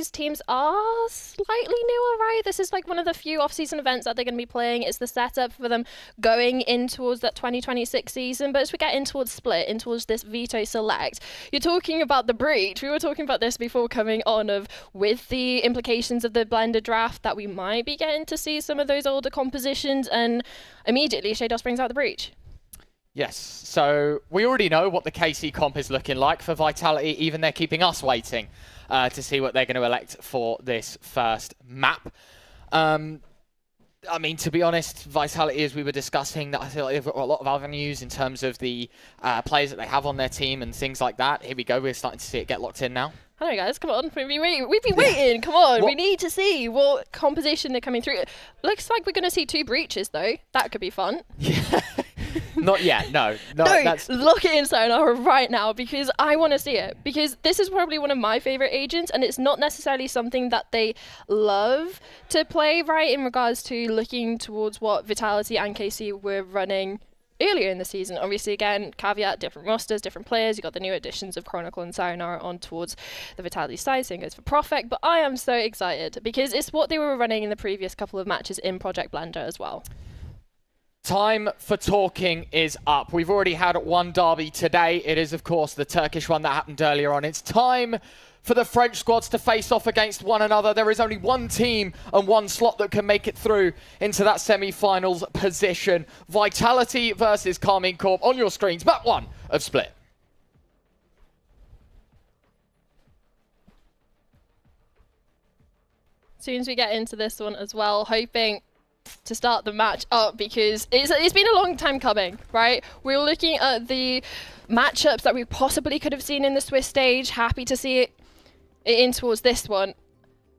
these teams are slightly newer, right? This is like one of the few off-season events that they're going to be playing. It's the setup for them going in towards that 2026 season. But as we get in towards Split, in towards this Veto Select, you're talking about the breach. We were talking about this before coming on, of with the implications of the blended draft, that we might be getting to see some of those older compositions, and immediately showdown brings out the breach. Yes, so we already know what the KC comp is looking like for Vitality. Even they're keeping us waiting to see what they're going to elect for this first map. I mean, to be honest, Vitality, as we were discussing, that I feel like they've got a lot of avenues in terms of the players that they have on their team and things like that. Here we go, we're starting to see it get locked in now. Hello guys, come on, we've been waiting, come on, we need to see what composition they're coming through. Looks like we're going to see 2 breaches though, that could be fun. Yeah. Not yet, no. No, lock it in Sayonara right now, because I want to see it. Because this is probably one of my favorite agents, and it's not necessarily something that they love to play, right, in regards to looking towards what Vitality and KC were running earlier in the season. Obviously, again, caveat, different rosters, different players. You got the new additions of Chronicle and Sayonara on towards the Vitality side, same goes for Profect. But I am so excited, because it's what they were running in the previous couple of matches in Project Blender as well. Time for talking is up. We've already had one derby today. It is, of course, the Turkish one that happened earlier on. It's time for the French squads to face off against one another. There is only one team and one slot that can make it through into that semi-finals position. Vitality versus Karmine Corp on your screens. Map 1 of Split. As soon as we get into this one as well, hoping to start the match up, because it's been a long time coming, right? We're looking at the matchups that we possibly could have seen in the Swiss stage. Happy to see it in towards this one.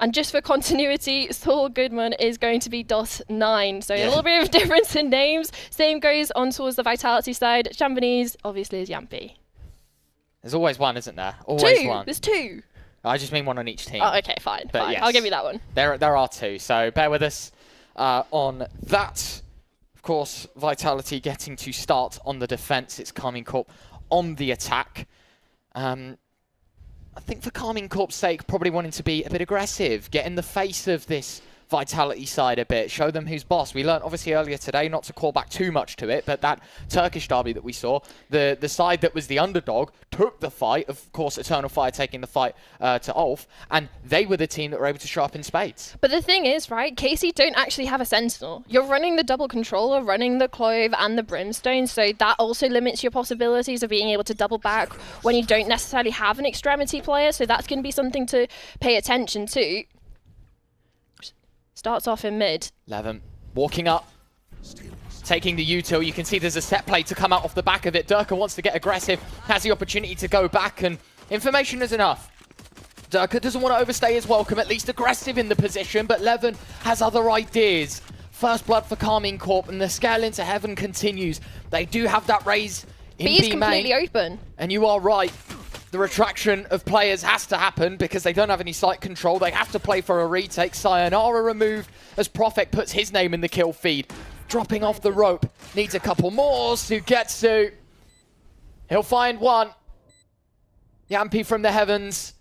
And just for continuity, Saul Goodman is going to be DOS9. So a little bit of difference in names. Same goes on towards the Vitality side. Champagnes obviously is Yampy. There's always one, isn't there? Always one. There's 2. I just mean one on each team. Oh, okay, fine. Yes, I'll give you that one. There are 2, so bear with us on that. Of course, Vitality getting to start on the defense. It's Karmine Corp on the attack. I think for Karmine Corp's sake, probably wanting to be a bit aggressive, get in the face of this Vitality side a bit, show them who's boss. We learned obviously earlier today, not to call back too much to it, but that Turkish derby that we saw, the side that was the underdog took the fight, of course Eternal Fire taking the fight to Ulf, and they were the team that were able to show up in spades. But the thing is, right, KC don't actually have a Sentinel. You're running the double controller, running the Clove and the Brimstone, so that also limits your possibilities of being able to double back when you don't necessarily have an extremity player, so that's going to be something to pay attention to. Starts off in mid. Levin walking up, taking the util. You can see there's a set play to come out off the back of it. Durka wants to get aggressive, has the opportunity to go back, and information is enough. Durka doesn't want to overstay his welcome, at least aggressive in the position, but Levin has other ideas. First blood for Karmine Corp, and the scale into heaven continues. They do have that raise in B main. B's completely open. And you are right. The retraction of players has to happen because they don't have any site control. They have to play for a retake. Sayonara removed as Profect puts his name in the kill feed. Dropping off the rope. Needs a couple more. Sugetsu. He'll find one. Yampy from the heavens.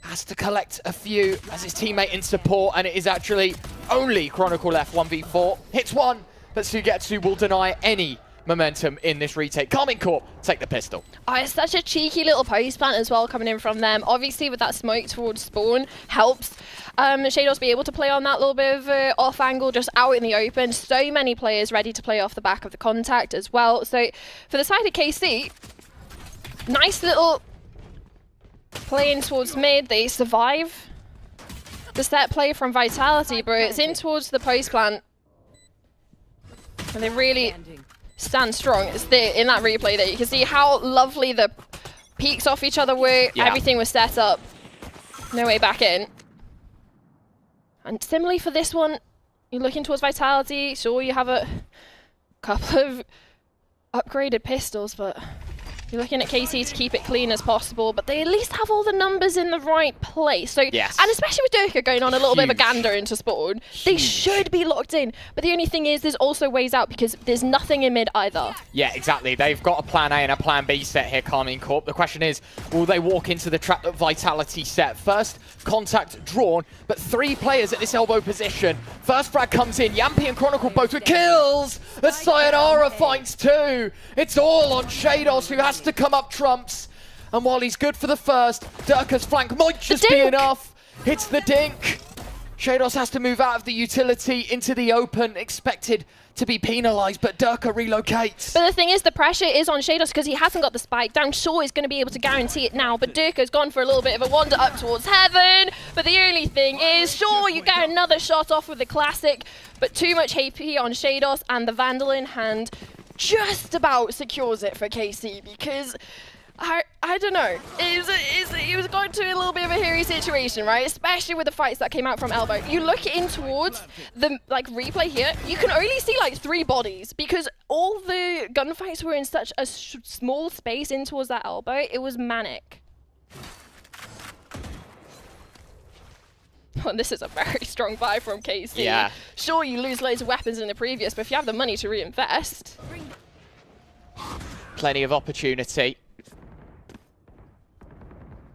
Has to collect a few as his teammate in support. And it is actually only Chronicle left 1v4. Hits one, but Sugetsu will deny any momentum in this retake. Karmine Corp take the pistol. Oh, it's such a cheeky little post plant as well coming in from them. Obviously with that smoke towards spawn helps showdown be able to play on that little bit of off angle just out in the open. So many players ready to play off the back of the contact as well. So for the side of KC, nice little play in towards mid. They survive the set play from Vitality, but it's in towards the post plant. And they really stand strong. It's in that replay there. You can see how lovely the peaks off each other were. Yeah. Everything was set up. No way back in. And similarly for this one, you're looking towards Vitality. Sure, you have a couple of upgraded pistols, but You're looking at KC to keep it clean as possible, but they at least have all the numbers in the right place. So, yes. And especially with Durka going on a little bit of a gander into spawn, they should be locked in. But the only thing is, there's also ways out because there's nothing in mid either. Yeah, exactly. They've got a plan A and a plan B set here, Karmine Corp. The question is, will they walk into the trap that Vitality set? First contact drawn, but 3 players at this elbow position. First frag comes in, Yampy and Chronicle both with kills. The Sayonara finds 2. It's all on Shaydos, who has to come up trumps. And while he's good for the first, Durka's flank might just be enough. Hits the dink. Shaydos has to move out of the utility into the open, expected to be penalised, but Durka relocates. But the thing is, the pressure is on Shaydos because he hasn't got the spike down. Shaw is going to be able to guarantee it now, but Durka's gone for a little bit of a wander up towards heaven. But the only thing is, Shaw, you get another shot off with the classic, but too much HP on Shaydos, and the Vandal in hand just about secures it for KC because I don't know. It was going to be a little bit of a hairy situation, right? Especially with the fights that came out from elbow. You look in towards the replay here, you can only see 3 bodies because all the gunfights were in such a small space in towards that elbow. It was manic. Oh, this is a very strong buy from KC. Yeah. Sure, you lose loads of weapons in the previous, but if you have the money to reinvest. Plenty of opportunity.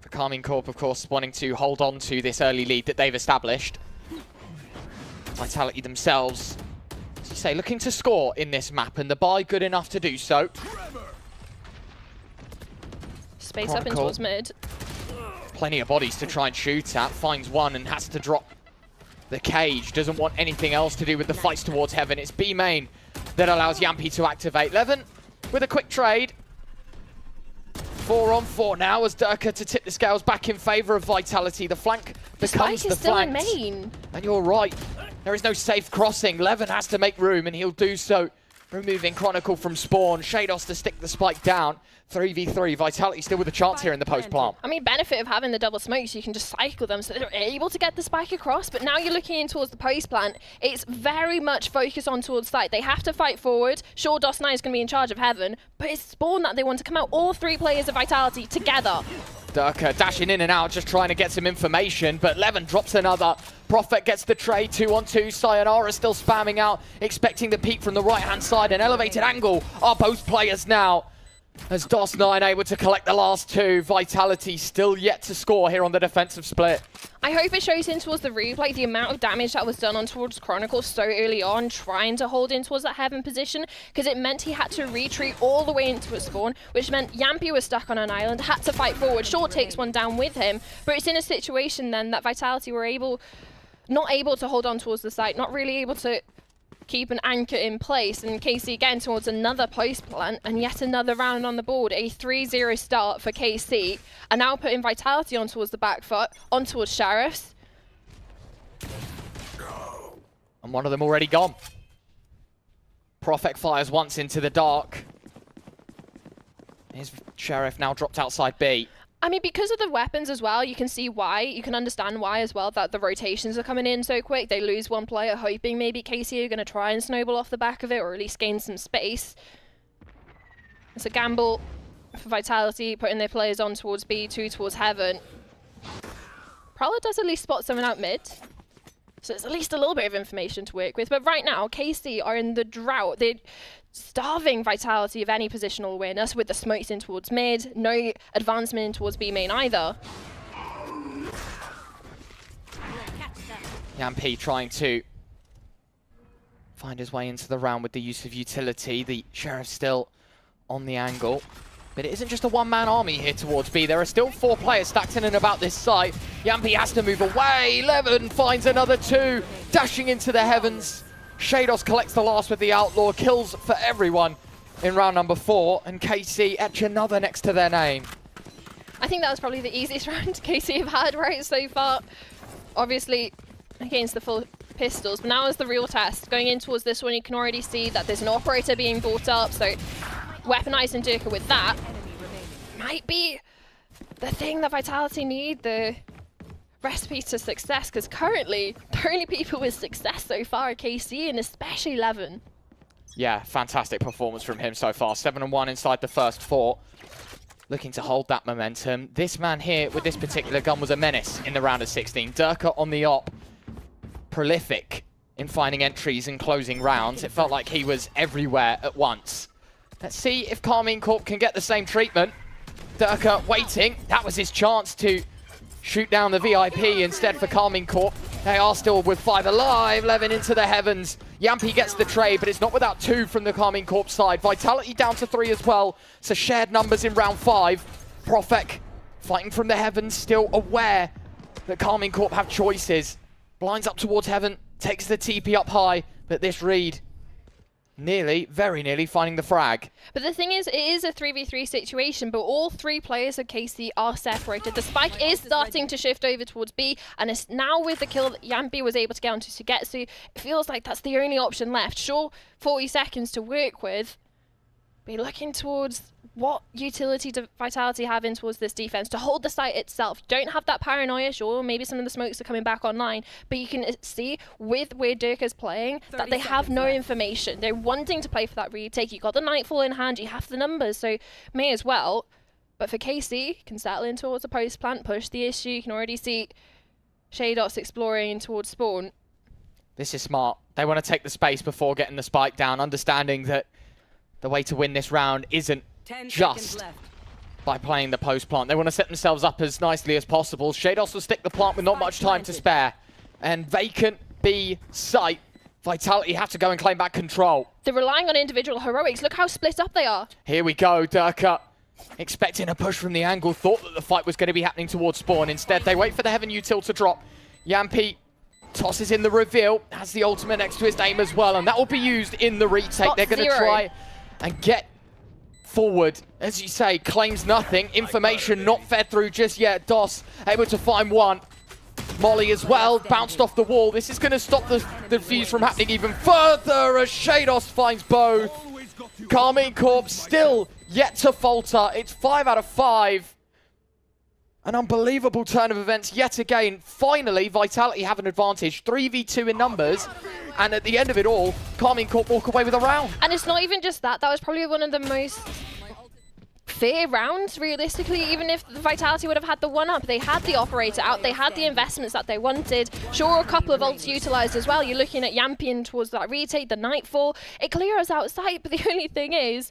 For Karmine Corp, of course, wanting to hold on to this early lead that they've established. Vitality themselves, as you say, looking to score in this map, and the buy good enough to do so. Space up in towards mid. Plenty of bodies to try and shoot at. Finds one and has to drop the cage. Doesn't want anything else to do with the fights towards heaven. It's B main that allows Yampy to activate. Levin with a quick trade. 4 on 4 now as Durka to tip the scales back in favour of Vitality. The flank becomes the flank. Main. And you're right. There is no safe crossing. Levin has to make room, and he'll do so. Removing Chronicle from spawn. Shaydos to stick the spike down. 3v3. Vitality still with a chance here in the post plant. I mean, benefit of having the double smokes, you can just cycle them so they're able to get the spike across. But now you're looking in towards the post plant. It's very much focused on towards site. They have to fight forward. Sure, DOS9 is going to be in charge of heaven, but it's spawn that they want to come out. All 3 players of Vitality together. Durka dashing in and out, just trying to get some information, but Levin drops another. Prophet gets the trade, 2 on 2. Sayonara still spamming out, expecting the peek from the right-hand side. An elevated angle are both players now. As DOS9 able to collect the last 2. Vitality still yet to score here on the defensive split. I hope it shows in towards the replay the amount of damage that was done on towards Chronicle so early on, trying to hold in towards that heaven position, because it meant he had to retreat all the way into a spawn, which meant Yampy was stuck on an island, had to fight forward. Shaw takes one down with him, but it's in a situation then that Vitality were not able to hold on towards the site, not really able to keep an anchor in place, and KC again towards another post plant and yet another round on the board. A 3-0 start for KC, and now putting Vitality on towards the back foot, on towards Sheriffs. And one of them already gone. Prophet fires once into the dark. Here's Sheriff now dropped outside B. I mean, because of the weapons as well, you can see why. You can understand why as well, that the rotations are coming in so quick. They lose one player, hoping maybe KC are going to try and snowball off the back of it, or at least gain some space. It's a gamble for Vitality, putting their players on towards B2, towards heaven. Prowler does at least spot someone out mid, so it's at least a little bit of information to work with. But right now, KC are in the drought. They're starving Vitality of any positional awareness with the smokes in towards mid, no advancement in towards B main either. Yampy trying to find his way into the round with the use of utility. The Sheriff still on the angle. But it isn't just a one-man army here towards B. There are still 4 players stacked in and about this site. Yampy has to move away. Levin finds another 2, dashing into the heavens. Shaydos collects the last with the Outlaw. Kills for everyone in round number 4. And KC etch another next to their name. I think that was probably the easiest round KC have had right so far. Obviously, against the full pistols. But now is the real test. Going in towards this one, you can already see that there's an operator being brought up. So weaponizing Durka with that might be the thing that Vitality need, the recipe to success, because currently the only people with success so far are KC, and especially Levin. Yeah, fantastic performance from him so far. 7-1 inside the first 4. looking to hold that momentum. This man here with this particular gun was a menace in the round of 16. Durka on the op, prolific in finding entries and closing rounds. It felt like he was everywhere at once. Let's see if Karmine Corp can get the same treatment. Durka waiting. That was his chance to shoot down the VIP instead for Karmine Corp. They are still with 5 alive, Levin into the heavens. Yampi gets the trade, but it's not without 2 from the Karmine Corp side. Vitality down to 3 as well. So shared numbers in round 5. Profek fighting from the heavens, still aware that Karmine Corp have choices. Blinds up towards heaven, takes the TP up high, but this read nearly, very nearly finding the frag. But the thing is, it is a 3v3 situation, but all 3 players of KC are separated. The spike is starting to shift over towards B, and it's now with the kill that Yampi was able to get onto Sugetsu, it feels like that's the only option left. Sure, 40 seconds to work with, but you're looking towards what utility do Vitality have in towards this defense to hold the site itself. You don't have that paranoia, sure, maybe some of the smokes are coming back online, but you can see with where Durka's playing that they have no information. They're wanting to play for that retake. You got the Nightfall in hand, you have the numbers, so may as well. But for KC, you can settle in towards the post plant, push the issue. You can already see Shaydots exploring towards spawn. This is smart. They want to take the space before getting the spike down, understanding that the way to win this round isn't just by playing the post plant. They want to set themselves up as nicely as possible. Shaydos will stick the plant with not much time to spare. And vacant B site. Vitality have to go and claim back control. They're relying on individual heroics. Look how split up they are. Here we go, Durka. Expecting a push from the angle. Thought that the fight was going to be happening towards spawn. Instead, they wait for the Heaven Util to drop. Yampi tosses in the reveal. Has the ultimate next to his aim as well. And that will be used in the retake. They're going to try and get forward, as you say, claims nothing. Information not fed through just yet. Dos able to find one. Molly as well, bounced off the wall. This is going to stop the fuse from happening even further as Shaydos finds both. Karmine Corp still yet to falter. It's 5 out of 5. An unbelievable turn of events yet again. Finally, Vitality have an advantage. 3v2 in numbers. And at the end of it all, Karmine Corp walk away with a round. And it's not even just that. That was probably one of the most fair rounds, realistically. Even if Vitality would have had the one-up, they had the operator out, they had the investments that they wanted. Sure, a couple of ults utilised as well. You're looking at Yampian towards that retake, the Nightfall. It clears outside, but the only thing is,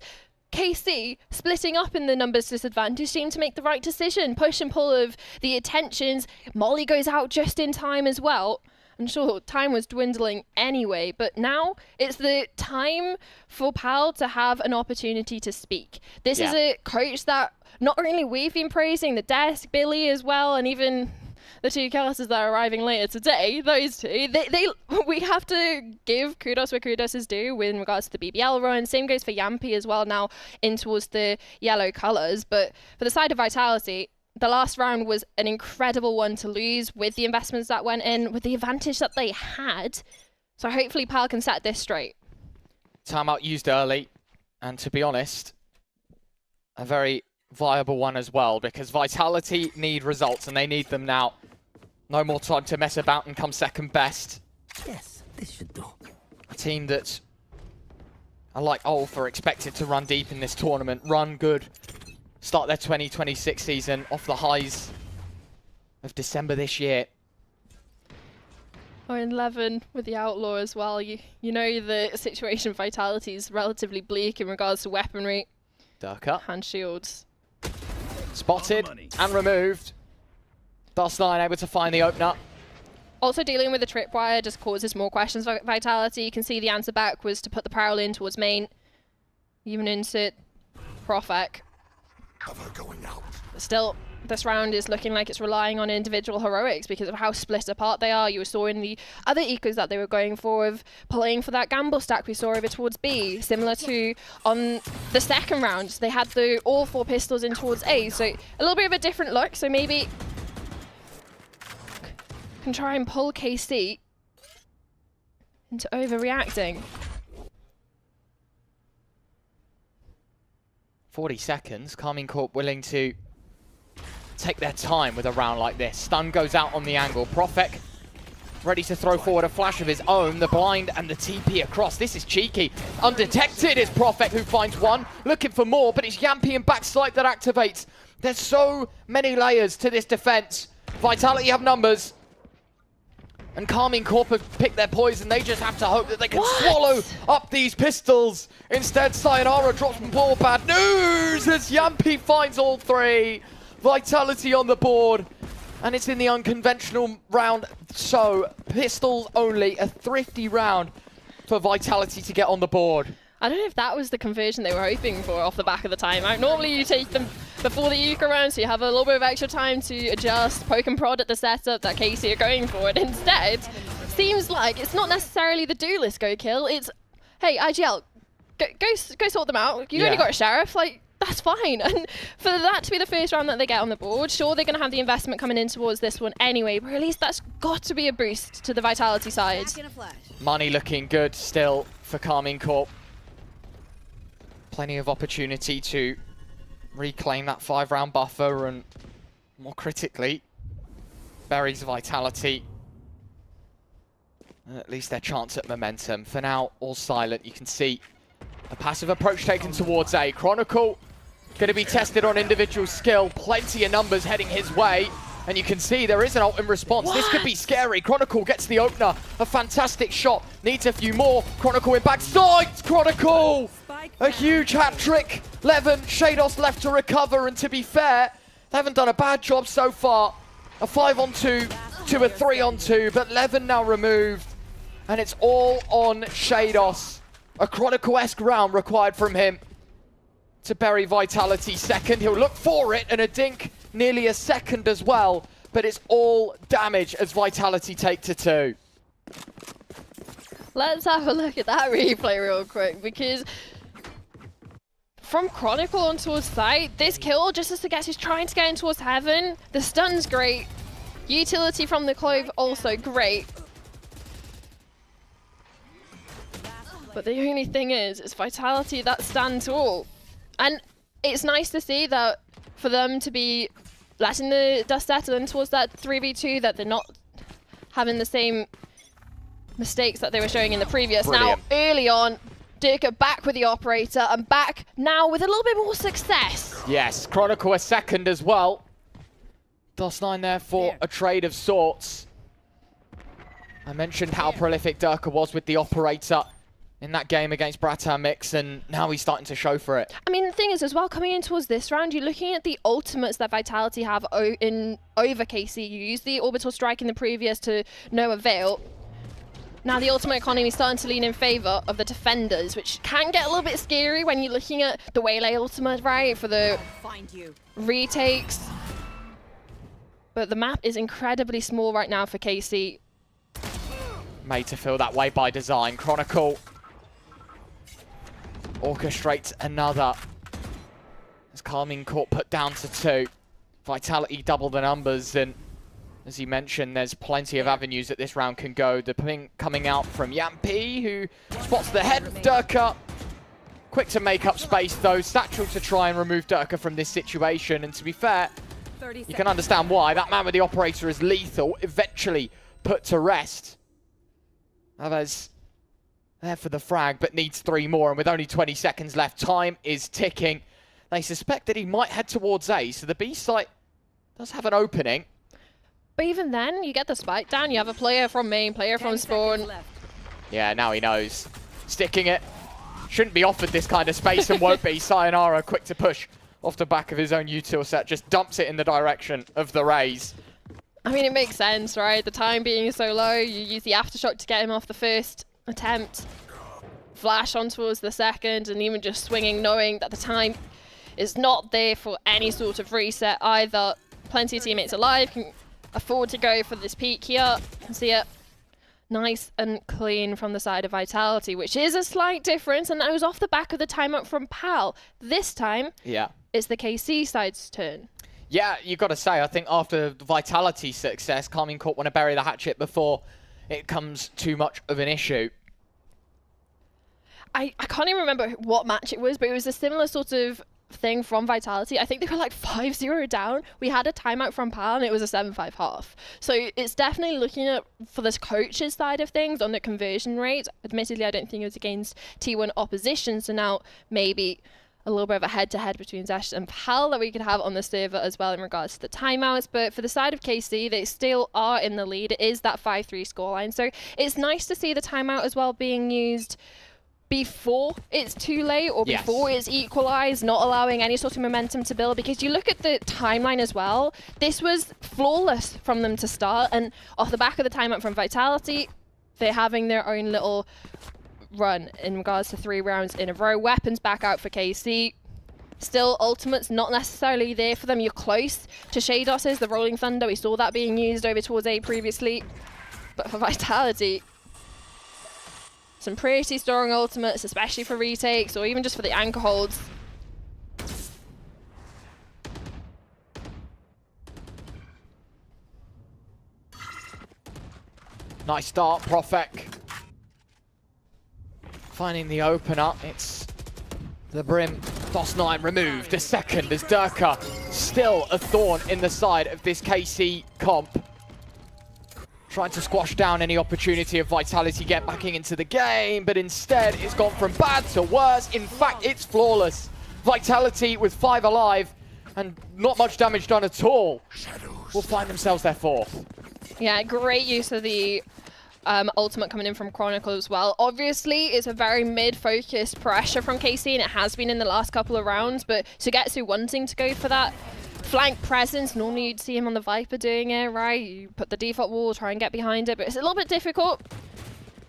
KC, splitting up in the numbers disadvantage, seemed to make the right decision. Push and pull of the attentions. Molly goes out just in time as well. And sure, time was dwindling anyway, but now it's the time for Pal to have an opportunity to speak. This is a coach that not only we've been praising, the desk, Billy as well, and even the 2 casters that are arriving later today, those 2, we have to give kudos where kudos is due in regards to the BBL run. Same goes for Yampi as well now in towards the yellow colours. But for the side of Vitality, the last round was an incredible one to lose with the investments that went in, with the advantage that they had. So hopefully Pal can set this straight. Timeout used early, and to be honest, a very viable one as well, because Vitality need results, and they need them now. No more time to mess about and come second best. Yes, this should do. A team that, unlike Ulf, are expected to run deep in this tournament, run good. Start their 2026 season off the highs of December this year. Oh, and Levin with the Outlaw as well. You know the situation Vitality is relatively bleak in regards to weaponry. Durka. Hand shields. Spotted and removed. Dust9 able to find the opener. Also dealing with the tripwire just causes more questions for Vitality. You can see the answer back was to put the parallel in towards main. Even into Profek. But still, this round is looking like it's relying on individual heroics because of how split apart they are. You saw in the other ecos that they were going for of playing for that gamble stack we saw over towards B, similar to on the second round. They had all 4 pistols in towards A, so a little bit of a different look. So maybe can try and pull KC into overreacting. 40 seconds. Karmine Corp willing to take their time with a round like this. Stun goes out on the angle. Profek ready to throw forward a flash of his own. The blind and the TP across. This is cheeky. Undetected is Prophet, who finds one. Looking for more, but it's Yampi and backslipe that activates. There's so many layers to this defense. Vitality have numbers. And Karmine Corp have picked their poison. They just have to hope that they can swallow up these pistols. Instead, Sayonara drops more bad news as Yampi finds all three. Vitality on the board. And it's in the unconventional round. So, pistols only. A thrifty round for Vitality to get on the board. I don't know if that was the conversion they were hoping for off the back of the timeout. Normally you take them before the Yuka round, so you have a little bit of extra time to adjust, poke and prod at the setup that KC are going for. And instead, seems like it's not necessarily the duelist go kill, it's, hey, IGL, go sort them out. You only got a sheriff, like, that's fine. And for that to be the first round that they get on the board, sure, they're going to have the investment coming in towards this one anyway, but at least that's got to be a boost to the Vitality side. Money looking good still for Karmine Corp. Plenty of opportunity to reclaim that 5-round buffer and, more critically, buries Vitality. And at least their chance at momentum. For now, all silent. You can see a passive approach taken towards A. Chronicle going to be tested on individual skill. Plenty of numbers heading his way. And you can see there is an ult in response. This could be scary. Chronicle gets the opener. A fantastic shot. Needs a few more. Chronicle in backside. Chronicle! A huge hat trick. Levin, Shados left to recover. And to be fair, they haven't done a bad job so far. A 5-on-2 to a 3-on-2. But Levin now removed. And it's all on Shados. A Chronicle-esque round required from him to bury Vitality second. He'll look for it. And a dink nearly a second as well, but it's all damage as Vitality take to 2. Let's have a look at that replay real quick, because from Chronicle on towards site, this kill, just as Sugetsu is trying to get in towards heaven, the stun's great. Utility from the Clove also great. But the only thing is, it's Vitality that stand tall. And it's nice to see that for them to be letting the dust settle in towards that 3v2, that they're not having the same mistakes that they were showing in the previous. Brilliant. Now, early on, Dirka back with the operator and back now with a little bit more success. Yes, Chronicle a second as well. DOS9 there for a trade of sorts. I mentioned how prolific Dirka was with the operator in that game against Bratan Mix, and now he's starting to show for it. I mean, the thing is as well, coming in towards this round, you're looking at the ultimates that Vitality have over KC. You used the Orbital Strike in the previous to no avail. Now the ultimate economy is starting to lean in favor of the defenders, which can get a little bit scary when you're looking at the Waylay ultimate, right, for the retakes. But the map is incredibly small right now for KC. Made to feel that way by design. Chronicle orchestrates another as Karmine Corp put down to 2. Vitality double the numbers, and as you mentioned, there's plenty of avenues that this round can go. The ping coming out from Yampi, who spots the head of Dirka. Quick to make up space though. Satchel to try and remove Dirka from this situation, and to be fair, you can understand why. That man with the operator is lethal, eventually put to rest. Alves there for the frag, but needs 3 more, and with only 20 seconds left, time is ticking. They suspect that he might head towards A, so the B site does have an opening. But even then, you get the spike down, you have a player from main, player from spawn. Yeah, now he knows. Sticking it. Shouldn't be offered this kind of space and won't be. Sayonara quick to push off the back of his own util set, just dumps it in the direction of the Rays. I mean, it makes sense, right? The time being so low, you use the aftershock to get him off the first attempt. Flash on towards the second, and even just swinging, knowing that the time is not there for any sort of reset either. Plenty of teammates alive, can afford to go for this peak here. You can see it nice and clean from the side of Vitality, which is a slight difference, and that was off the back of the timeout from Pal. This time, it's the KC side's turn. Yeah, you've got to say, I think after the Vitality success, Karmine Corp want to bury the hatchet before it becomes too much of an issue. I can't even remember what match it was, but it was a similar sort of thing from Vitality. I think they were like 5-0 down. We had a timeout from PAL and it was a 7-5 half. So it's definitely looking at for this coach's side of things on the conversion rate. Admittedly, I don't think it was against T1 opposition. So now maybe a little bit of a head-to-head between Zesh and PAL that we could have on the server as well in regards to the timeouts. But for the side of KC, they still are in the lead. It is that 5-3 scoreline. So it's nice to see the timeout as well being used before it's too late or before it's equalized, not allowing any sort of momentum to build, because you look at the timeline as well, this was flawless from them to start, and off the back of the timeout from Vitality, they're having their own little run in regards to 3 rounds in a row. Weapons back out for KC. Still, ultimate's not necessarily there for them. You're close to Shados's, the Rolling Thunder. We saw that being used over towards A previously. But for Vitality, some pretty strong ultimates, especially for retakes or even just for the anchor holds. Nice start, Profek. Finding the opener. It's the Brim. DOS9 removed. A second as Durka still a thorn in the side of this KC comp. Trying to squash down any opportunity of Vitality get backing into the game, but instead it's gone from bad to worse. In fact, it's flawless. Vitality with 5 alive and not much damage done at all will find themselves their 4th. Yeah, great use of the ultimate coming in from Chronicle as well. Obviously, it's a very mid-focused pressure from KC, and it has been in the last couple of rounds, but Sugetsu wanting to go for that flank presence. Normally you'd see him on the Viper doing it, right? You put the default wall, try and get behind it, but it's a little bit difficult.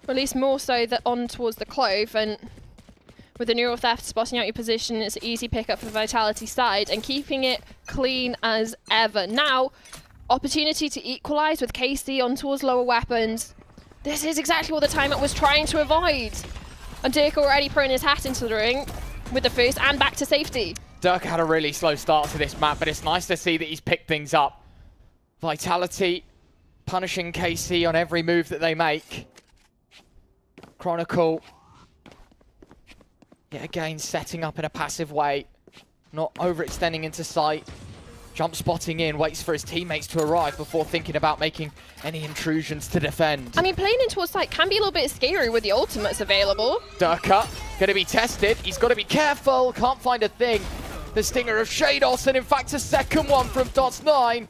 Or at least more so that on towards the Clove, and with the Neural Theft spotting out your position, it's an easy pickup for the Vitality side and keeping it clean as ever. Now, opportunity to equalize with KC on towards lower weapons. This is exactly what the timeout was trying to avoid. And Dirk already throwing his hat into the ring with the first and back to safety. Dirk had a really slow start to this map, but it's nice to see that he's picked things up. Vitality punishing KC on every move that they make. Chronicle, yet again, setting up in a passive way, not overextending into sight. Jump spotting in, waits for his teammates to arrive before thinking about making any intrusions to defend. I mean, playing into a site can be a little bit scary with the ultimates available. Durka, going to be tested. He's got to be careful. Can't find a thing. The stinger of Shados, and in fact a second one from DOS9.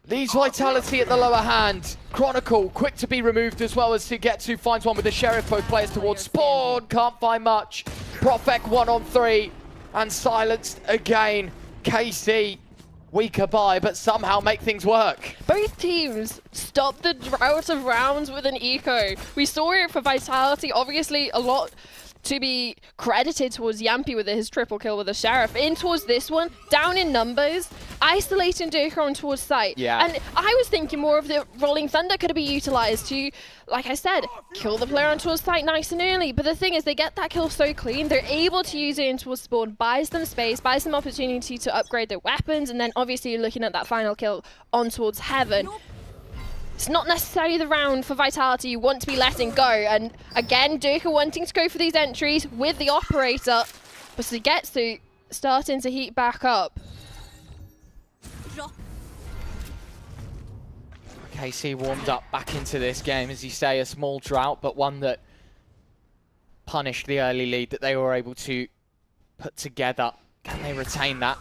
Leaves Vitality at the lower hand. Chronicle, quick to be removed as well as Sugetsu finds one with the Sheriff. Both players towards Spawn. Can't find much. Profek 1-on-3 and silenced again. KC weaker by, but somehow make things work. Both teams stopped the drought of rounds with an eco. We saw it for Vitality, obviously a lot to be credited towards Yampy with his triple kill with the Sheriff. In towards this one, down in numbers, isolating Durka on towards site. Yeah. And I was thinking more of the Rolling Thunder could be utilized to, like I said, kill the player on towards site nice and early. But the thing is, they get that kill so clean, they're able to use it in towards spawn, buys them space, buys them opportunity to upgrade their weapons, and then obviously you're looking at that final kill on towards Heaven. It's not necessarily the round for Vitality you want to be letting go. And again, Durka wanting to go for these entries with the operator, but Sugetsu starting to heat back up. KC warmed up back into this game, as you say, a small drought, but one that punished the early lead that they were able to put together. Can they retain that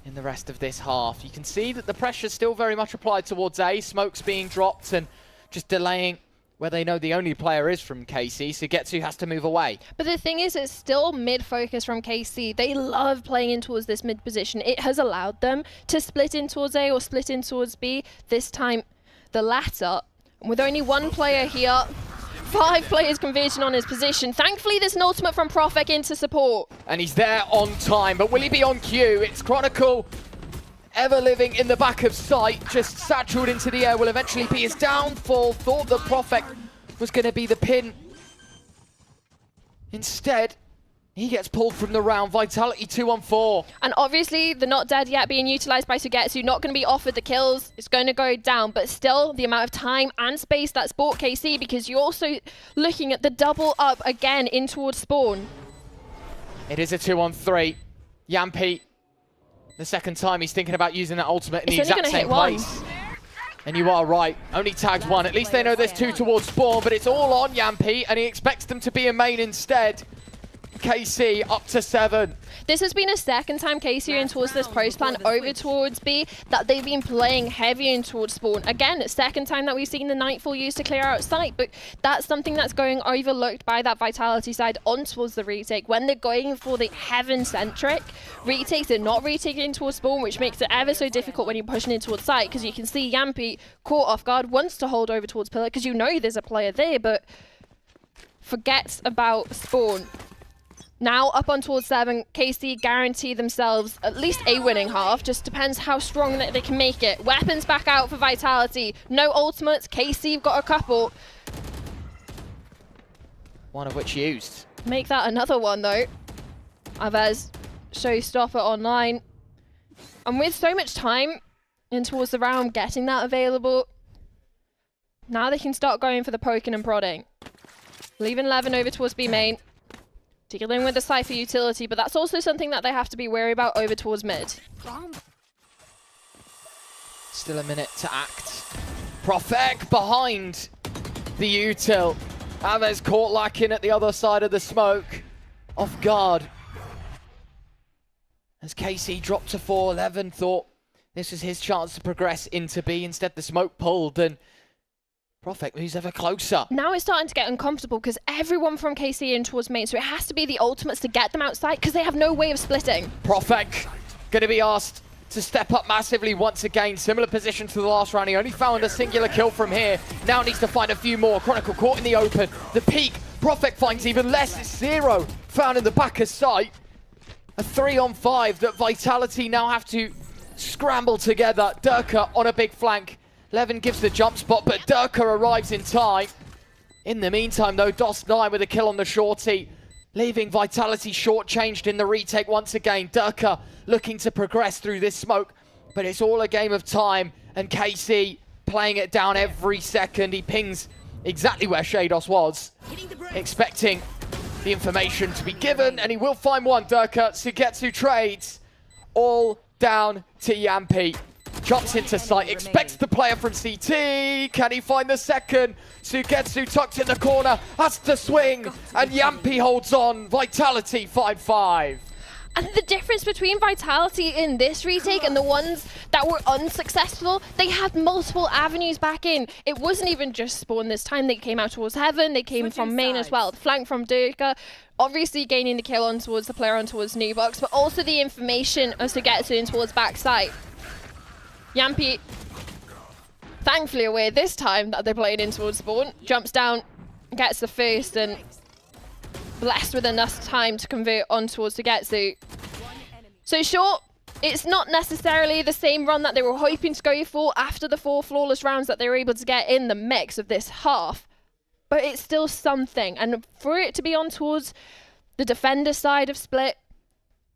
in the rest of this half? You can see that the pressure's still very much applied towards A. Smoke's being dropped and just delaying where they know the only player is from KC. Sugetsu has to move away. But the thing is, it's still mid-focus from KC. They love playing in towards this mid position. It has allowed them to split in towards A or split in towards B. This time, the latter. With only one player here, 5 players converging on his position. Thankfully, there's an ultimate from Profek into support. And he's there on time, but will he be on cue? It's Chronicle, ever living in the back of sight, just satchelled into the air, will eventually be his downfall. Thought that Profek was going to be the pin. Instead, he gets pulled from the round. Vitality 2-on-4. And obviously, the not dead yet being utilized by Sugetsu, not going to be offered the kills. It's going to go down, but still, the amount of time and space that's bought KC, because you're also looking at the double up again in towards spawn. It is a 2-on-3. Yampi, the second time he's thinking about using that ultimate in the It's only exact gonna same hit one. place. And you are right, only tags one. At least they know there's two towards spawn, but it's all on Yampi, and he expects them to be in main instead. KC up to 7. This has been a second time KC in towards this post plan over towards B that they've been playing heavy in towards spawn. Again, it's second time that we've seen the Nightfall used to clear out sight, but that's something that's going overlooked by that Vitality side on towards the retake. When they're going for the heaven-centric retakes, they're not retaking towards spawn, which makes it ever so difficult when you're pushing in towards sight, because you can see Yampi caught off guard, wants to hold over towards pillar, because you know there's a player there, but forgets about spawn. Now up on towards 7, KC guarantee themselves at least a winning half. Just depends how strong that they can make it. Weapons back out for Vitality. No ultimates. KC have got a couple. One of which used. Make that another one though. Avez, showstopper online. And with so much time in towards the round, getting that available, now they can start going for the poking and prodding. Leaving Levin over towards B main. Dealing with the Cypher utility, but that's also something that they have to be wary about over towards mid. Still a minute to act. Profek behind the util. Aves caught lacking at the other side of the smoke. Off guard. As KC dropped to 4, Levin thought this was his chance to progress into B. Instead, the smoke pulled and Profek moves ever closer. Now it's starting to get uncomfortable because everyone from KC in towards main, so it has to be the ultimates to get them outside because they have no way of splitting. Profek going to be asked to step up massively once again. Similar position to the last round. He only found a singular kill from here. Now needs to find a few more. Chronicle caught in the open. The peak. Profek finds even less. It's 0 found in the back of sight. A 3-on-5 that Vitality now have to scramble together. Durka on a big flank. Levin gives the jump spot, but Durka arrives in time. In the meantime, though, DOS9 with a kill on the shorty, leaving Vitality shortchanged in the retake once again. Durka looking to progress through this smoke, but it's all a game of time, and KC playing it down every second. He pings exactly where shaydos was, expecting the information to be given, and he will find one. Durka, Sugetsu trades, all down to Yampi. Jumps into sight, expects the player from CT. Can he find the second? Sugetsu tucked in the corner, has to swing, and Yampi holds on. Vitality 5-5. And the difference between Vitality in this retake and the ones that were unsuccessful, they had multiple avenues back in. It wasn't even just spawn this time. They came out towards heaven, they came from main as well. The flank from Durka, obviously gaining the kill on towards the player on towards New Box, but also the information of Sugetsu in towards backside. Yampi, thankfully aware this time that they're playing in towards spawn, jumps down, gets the first, and blessed with enough time to convert on towards Sugetsu. So sure, it's not necessarily the same run that they were hoping to go for after the 4 flawless rounds that they were able to get in the mix of this half, but it's still something. And for it to be on towards the defender side of Split,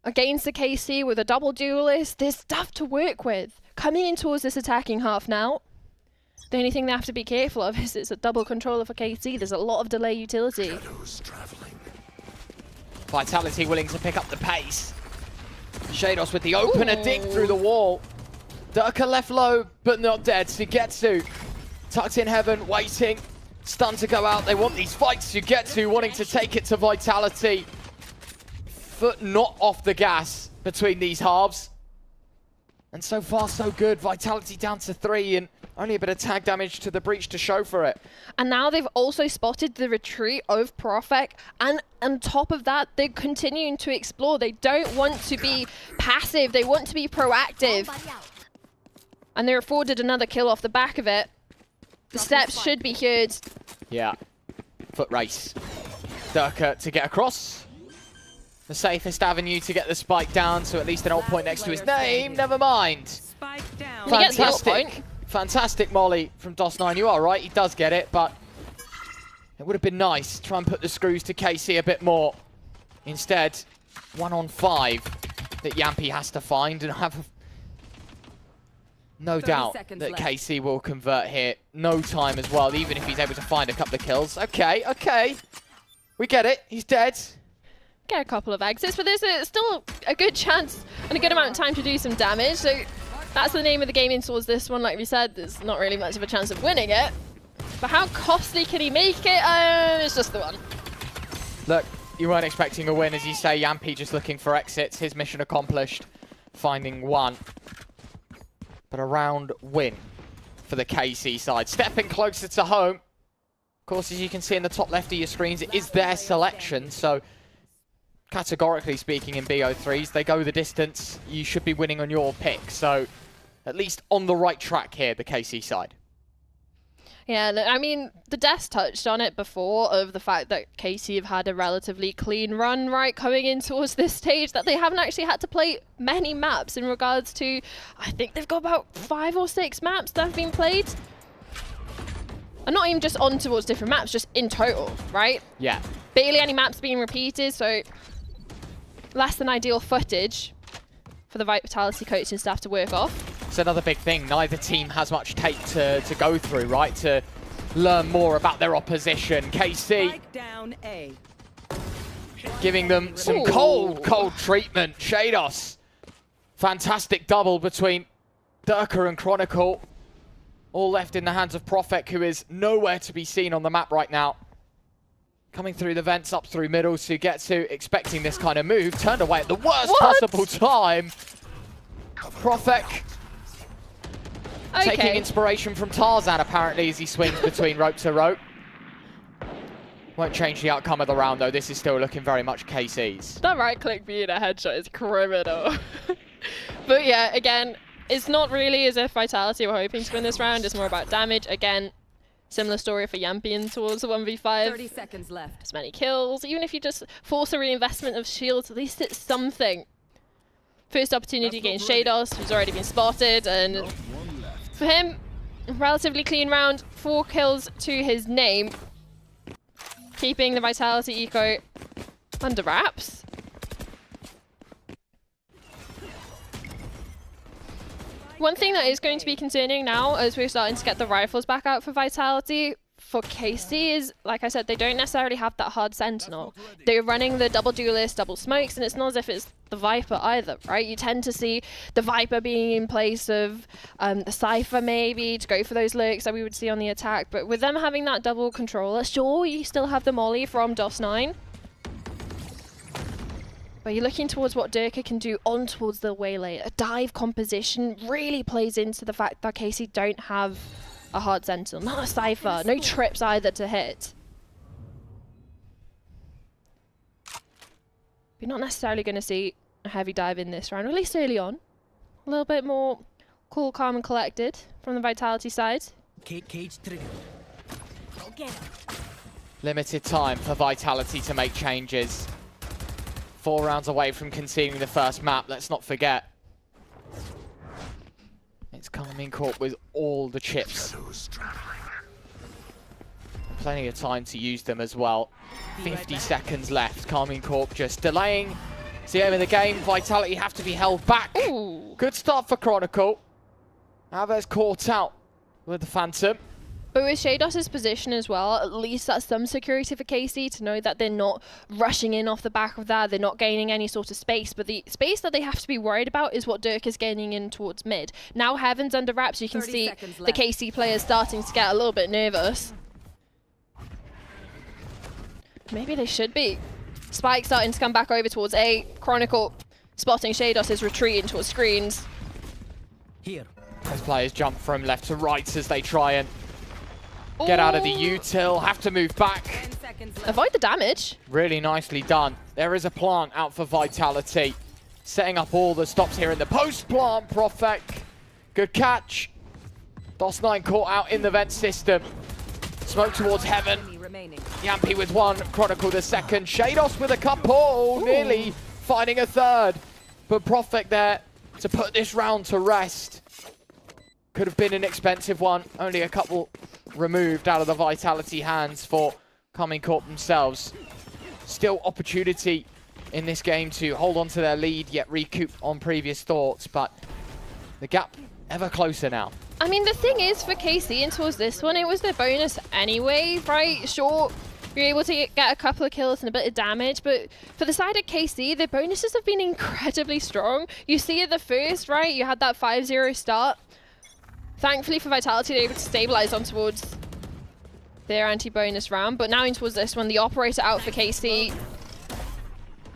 against the KC with a double duelist, there's stuff to work with. Coming in towards this attacking half now, the only thing they have to be careful of is it's a double controller for KC. There's a lot of delay utility. Vitality willing to pick up the pace. shaydos with the opener dig through the wall. Durka left low, but not dead. Sugetsu tucked in heaven, waiting. Stun to go out. They want these fights. Sugetsu wanting to take it to Vitality. Foot not off the gas between these halves. And so far, so good. Vitality down to 3 and only a bit of tag damage to the breach to show for it. And now they've also spotted the retreat of Profek. And on top of that, they're continuing to explore. They don't want to be passive. They want to be proactive. And they're afforded another kill off the back of it. The steps should be heard. Yeah. Foot race. Durka to get across. The safest avenue to get the spike down, so at least an ult point next to his name. Never mind. Fantastic. Fantastic molly from DOS9. You are right, he does get it, but it would have been nice to try and put the screws to KC a bit more. Instead, 1-on-5 that Yampi has to find and have no doubt that KC will convert here. No time as well, even if he's able to find a couple of kills. Okay, okay. We get it. He's dead. get a couple of exits, but there's still a good chance and a good amount of time to do some damage. So that's the name of the game in towards this one. Like we said, there's not really much of a chance of winning it. But how costly can he make it? It's just the one. Look, you weren't expecting a win, as you say. Yampi just looking for exits. His mission accomplished, finding one. But a round win for the KC side. Stepping closer to home. Of course, as you can see in the top left of your screens, it is their selection. So, categorically speaking, in BO3s, they go the distance. You should be winning on your pick. So, at least on the right track here, the KC side. Yeah, I mean, the Deaths touched on it before, of the fact that KC have had a relatively clean run, right, coming in towards this stage, that they haven't actually had to play many maps in regards to, I think they've got about 5 or 6 maps that have been played. And not even just on towards different maps, just in total, right? Yeah. Barely any maps being repeated, so less than ideal footage for the Vitality coaching staff to work off. It's another big thing. Neither team has much tape to go through, right? To learn more about their opposition. KC down A. giving them some cold treatment. Shados. Fantastic double between Durka and Chronicle. All left in the hands of Profek, who is nowhere to be seen on the map right now. Coming through the vents, up through middle, to get to expecting this kind of move. Turned away at the worst possible time. Profek taking inspiration from Tarzan, apparently, as he swings between rope to rope. Won't change the outcome of the round, though. This is still looking very much KC's. That right click being a headshot is criminal. But yeah, again, it's not really as if Vitality were hoping to win this round. It's more about damage. Again, similar story for Yampian towards the 1v5. 30 seconds left. As many kills. Even if you just force a reinvestment of shields, at least it's something. First opportunity against Shados, who's already been spotted, and for him, relatively clean round, 4 kills to his name, keeping the Vitality eco under wraps. One thing that is going to be concerning now, as we're starting to get the rifles back out for Vitality, for KC is, like I said, they don't necessarily have that hard sentinel. They're running the double duelist, double smokes, and it's not as if it's the Viper either, right? You tend to see the Viper being in place of the Cypher maybe, to go for those lurks that we would see on the attack. But with them having that double controller, sure, you still have the molly from DOS9. But you're looking towards what Durka can do on towards the waylay. A dive composition really plays into the fact that KC don't have a hard sentinel, not a Cypher, no trips either to hit. You're not necessarily going to see a heavy dive in this round, at least early on. A little bit more cool, calm and collected from the Vitality side. Cage trigger. Go get him. Limited time for Vitality to make changes. 4 rounds away from conceding the first map, let's not forget. It's Karmine Corp with all the chips. Plenty of time to use them as well. 50 seconds left. Karmine Corp just delaying. It's the aim of the game. Vitality have to be held back. Ooh. Good start for Chronicle. Alves caught out with the Phantom. But with Shados' position as well, at least that's some security for KC to know that they're not rushing in off the back of that, they're not gaining any sort of space, but the space that they have to be worried about is what Dirk is gaining in towards mid. Now Heaven's under wraps, you can see the KC players starting to get a little bit nervous. Maybe they should be. Spike starting to come back over towards A. Chronicle spotting Shados is retreating towards screens. Here. Those players jump from left to right as they try and get out of the util, have to move back. Avoid the damage. Really nicely done. There is a plant out for Vitality. Setting up all the stops here in the post-plant, Profek. Good catch. DOS9 caught out in the vent system. Smoke towards Heaven. Yampi with 1, Chronicle the 2nd. Shados with a couple, nearly finding a 3rd. But Profek there to put this round to rest. Could have been an expensive one. Only a couple removed out of the Vitality hands for Karmine Corp themselves. Still opportunity in this game to hold on to their lead, yet recoup on previous thoughts, but the gap ever closer now. I mean, the thing is for KC and towards this one, it was their bonus anyway, right? Sure, You're able to get a couple of kills and a bit of damage, but for the side of KC, the bonuses have been incredibly strong. You see at the first, right, you had that 5-0 start. Thankfully for Vitality, they're able to stabilize on towards their anti-bonus round, but now in towards this one, the operator out for KC.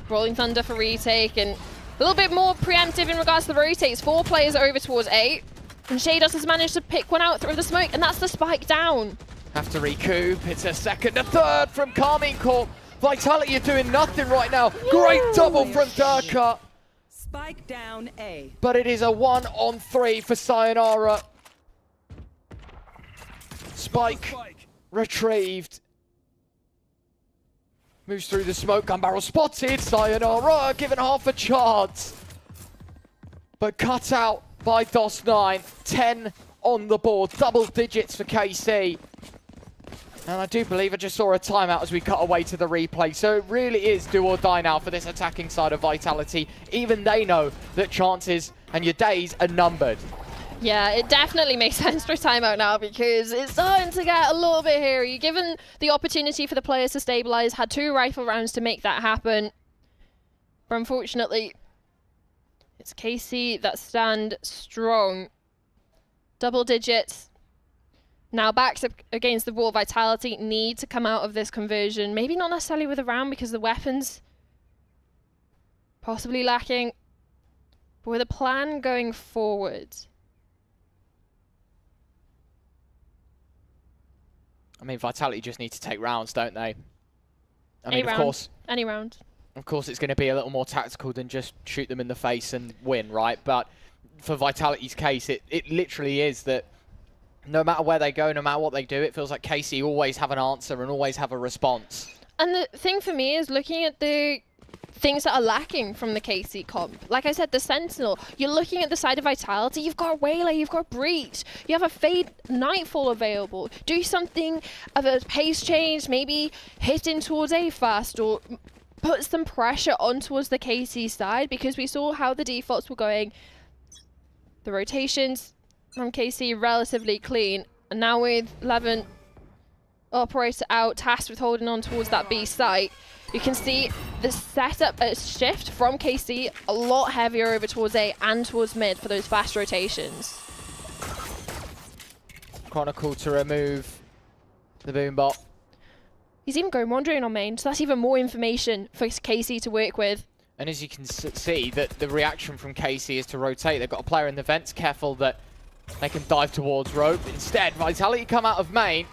Rolling Thunder for retake, and a little bit more preemptive in regards to the rotates. 4 players are over towards 8, and shaydos has managed to pick one out through the smoke, and that's the spike down. Have to recoup. It's a second, a third from Karmine Corp. Vitality are doing nothing right now. Great double from Durka. Spike down A. But it is a 1-on-3 for Sayonara. Spike retrieved. Moves through the smoke, gun barrel spotted. Sayonara given half a chance. But cut out by DOS9. 10 on the board. Double digits for KC. And I do believe I just saw a timeout as we cut away to the replay. So it really is do or die now for this attacking side of Vitality. Even they know that chances and your days are numbered. Yeah, it definitely makes sense for a timeout now because it's starting to get a little bit hairy. Given the opportunity for the players to stabilize, had 2 rifle rounds to make that happen. But unfortunately, it's KC that stand strong. Double digits. Now backs up against the wall. Vitality need to come out of this conversion. Maybe not necessarily with a round because the weapons possibly lacking. But with a plan going forward. I mean, Vitality just need to take rounds, don't they? I Any mean, round. of course. Any round. Of course, it's going to be a little more tactical than just shoot them in the face and win, right? But for Vitality's case, it literally is that no matter where they go, no matter what they do, it feels like KC always have an answer and always have a response. And the thing for me is looking at the things that are lacking from the KC comp. Like I said, the Sentinel, you're looking at the side of Vitality, you've got Waylay, you've got Breach, you have a Fade Nightfall available. Do something of a pace change, maybe hit in towards A fast or put some pressure on towards the KC side because we saw how the defaults were going. The rotations from KC relatively clean, and now with 11 operator out, tasked with holding on towards that B site, you can see the setup shift from KC a lot heavier over towards A and towards mid for those fast rotations. Chronicle to remove the boombot. He's even going wandering on main, so that's even more information for KC to work with. And as you can see, that the reaction from KC is to rotate. They've got a player in the vents, careful that they can dive towards rope. Instead, Vitality come out of main,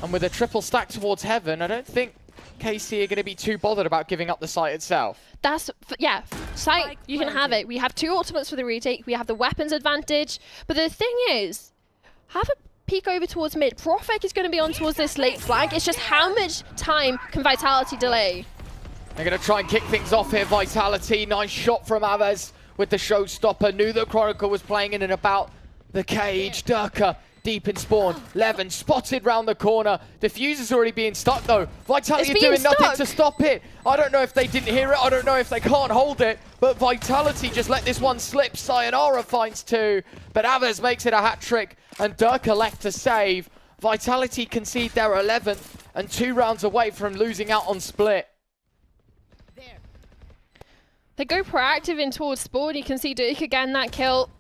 and with a triple stack towards heaven, I don't think KC are going to be too bothered about giving up the site itself. Yeah, site, you can have it. We have 2 ultimates for the retake, we have the weapons advantage, but the thing is, have a peek over towards mid. Profek is going to be on towards this late flank. It's just how much time can Vitality delay? They're going to try and kick things off here, Vitality. Nice shot from Aves with the showstopper. Knew that Chronicle was playing in and about the cage. Durka deep in spawn. Levin spotted round the corner. The fuse is already being stuck though. Vitality are doing nothing to stop it. I don't know if they didn't hear it. I don't know if they can't hold it. But Vitality just let this one slip. Sayonara finds 2. But Aves makes it a hat trick. And Durka left to save. Vitality concede their 11th. And 2 rounds away from losing out on split. They go proactive in towards spawn. You can see Duke again that kill.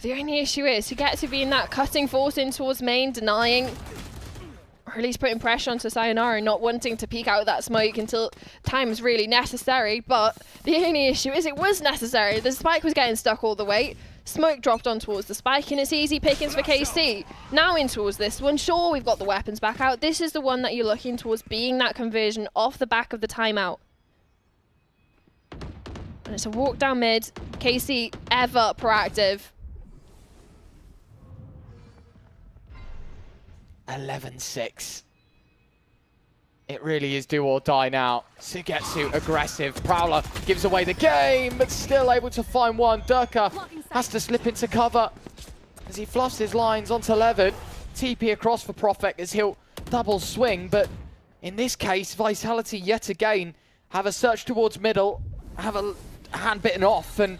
The only issue is to get to be in that cutting force in towards main, denying, or at least putting pressure onto Sayonara, not wanting to peek out that smoke until time is really necessary. But the only issue is it was necessary. The spike was getting stuck all the way. Smoke dropped on towards the spike, and it's easy pickings for KC. Now in towards this one, sure, we've got the weapons back out. This is the one that you're looking towards being that conversion off the back of the timeout. And it's a walk down mid. KC ever proactive. 11-6. It really is do or die now. Sugetsu aggressive. Prowler gives away the game, but still able to find one. Durka has to slip into cover as he fluffs his lines onto Levin. TP across for Profek as he'll double swing, but in this case, Vitality yet again have a search towards middle, have a hand bitten off, and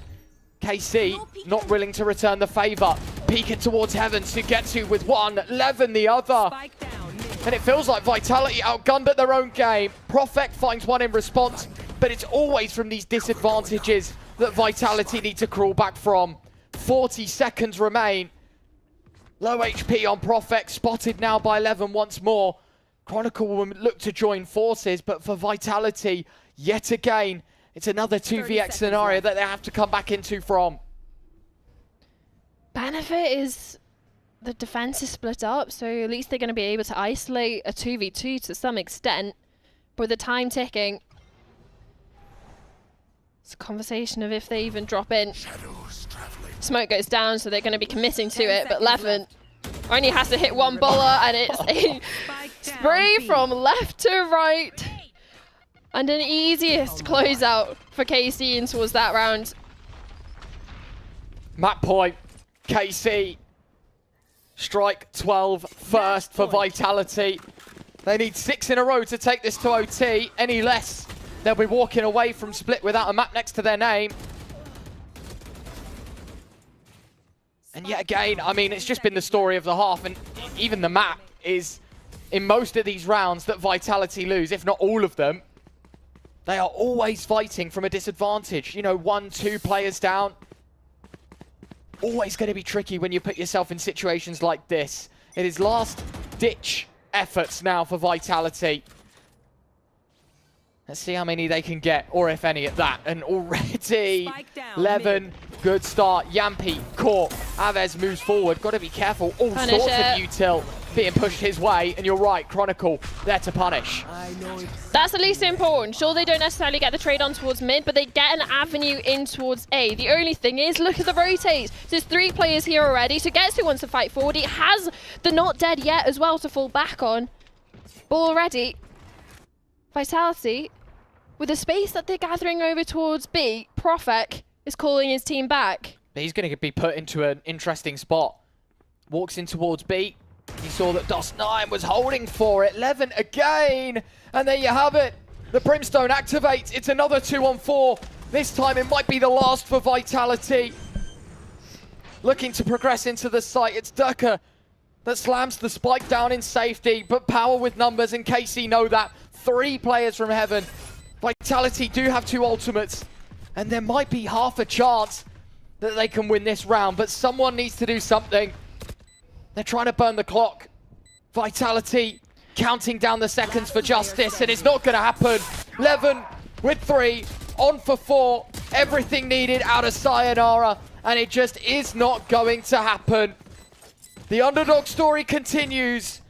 KC not willing to return the favour. Peeking towards heaven, Sugetsu with 1, Levin the other. Spike down. And it feels like Vitality outgunned at their own game. Profek finds one in response, but it's always from these disadvantages that Vitality need to crawl back from. 40 seconds remain. Low HP on Profek, spotted now by 11 once more. Chronicle will look to join forces, but for Vitality, yet again, it's another 2vx scenario that they have to come back into from. Benefit is the defense is split up, so at least they're going to be able to isolate a 2v2 to some extent. But with the time ticking, it's a conversation of if they even drop in. Smoke goes down, so they're going to be committing to it, but Levin only has to hit one bullet, and it's a spray from left to right. And an easiest closeout for KC in towards that round. Map point, KC. Strike 12 first for Vitality. They need 6 in a row to take this to OT. Any less, they'll be walking away from Split without a map next to their name. And yet again, I mean, it's just been the story of the half, and even the map is, in most of these rounds that Vitality lose, if not all of them, they are always fighting from a disadvantage. You know, 1, 2 players down. Always going to be tricky when you put yourself in situations like this. It is last-ditch efforts now for Vitality. Let's see how many they can get, or if any at that. And already, 11, good start. Yampi, Corp, Aves moves forward. Got to be careful. All sorts of util being pushed his way. And you're right, Chronicle there to punish. That's the least important. Sure, they don't necessarily get the trade on towards mid, but they get an avenue in towards A. The only thing is, look at the rotates. There's 3 players here already, so Getsu wants to fight forward. He has the not dead yet as well to fall back on. But already, Vitality, with the space that they're gathering over towards B, Profek is calling his team back. He's going to be put into an interesting spot. Walks in towards B. He saw that DOS9 was holding for it. Levin again. And there you have it. The Brimstone activates. It's another 2-on-4. This time it might be the last for Vitality. Looking to progress into the site. It's Durka that slams the spike down in safety. But power with numbers, and KC know that. 3 players from Heaven. Vitality do have 2 ultimates. And there might be half a chance that they can win this round. But someone needs to do something. They're trying to burn the clock. Vitality counting down the seconds for justice, and it's not going to happen. Levin with 3, on for 4. Everything needed out of Sayonara, and it just is not going to happen. The underdog story continues.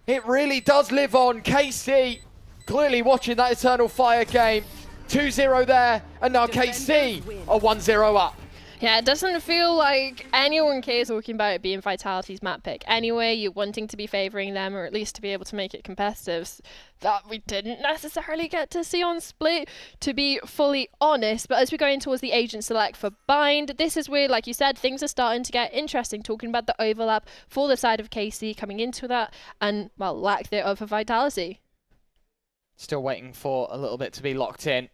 It really does live on. KC clearly watching that Eternal Fire game. 2-0 there, and now KC are 1-0 up. Yeah, it doesn't feel like anyone cares talking about it being Vitality's map pick. Anyway, you're wanting to be favouring them, or at least to be able to make it competitive. That we didn't necessarily get to see on Split, to be fully honest. But as we're going towards the agent select for Bind, this is where, like you said, things are starting to get interesting. Talking about the overlap for the side of KC coming into that, and, well, lack thereof for Vitality. Still waiting for a little bit to be locked in.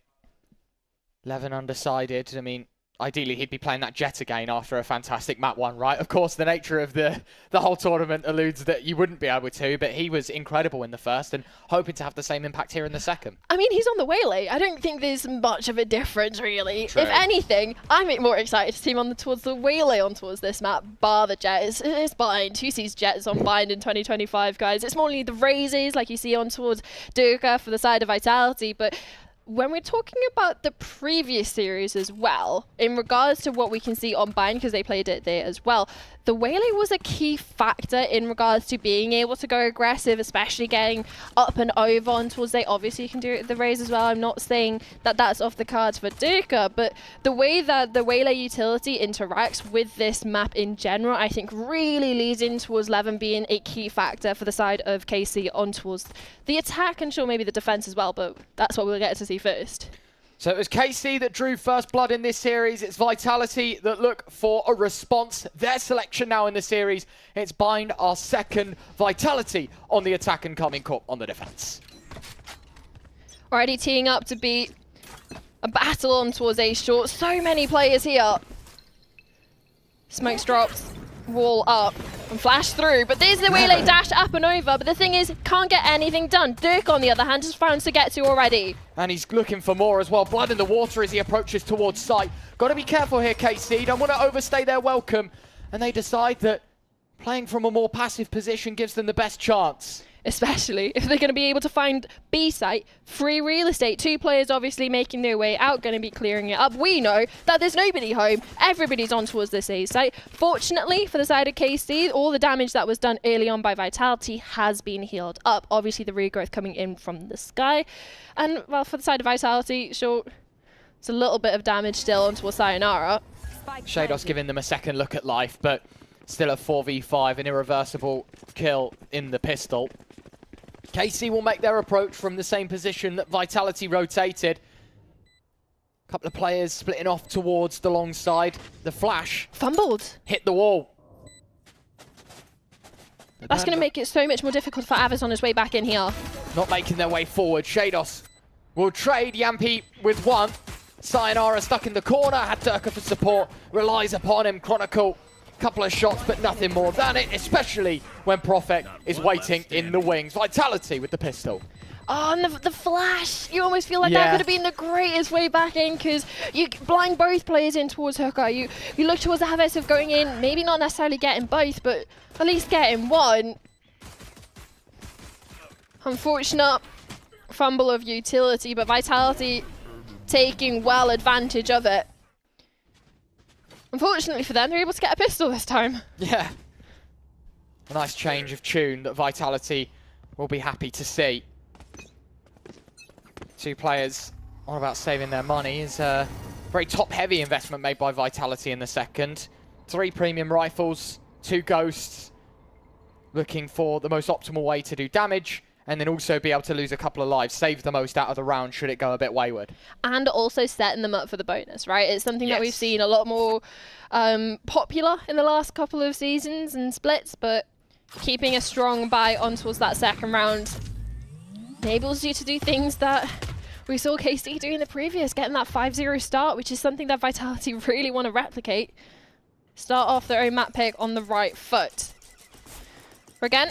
Levin undecided. I mean, ideally, he'd be playing that Jet again after a fantastic map 1, right? Of course, the nature of the whole tournament alludes that you wouldn't be able to, but he was incredible in the first and hoping to have the same impact here in the second. I mean, he's on the Waylay. I don't think there's much of a difference, really. True. If anything, I'm more excited to see him towards the Waylay on towards this map, bar the Jet. It's Bind. Who sees Jets on Bind in 2025, guys? It's more the raises, like you see on towards Durka for the side of Vitality, but when we're talking about the previous series as well, in regards to what we can see on Bind, because they played it there as well, the Waylay was a key factor in regards to being able to go aggressive, especially getting up and over on towards they. Obviously, you can do it at the Raze as well. I'm not saying that that's off the cards for Durka, but the way that the Waylay utility interacts with this map in general, I think really leads in towards Levin being a key factor for the side of KC on towards the attack and sure maybe the defense as well, but that's what we'll get to see first. So it was KC that drew first blood in this series. It's Vitality that look for a response. Their selection now in the series. It's Bind, our second. Vitality on the attack and Karmine Corp on the defense. Already teeing up to be a battle on towards A short. So many players here. Smokes dropped. Wall up. and flash through. But there's the waylay dash up and over. But the thing is, can't get anything done. Dirk, on the other hand, has found to get to already. And he's looking for more as well. Blood in the water as he approaches towards site. Got to be careful here, KC. Don't want to overstay their welcome. And they decide that playing from a more passive position gives them the best chance. Especially if they're going to be able to find B site, free real estate. 2 players obviously making their way out, going to be clearing it up. We know that there's nobody home. Everybody's on towards this A site. Fortunately for the side of KC, all the damage that was done early on by Vitality has been healed up. Obviously the regrowth coming in from the sky. And well, for the side of Vitality, sure, it's a little bit of damage still onto Sayonara. shaydos giving them a second look at life, but still a 4v5, an irreversible kill in the pistol. KC will make their approach from the same position that Vitality rotated. Couple of players splitting off towards the long side. The flash Fumbled. hit the wall. That's going to make it so much more difficult for Avis on his way back in here. Not making their way forward. shaydos will trade Yampi with one. Sayonara stuck in the corner, had Durka for support, relies upon him. Chronicle, couple of shots, but nothing more than it, especially when Profek is waiting in the wings. Vitality with the pistol. Oh, and the flash. You almost feel like Yeah. that could have been the greatest way back in, because you blind both players in towards Hooker. You look towards the Avis of going in, maybe not necessarily getting both, but at least getting one. Unfortunate fumble of utility, but Vitality taking well advantage of it. Unfortunately for them, they're able to get a pistol this time. Yeah. A nice change of tune that Vitality will be happy to see. 2 players on about saving their money. Is a very top-heavy investment made by Vitality in the second. 3 premium rifles, 2 ghosts, looking for the most optimal way to do damage, and then also be able to lose a couple of lives, save the most out of the round should it go a bit wayward. And also setting them up for the bonus, right? It's something that we've Yes. seen a lot more popular in the last couple of seasons and splits, but keeping a strong buy on towards that second round enables you to do things that we saw KC do in the previous, getting that 5-0 start, which is something that Vitality really want to replicate. Start off their own map pick on the right foot. Again,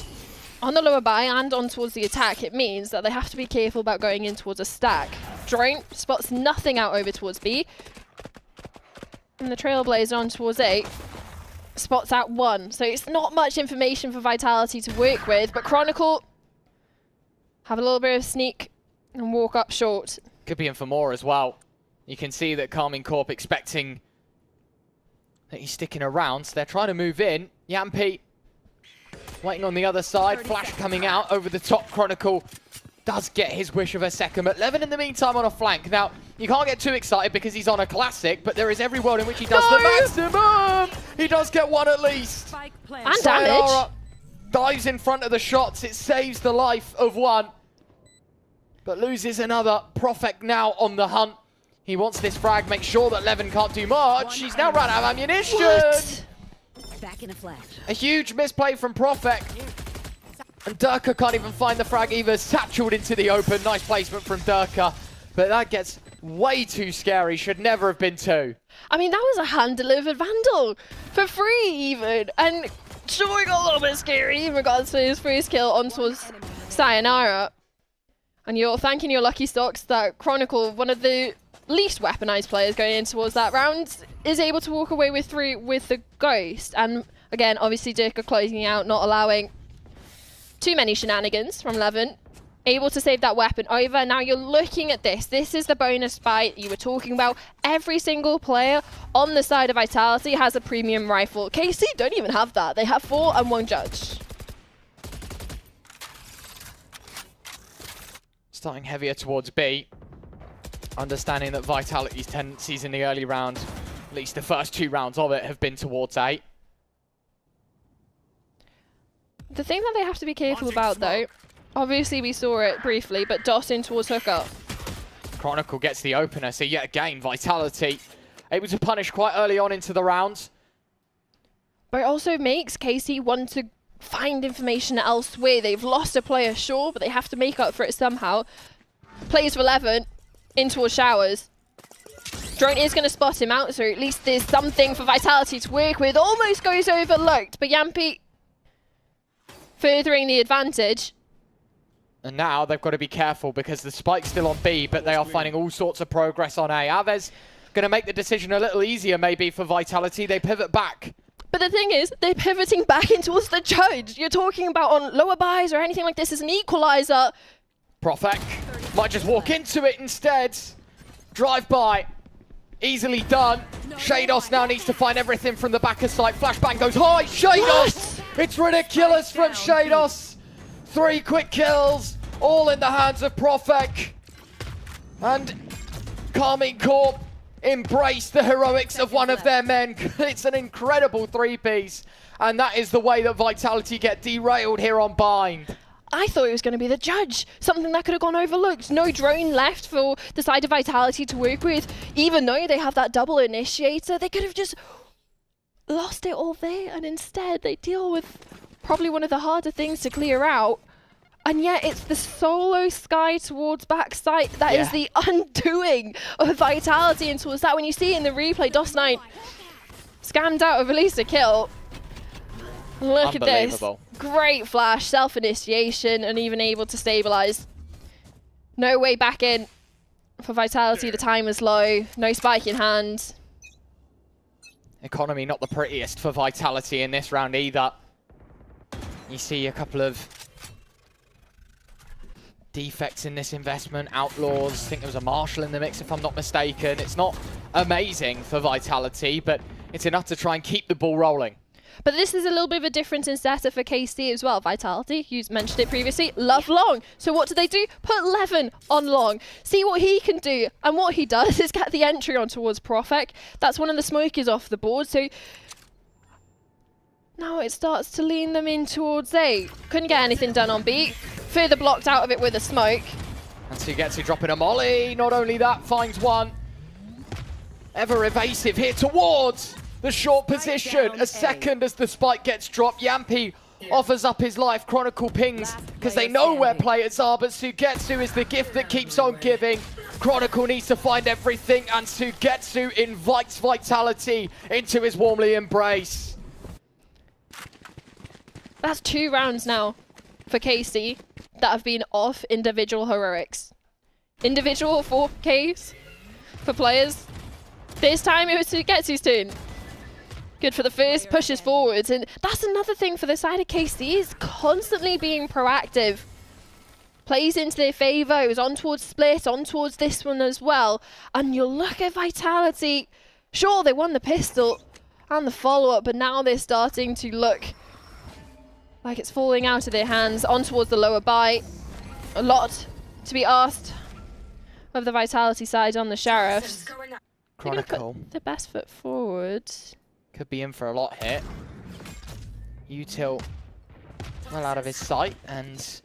on the lower buy and on towards the attack, it means that they have to be careful about going in towards a stack. Drone spots nothing out over towards B. And the Trailblazer on towards A spots out 1. So it's not much information for Vitality to work with, but Chronicle have a little bit of sneak and walk up short. Could be in for more as well. You can see that Karmine Corp expecting that he's sticking around, so they're trying to move in. Yampi waiting on the other side. Flash coming out over the top. Chronicle does get his wish of a second, but Levin in the meantime on a flank. Now, you can't get too excited because he's on a classic, but there is every world in which he does the maximum. He does get 1 at least. Spike planted. And damage. Sayonara dives in front of the shots. It saves the life of 1, but loses another. Profek now on the hunt. He wants this frag, make sure that Levin can't do much. He's now run out of ammunition. What? Back in a flash. A huge misplay from Profek. And Durka can't even find the frag either. Satcheled into the open. Nice placement from Durka. But that gets way too scary. Should never have been 2. I mean, that was a hand-delivered Vandal for free even. And sure, it got a little bit scary in regards to his first kill on towards Sayonara. And you're thanking your lucky stocks that Chronicle, one of the least weaponized players going in towards that round, is able to walk away with 3 with the Ghost. And again, obviously Dirk closing out, not allowing too many shenanigans from Levin. Able to save that weapon over. Now you're looking at this. This is the bonus buy you were talking about. Every single player on the side of Vitality has a premium rifle. KC don't even have that. They have 4 and 1 judge. Starting heavier towards B. Understanding that Vitality's tendencies in the early round, at least the first 2 rounds of it, have been towards A. The thing that they have to be careful about though, obviously we saw it briefly, but DOS in towards Hooker. Chronicle gets the opener, so yet again, Vitality able to punish quite early on into the rounds. But it also makes KC want to find information elsewhere. They've lost a player, sure, but they have to make up for it somehow. Plays for 11, in towards Showers. Drone is going to spot him out, so at least there's something for Vitality to work with. Almost goes overlooked, but Yampi furthering the advantage. And now they've got to be careful because the spike's still on B, but they are finding all sorts of progress on A. Aves going to make the decision a little easier maybe for Vitality. They pivot back. But the thing is, they're pivoting back in towards the judge. You're talking about on lower buys or anything like this as an equalizer. Profek might just walk into it instead. Drive by. Easily done. Shaydos now needs to find everything from the back of sight. Flashbang goes high. Shaydos! It's ridiculous from Shaydos. 3 quick kills, all in the hands of Profek. And Karmine Corp embrace the heroics of one of their men. It's an incredible 3-piece. And that is the way that Vitality get derailed here on Bind. I thought it was going to be the judge. Something that could have gone overlooked. No drone left for the side of Vitality to work with. Even though they have that double initiator, they could have just lost it all there. And instead, they deal with probably one of the harder things to clear out. And yet, it's the solo Sky towards backside that is the undoing of Vitality. And towards that, when you see it in the replay, DOS9 scammed out of at least a kill. Look at this. Great flash, self-initiation, and even able to stabilize. No way back in for Vitality. The time was low. No spike in hand. Economy not the prettiest for Vitality in this round either. You see a couple of defects in this investment. Outlaws, I think there was a Marshal in the mix if I'm not mistaken. It's not amazing for Vitality, but it's enough to try and keep the ball rolling. But this is a little bit of a difference in setup for KC as well. Vitality, you mentioned it previously, love long. So what do? Put Levin on long. See what he can do. And what he does is get the entry on towards Profek. That's one of the smokers off the board. So now it starts to lean them in towards A. Couldn't get anything done on B. Further blocked out of it with a smoke. And so he gets to dropping a molly. Not only that, finds one. Ever evasive here towards the short position. A second as the spike gets dropped. Yampi offers up his life. Chronicle pings because they know where players are, but Sugetsu is the gift that keeps on giving. Chronicle needs to find everything, and Sugetsu invites Vitality into his warmly embrace. That's 2 rounds now for KC that have been off individual heroics. Individual 4Ks for players. This time it was Sugetsu's turn. Good for the first, pushes forwards, and that's another thing for the side of KC is constantly being proactive. Plays into their favour, it was on towards Split, on towards this one as well, and you look at Vitality, sure they won the pistol and the follow-up, but now they're starting to look like it's falling out of their hands, on towards the lower buy. A lot to be asked of the Vitality side on the Sheriffs. Chronicle. The best foot forward. Could be in for a lot here. Util well out of his sight, and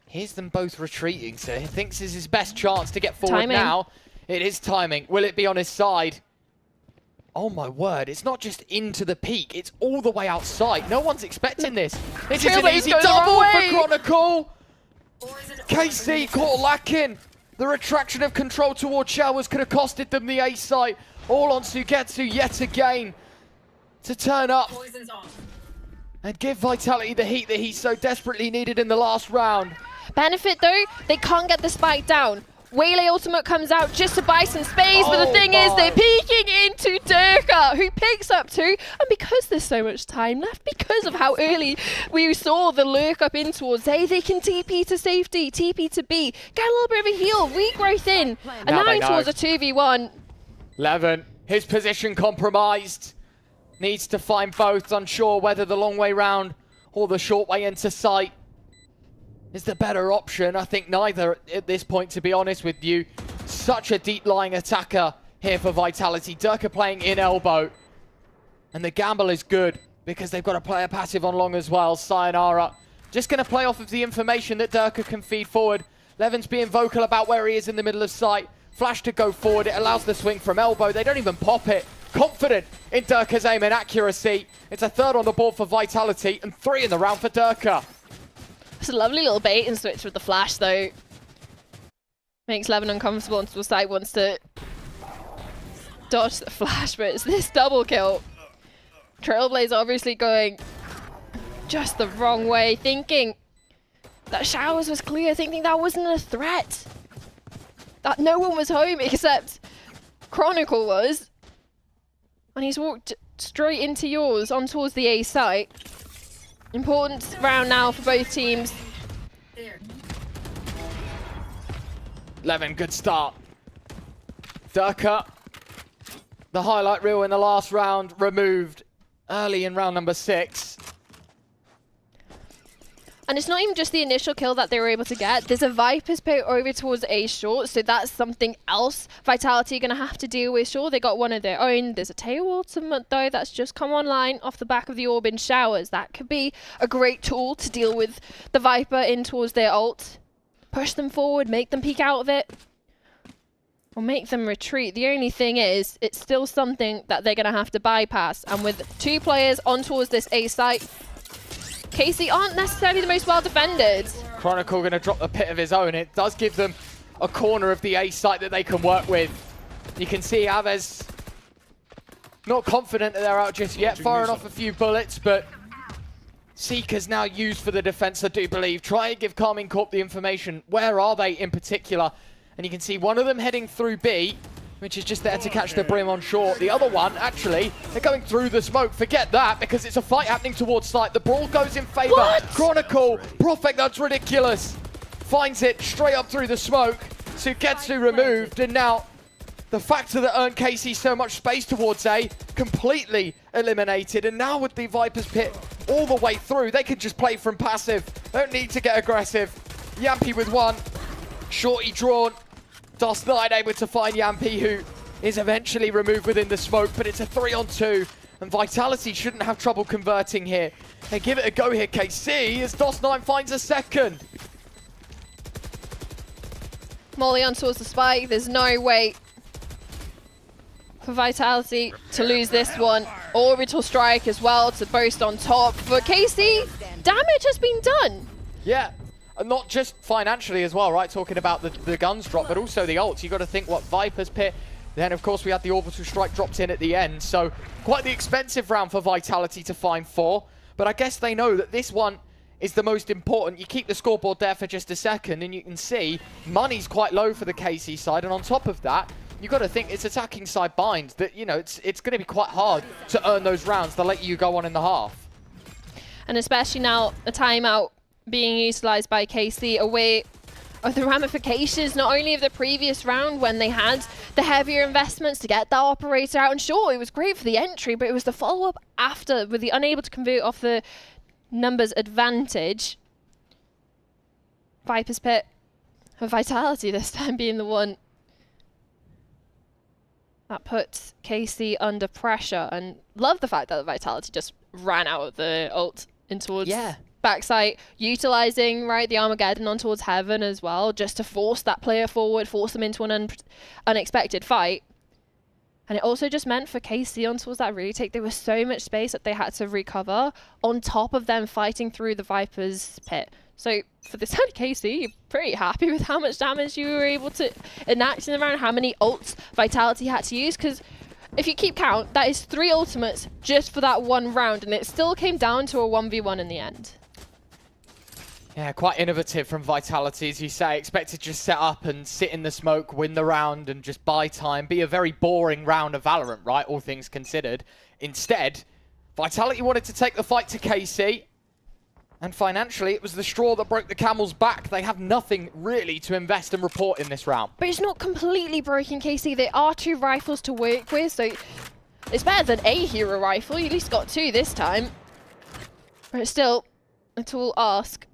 here's them both retreating, so he thinks this is his best chance to get forward now. It is timing. Will it be on his side? Oh my word, it's not just into the peak, it's all the way outside. No one's expecting this. This is an easy double for Chronicle. KC caught lacking. The retraction of control towards Showers could have costed them the A site. All on Sugetsu yet again to turn up and give Vitality the heat that he so desperately needed in the last round. Benefit though, they can't get the spike down. Waylay ultimate comes out just to buy some space, but the thing is they're peeking into Durka, who picks up 2, and because there's so much time left, because of how early we saw the lurk up in towards A, they can TP to safety, TP to B, get a little bit of a heal, regrowth in, and now in towards a 2v1. Levin, his position compromised. Needs to find both, unsure whether the long way round or the short way into sight is the better option. I think neither at this point, to be honest with you. Such a deep-lying attacker here for Vitality. Durka playing in elbow. And the gamble is good because they've got a player passive on long as well. Sayonara just going to play off of the information that Durka can feed forward. Levin's being vocal about where he is in the middle of sight. Flash to go forward. It allows the swing from elbow. They don't even pop it. Confident in Durka's aim and accuracy. It's a 3rd on the board for Vitality and 3 in the round for Durka. It's a lovely little bait and switch with the flash though. Makes Levin uncomfortable until the side wants to dodge the flash, but it's this double kill. Trailblazer obviously going just the wrong way, thinking that Showers was clear, thinking that wasn't a threat. That no one was home except Chronicle was. And he's walked straight into yours, on towards the A site. Important round now for both teams. Levin, good start. Durka, the highlight reel in the last round, removed early in round number 6. And it's not even just the initial kill that they were able to get. There's a Viper's pit over towards A short, so that's something else Vitality are going to have to deal with. Sure, they got one of their own. There's a tail ultimate, though, that's just come online off the back of the orb in Showers. That could be a great tool to deal with the Viper in towards their ult. Push them forward, make them peek out of it, or make them retreat. The only thing is, it's still something that they're going to have to bypass. And with 2 players on towards this A site, KC aren't necessarily the most well defended. Chronicle going to drop the pit of his own. It does give them a corner of the A site that they can work with. You can see Aves not confident that they're out just yet, firing off a few bullets, but Seeker's now used for the defense, I do believe. Try and give Karmine Corp the information. Where are they in particular? And you can see one of them heading through B, which is just there to catch the brim on short. The other one, actually, they're going through the smoke. Forget that, because it's a fight happening towards site. The brawl goes in favor. Chronicle, Prophet, that's ridiculous. Finds it straight up through the smoke. Sugetsu removed, and now the factor that earned KC so much space towards A, completely eliminated. And now with the Viper's pit all the way through, they can just play from passive. Don't need to get aggressive. Yampy with one. Shorty drawn. Doss9 able to find Yampy, who is eventually removed within the smoke, but it's a 3-on-2, and Vitality shouldn't have trouble converting here. They give it a go here, KC, as Doss9 finds a second. Molly on towards the spike. There's no way for Vitality to lose this one. Orbital strike as well to boast on top. For KC, damage has been done. Yeah. And not just financially as well, right? Talking about the guns drop, but also the ults. You've got to think what Viper's pit. Then, of course, we had the orbital strike dropped in at the end. So, quite the expensive round for Vitality to find 4. But I guess they know that this one is the most important. You keep the scoreboard there for just a second, and you can see money's quite low for the KC side. And on top of that, you've got to think it's attacking side bind. That, you know, it's going to be quite hard to earn those rounds the later you go on in the half. And especially now, a timeout being utilized by KC away of the ramifications not only of the previous round when they had the heavier investments to get that operator out, and sure, it was great for the entry, but it was the follow-up after with the unable to convert off the numbers advantage. Viper's pit of Vitality this time being the one that puts KC under pressure, and love the fact that the Vitality just ran out of the ult in towards backside, utilizing the Armageddon on towards Heaven as well, just to force that player forward, force them into an unexpected fight. And it also just meant for KC on towards that retake, there was so much space that they had to recover on top of them fighting through the Viper's pit. So for the side of KC, you're pretty happy with how much damage you were able to enact in the round, how many ults Vitality had to use, because if you keep count, that is 3 ultimates just for that one round, and it still came down to a 1v1 in the end. Yeah, quite innovative from Vitality, as you say. Expected to just set up and sit in the smoke, win the round, and just buy time. Be a very boring round of Valorant, right? All things considered. Instead, Vitality wanted to take the fight to KC. And financially, it was the straw that broke the camel's back. They have nothing really to invest and report in this round. But it's not completely broken, KC. There are 2 rifles to work with, so it's better than a hero rifle. You at least got 2 this time. But it's still a tall ask.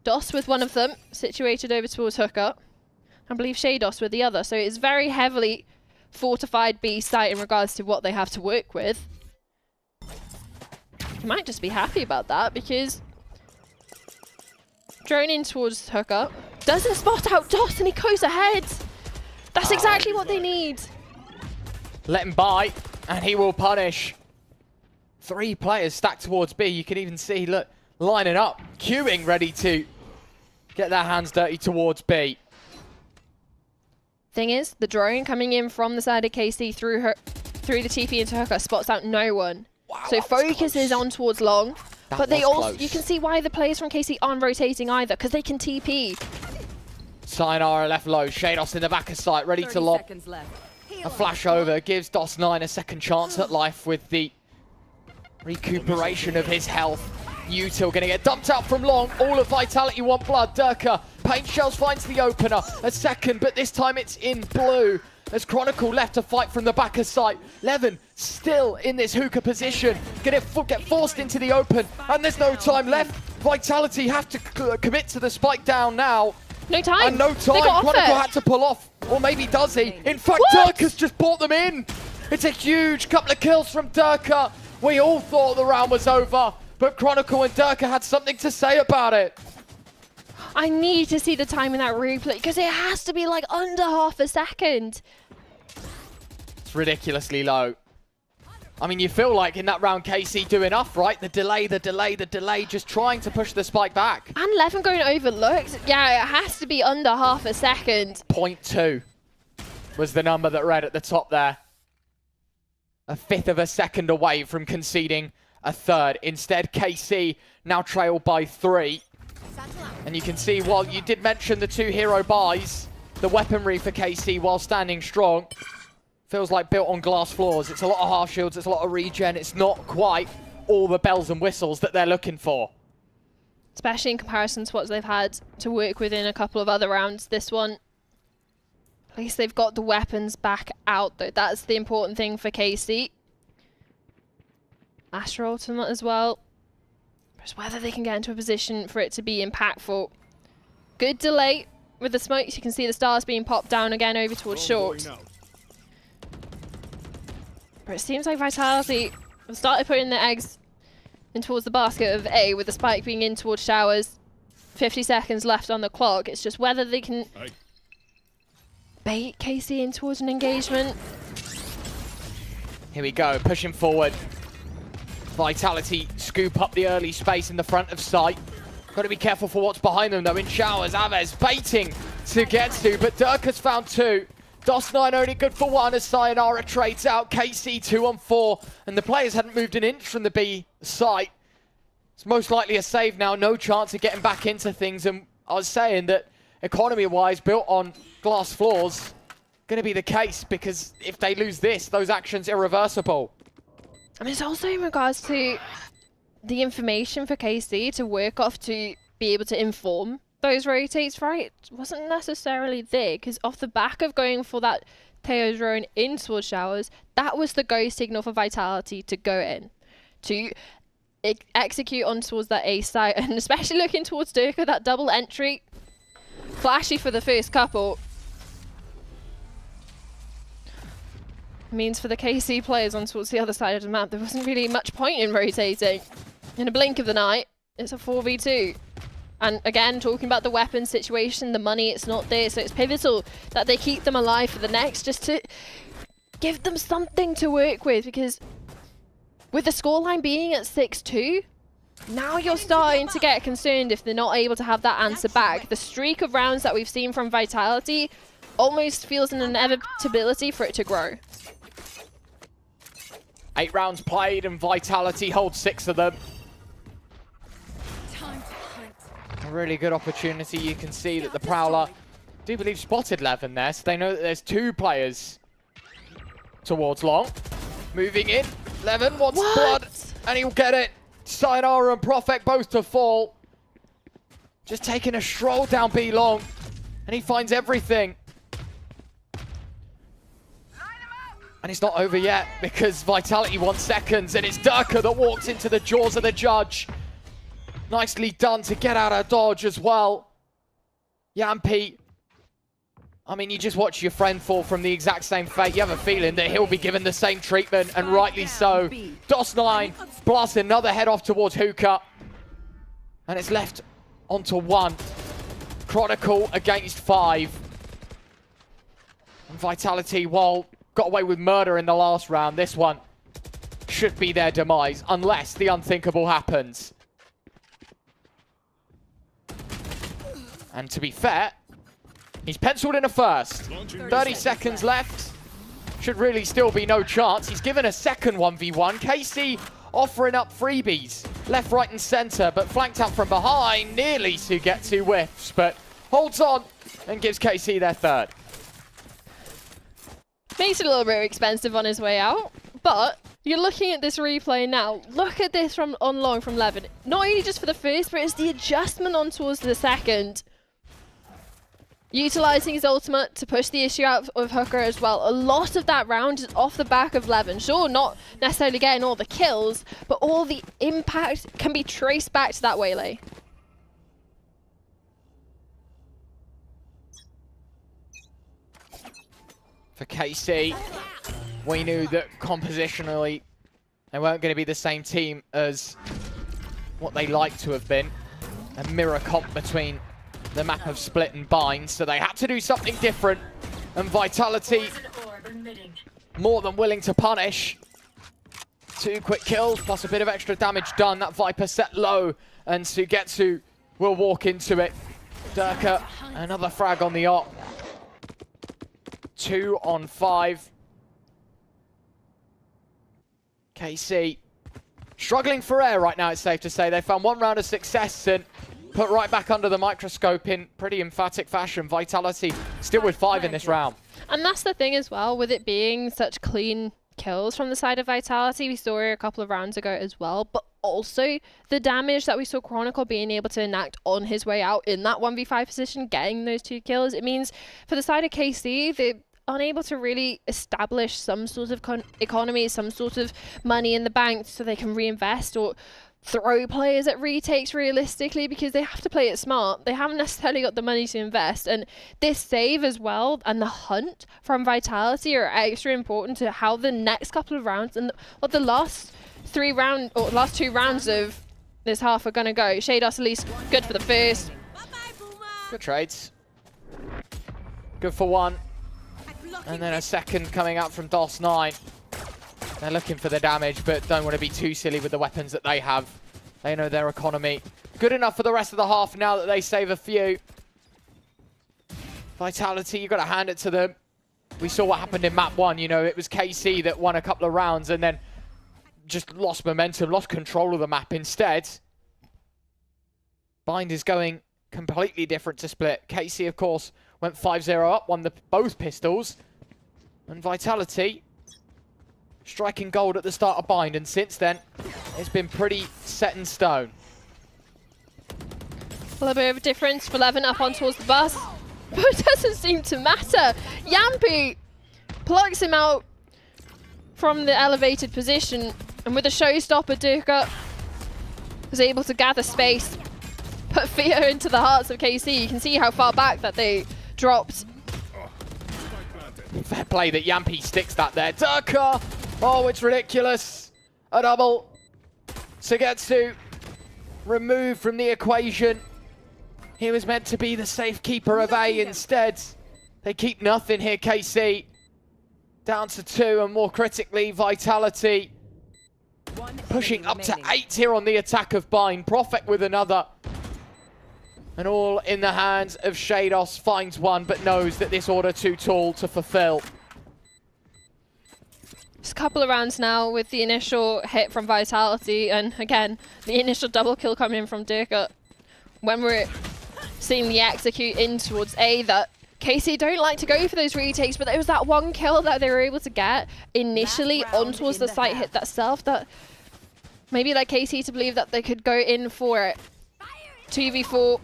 Doss with one of them, situated over towards Hooker. I believe Shaydos with the other. So it's very heavily fortified B site in regards to what they have to work with. You might just be happy about that, because drone in towards Hooker. Doesn't spot out Doss, and he goes ahead. That's exactly what they need. Let him buy, and he will punish. 3 players stacked towards B. You can even see, look, lining up, queuing, ready to get their hands dirty towards B. Thing is, the drone coming in from the side of KC through the TP into Hooker spots out no one. Wow, So that was focus is close. on towards long. That But they was also, close. you can see why the players from KC aren't rotating either, because they can TP. Sayonara left low. Shados in the back of sight, ready 30 to lob. seconds left. A flash over gives DOS9 a second chance at life with the recuperation of his health. Util gonna get dumped out from long. All of Vitality want blood. Durka, Paint Shells finds the opener. A second, but this time it's in blue. As Chronicle left to fight from the back of sight. Levin still in this hookah position. Gonna get forced into the open, and there's no time left. Vitality have to commit to the spike down now. No time. And no They got time. off Chronicle it. had to pull off. Or maybe does he? In fact, What? Durka's just brought them in. It's a huge couple of kills from Durka. We all thought the round was over, but Chronicle and Durka had something to say about it. I need to see the time in that replay, because it has to be like under half a second. It's ridiculously low. I mean, you feel like in that round KC do enough, right? The delay, just trying to push the spike back. And Levin going overlooked. Yeah, it has to be under half a second. 0.2 was the number that read at the top there. A fifth of a second away from conceding a third. Instead, KC now trailed by 3. And you can see, while you did mention the 2 hero buys, the weaponry for KC, while standing strong, feels like built on glass floors. It's a lot of half shields, it's a lot of regen. It's not quite all the bells and whistles that they're looking for. Especially in comparison to what they've had to work with in a couple of other rounds. This one, at least they've got the weapons back out, though. That's the important thing for KC. Astra ultimate as well. Just whether they can get into a position for it to be impactful. Good delay with the smokes. You can see the stars being popped down again over towards short. But it seems like Vitality have started putting their eggs in towards the basket of A, with the spike being in towards showers. 50 seconds left on the clock. It's just whether they can bait KC in towards an engagement. Here we go, pushing forward. Vitality scoop up the early space in the front of sight. Got to be careful for what's behind them though. In showers, Aves baiting to get to, but Durka's found 2. DOS9 only good for 1 as Sayonara trades out. KC 2 on 4, and the players hadn't moved an inch from the B site. It's most likely a save now, no chance of getting back into things. And I was saying that economy-wise, built on glass floors, going to be the case, because if they lose this, those actions irreversible. I mean, it's also in regards to the information for KC to work off to be able to inform those rotates, right? It wasn't necessarily there, because off the back of going for that Teo drone in towards showers, that was the go signal for Vitality to go in, to execute on towards that A site, and especially looking towards Durka, that double entry. Flashy for the first couple. Means for the KC players on towards the other side of the map, there wasn't really much point in rotating. In a blink of the night, it's a 4v2. And again, talking about the weapon situation, the money, it's not there, so it's pivotal that they keep them alive for the next, just to give them something to work with, because with the scoreline being at 6-2, now you're starting to get concerned if they're not able to have that answer back. The streak of rounds that we've seen from Vitality almost feels an inevitability for it to grow. 8 rounds played and Vitality holds 6 of them. A really good opportunity. You can see that the Prowler, I do believe, spotted Levin there, so they know that there's 2 players towards long. Moving in, Levin wants blood, and he'll get it. Sayonara and Prophet both to fall. Just taking a stroll down B long, and he finds everything. And it's not over yet, because Vitality wants seconds, and it's Durka that walks into the jaws of the judge. Nicely done to get out of dodge as well. Yampi. I mean, you just watch your friend fall from the exact same fate. You have a feeling that he'll be given the same treatment, and rightly so. DOS9 blasts another head off towards Hookah. And it's left onto 1. Chronicle against 5. And Vitality, while got away with murder in the last round, this one should be their demise, unless the unthinkable happens. And to be fair, he's penciled in a first. 30 seconds left. Should really still be no chance. He's given a second 1v1. KC offering up freebies left, right and center, but flanked out from behind, nearly to get 2 whiffs, but holds on and gives KC their third. Makes it a little bit expensive on his way out, but you're looking at this replay now. Look at this from on long from Levin. Not only just for the first, but it's the adjustment on towards the second. Utilizing his ultimate to push the issue out of Hooker as well. A lot of that round is off the back of Levin. Sure, not necessarily getting all the kills, but all the impact can be traced back to that waylay. For KC, we knew that compositionally they weren't going to be the same team as what they like to have been. A mirror comp between the map of Split and Bind, so they had to do something different. And Vitality, more than willing to punish. 2 quick kills, plus a bit of extra damage done. That Viper set low, and Sugetsu will walk into it. Durka, another frag on the op. 2 on 5. KC struggling for air right now, it's safe to say. They found 1 round of success and put right back under the microscope in pretty emphatic fashion. Vitality still with 5 in this round. And that's the thing as well, with it being such clean kills from the side of Vitality. We saw it a couple of rounds ago as well, but also the damage that we saw Chronicle being able to enact on his way out in that 1v5 position, getting those 2 kills. It means for the side of KC, they're unable to really establish some sort of economy, some sort of money in the bank so they can reinvest or throw players at retakes realistically, because they have to play it smart. They haven't necessarily got the money to invest, and this save as well and the hunt from Vitality are extra important to how the next couple of rounds and the last 2 rounds of this half are going to go. Shaydos at least good for the first. Good trades. Good for 1. And then a second coming out from DOS9. They're looking for the damage, but don't want to be too silly with the weapons that they have. They know their economy. Good enough for the rest of the half now that they save a few. Vitality, you've got to hand it to them. We saw what happened in map 1. You know, it was KC that won a couple of rounds and then just lost momentum, lost control of the map instead. Bind is going completely different to Split. KC, of course, went 5-0 up, won both pistols. And Vitality striking gold at the start of Bind, and since then, it's been pretty set in stone. A little bit of a difference for Levin up on towards the bus, but it doesn't seem to matter. Yampi plucks him out from the elevated position, and with a showstopper, Durka was able to gather space, put fear into the hearts of KC. You can see how far back that they dropped. Fair play that Yampi sticks that there. Durka! Oh, it's ridiculous. A double. Sugetsu removed from the equation. He was meant to be the safekeeper of A instead. They keep nothing here, KC. Down to 2, and more critically, Vitality pushing up to 8 here on the attack of Bind. Prophet with another. And all in the hands of Shaydos. Finds 1, but knows that this order too tall to fulfill. Just a couple of rounds now with the initial hit from Vitality, and again, the initial double kill coming in from Durka. When we're seeing the execute in towards A, that KC don't like to go for those retakes, but there was that 1 kill that they were able to get initially on towards the site hit that self that maybe led KC to believe that they could go in for it. 2v4.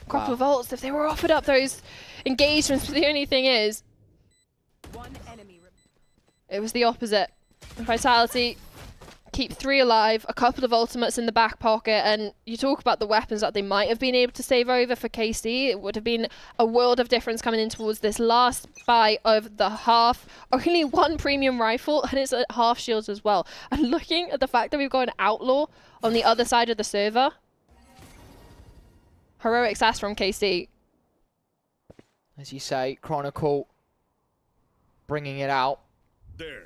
Couple of ults if they were offered up those engagements, but the only thing is, it was the opposite. Vitality keep 3 alive, a couple of ultimates in the back pocket, and you talk about the weapons that they might have been able to save over for KC. It would have been a world of difference coming in towards this last buy of the half. Only 1 premium rifle, and it's at half shields as well. And looking at the fact that we've got an outlaw on the other side of the server, heroic sass from KC. As you say, Chronicle bringing it out. There.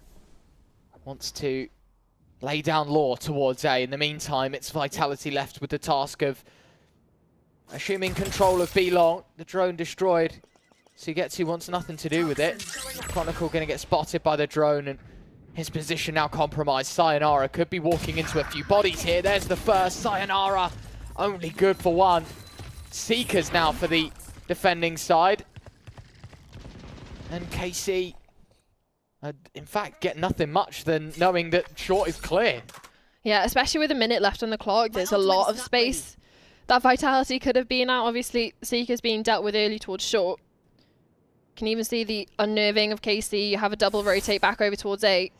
Wants to lay down law towards A. In the meantime, it's Vitality left with the task of assuming control of B long. The drone destroyed. Sugetsu wants nothing to do with it. Chronicle going to get spotted by the drone, and His position now compromised. Sayonara could be walking into a few bodies here. There's the first. Sayonara only good for one. Seekers now for the defending side. And KC, in fact, get nothing much than knowing that short is clear. Yeah, especially with a minute left on the clock, there's a lot of space that Vitality could have been at. Obviously, Seekers being dealt with early towards short. Can even see the unnerving of KC. You have a double rotate back over towards A.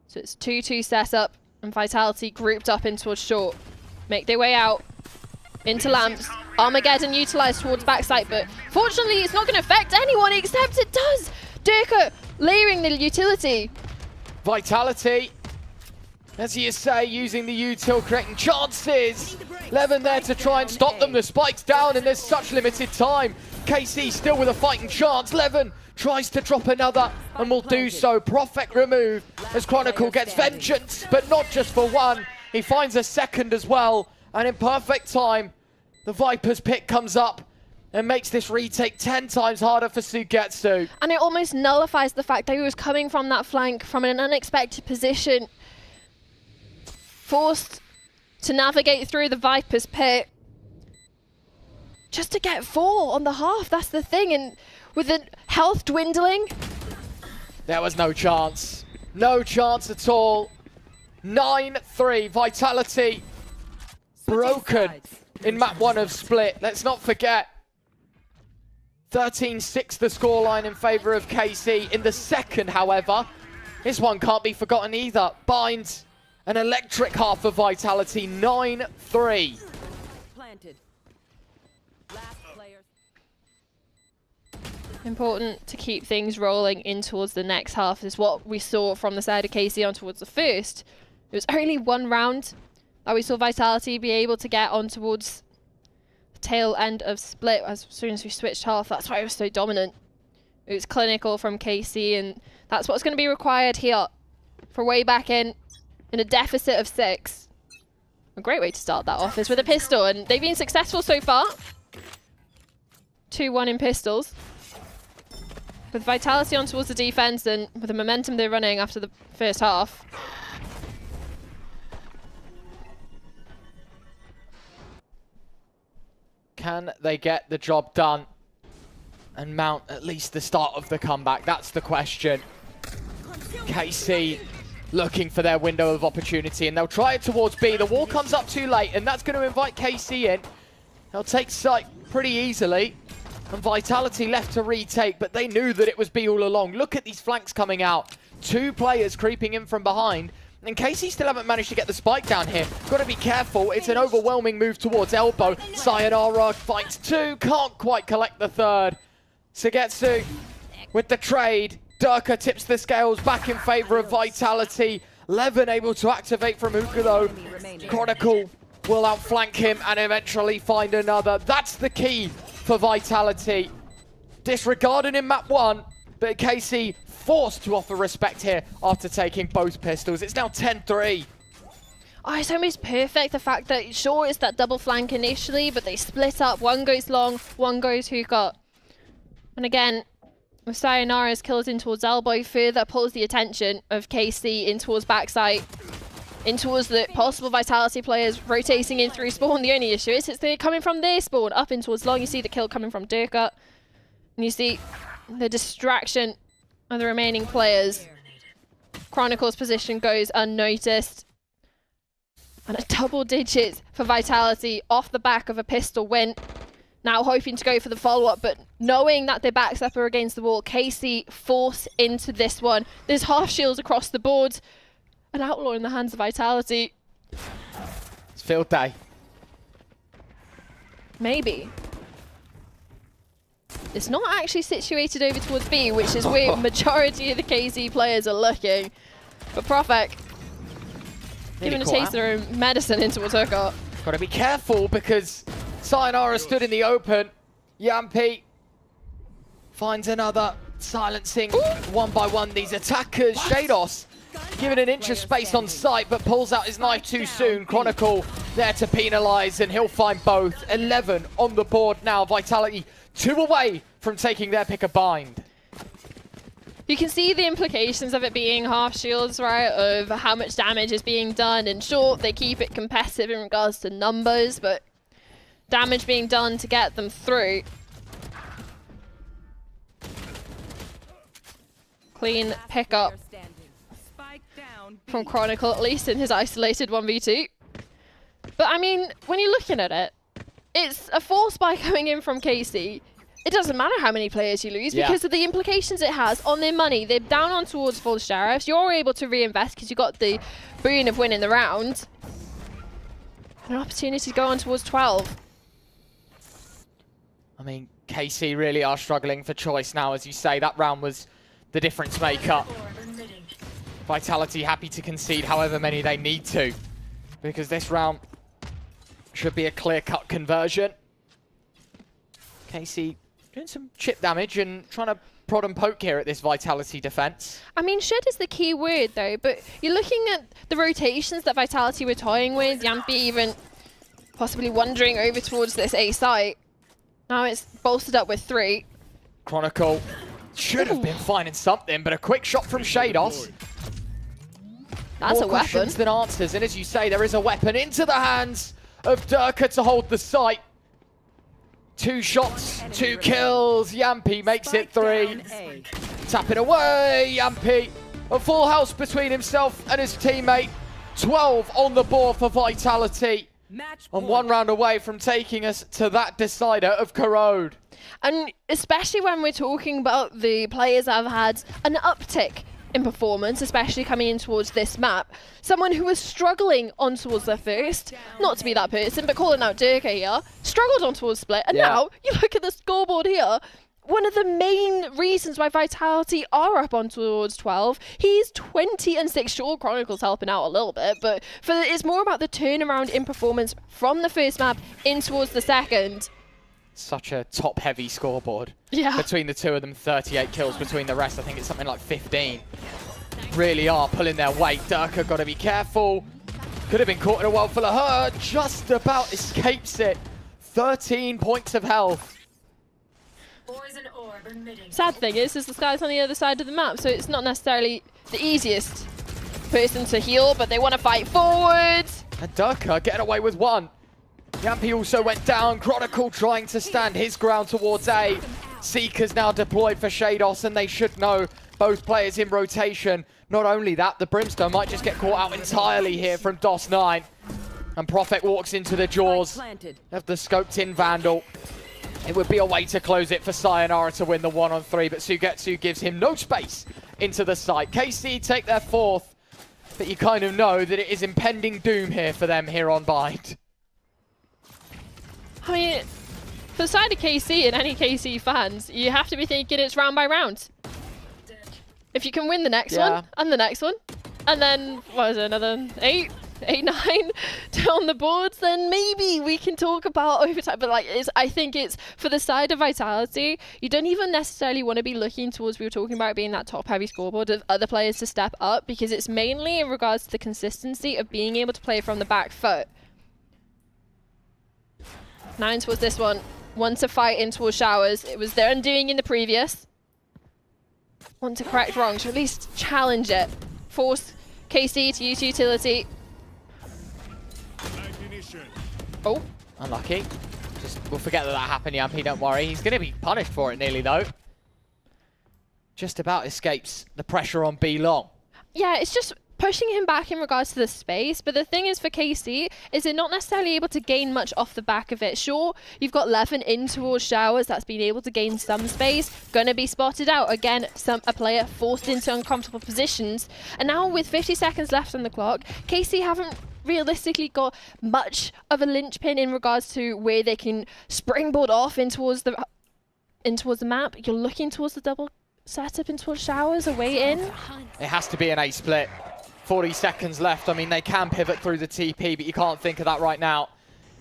So it's 2-2 set up, and Vitality grouped up in towards short. Make their way out into lamps. Armageddon utilized towards backside, but fortunately it's not going to affect anyone except it does. Durka layering the utility. Vitality, as you say, using the util, creating chances. Levin there to try and stop them. The spike's down and there's such limited time. KC still with a fighting chance. Levin tries to drop another and will do so. Prophet removed as Chronicle gets vengeance, but not just for one. He finds a second as well, and in perfect time, the Viper's pick comes up and makes this retake 10 times harder for Sugetsu. And it almost nullifies the fact that he was coming from that flank from an unexpected position. Forced to navigate through the Viper's pit. Just to get 4 on the half, that's the thing. And with the health dwindling. There was no chance. No chance at all. 9-3, Vitality broken in map 1 of Split. Let's not forget. 13-6 the scoreline in favour of KC. In the second, however, this one can't be forgotten either. Binds an electric half of Vitality, 9-3. Planted. Last player. Important to keep things rolling in towards the next half is what we saw from the side of KC on towards the first. It was only one round that we saw Vitality be able to get on towards the tail end of Split as soon as we switched half. That's why it was so dominant. It was clinical from KC, and that's what's going to be required here for way back in a deficit of 6. A great way to start that off is with a pistol, and they've been successful so far. 2-1 in pistols. With Vitality on towards the defense and with the momentum they're running after the first half. Can they get the job done and mount at least the start of the comeback? That's the question. KC looking for their window of opportunity, and they'll try it towards B. The wall comes up too late, and that's going to invite KC in. They'll take site pretty easily, and Vitality left to retake, but they knew that it was B all along. Look at these flanks coming out. 2 players creeping in from behind, and KC still haven't managed to get the spike down here. Got to be careful. It's an overwhelming move towards elbow. Sayonara finds 2, can't quite collect the third. Sugetsu with the trade. Durka tips the scales back in favor of Vitality. Levin able to activate from Hookah though. Chronicle will outflank him and eventually find another. That's the key for Vitality. Disregarded in map 1, but KC forced to offer respect here after taking both pistols. It's now 10-3. Oh, it's almost perfect, the fact that, sure, it's that double flank initially, but they split up. One goes long, one goes Hookah. And again, with Sayonara's kills in towards elbow, further pulls the attention of KC in towards backside, in towards the possible Vitality players rotating in through spawn. The only issue is they're coming from their spawn up in towards long. You see the kill coming from Durka, and you see the distraction of the remaining players. Chronicle's position goes unnoticed. And a double digits for Vitality off the back of a pistol win. Now hoping to go for the follow-up, but knowing that their backs up are against the wall, KC force into this one. There's half shields across the board. An outlaw in the hands of Vitality. It's field day. Maybe. It's not actually situated over towards B, which is where majority of the KC players are looking. But Profek giving a taste of their own medicine in towards Hookah. Got to be careful because Sayonara stood in the open. Yampi finds another, silencing one by one these attackers. Shados given an inch of space on sight, but pulls out his knife too soon. Chronicle there to penalize, and he'll find both. 11 on the board now. Vitality 2 away from taking their pick of bind. You can see the implications of it being half shields, right? Of how much damage is being done. And sure, they keep it competitive in regards to numbers, but damage being done to get them through. Clean pickup from Chronicle, at least in his isolated 1v2. But I mean, when you're looking at it, it's a 4 spike coming in from KC. It doesn't matter how many players you lose because of the implications it has on their money. They're down on towards full sheriffs. You're able to reinvest because you got the boon of winning the round. An opportunity to go on towards 12. I mean, KC really are struggling for choice now, as you say. That round was the difference maker. Vitality happy to concede however many they need to, because this round should be a clear-cut conversion. KC doing some chip damage and trying to prod and poke here at this Vitality defense. I mean, should is the key word, though, but you're looking at the rotations that Vitality were toying with. Yampy even possibly wandering over towards this A site. Now it's bolstered up with 3. Chronicle should have been finding something, but a quick shot from Shados. That's More a weapon. questions than answers, and as you say, there is a weapon into the hands of Durka to hold the site. 2 shots, 2 kills. Yampy makes it 3. Tapping away, Yampy. A full house between himself and his teammate. 12 on the board for Vitality. And 1 round away from taking us to that decider of Corrode. And especially when we're talking about the players that have had an uptick in performance, especially coming in towards this map. Someone who was struggling on towards their first, not to be that person, but calling out Durka here, struggled on towards split, and now you look at the scoreboard here. One of the main reasons why Vitality are up on towards 12, he's 20 and 6. Sure, Chronicle's helping out a little bit, but it's more about the turnaround in performance from the first map in towards the second. Such a top-heavy scoreboard. Yeah. Between the two of them, 38 kills. Between the rest, I think it's something like 15. Really are pulling their weight. Durka got to be careful. Could have been caught in a well full of her. Just about escapes it. 13 points of health. Sad thing is this guy's on the other side of the map, so it's not necessarily the easiest person to heal, but they want to fight forward. And Durka getting away with 1. Yampy also went down. Chronicle trying to stand his ground towards A. Seeker's now deployed for Shados, and they should know both players in rotation. Not only that, the Brimstone might just get caught out entirely here from DOS9. And Prophet walks into the jaws of the scoped-in Vandal. It would be a way to close it for Sayonara to win the 1-on-3, but Sugetsu gives him no space into the site. KC take their 4th, but you kind of know that it is impending doom here for them here on Bind. I mean, for the side of KC and any KC fans, you have to be thinking it's round by round. If you can win the next one, and the next one, and then, what is it, another 8, 9 down the boards, then maybe we can talk about overtime. But I think it's, for the side of Vitality, you don't even necessarily want to be looking towards, we were talking about being that top-heavy scoreboard of other players to step up, because it's mainly in regards to the consistency of being able to play from the back foot. 9 towards this one. 1 to fight in towards Showers. It was their undoing in the previous. 1 to correct wrongs, or at least challenge it. Force KC to use utility. Oh. Unlucky. We'll forget that happened, Yampy, don't worry. He's going to be punished for it nearly, though. Just about escapes the pressure on B long. Yeah, it's just pushing him back in regards to the space, but the thing is for KC is they're not necessarily able to gain much off the back of it. Sure, you've got Levin in towards Showers that's been able to gain some space, gonna be spotted out. Again, a player forced into uncomfortable positions. And now with 50 seconds left on the clock, KC haven't realistically got much of a linchpin in regards to where they can springboard off in towards the map. You're looking towards the double setup in towards Showers, away in. It has to be an A split. 40 seconds left. I mean, they can pivot through the TP, but you can't think of that right now.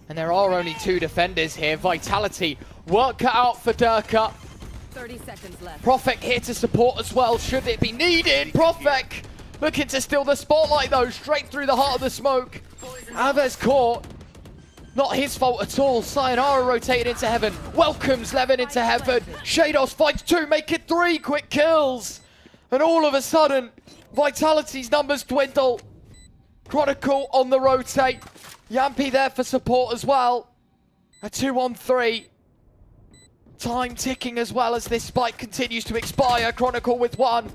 And there are only 2 defenders here. Vitality, work cut out for Durka. 30 seconds left. Prophet here to support as well, should it be needed. Prophet looking to steal the spotlight, though, straight through the heart of the smoke. Aves caught. Not his fault at all. Sayonara rotated into heaven. Welcomes Levin into heaven. Shados fights 2, make it 3 quick kills. And all of a sudden, Vitality's numbers dwindle. Chronicle on the rotate. Yampi there for support as well. A 2-on-3. Time ticking as well as this spike continues to expire. Chronicle with 1.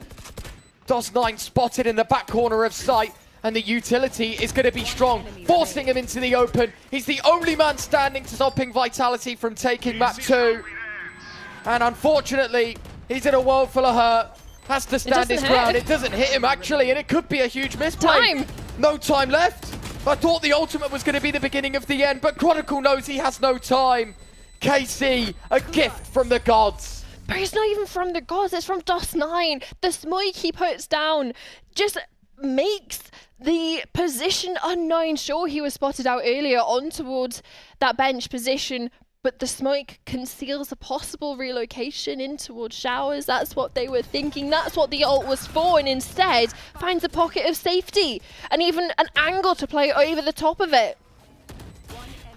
DOS9 spotted in the back corner of sight. And the utility is going to be strong, forcing him into the open. He's the only man standing, stopping Vitality from taking map 2. And unfortunately, he's in a world full of hurt. Has to stand his ground. It doesn't hit him, actually, and it could be a huge misplay. No time left. I thought the ultimate was going to be the beginning of the end, but Chronicle knows he has no time. KC, a gift from the gods. But it's not even from the gods, it's from DOS9. The smoke he puts down just makes the position unknown. Sure, he was spotted out earlier on towards that bench position, but the smoke conceals a possible relocation in towards showers. That's what they were thinking. That's what the ult was for, and instead finds a pocket of safety and even an angle to play over the top of it.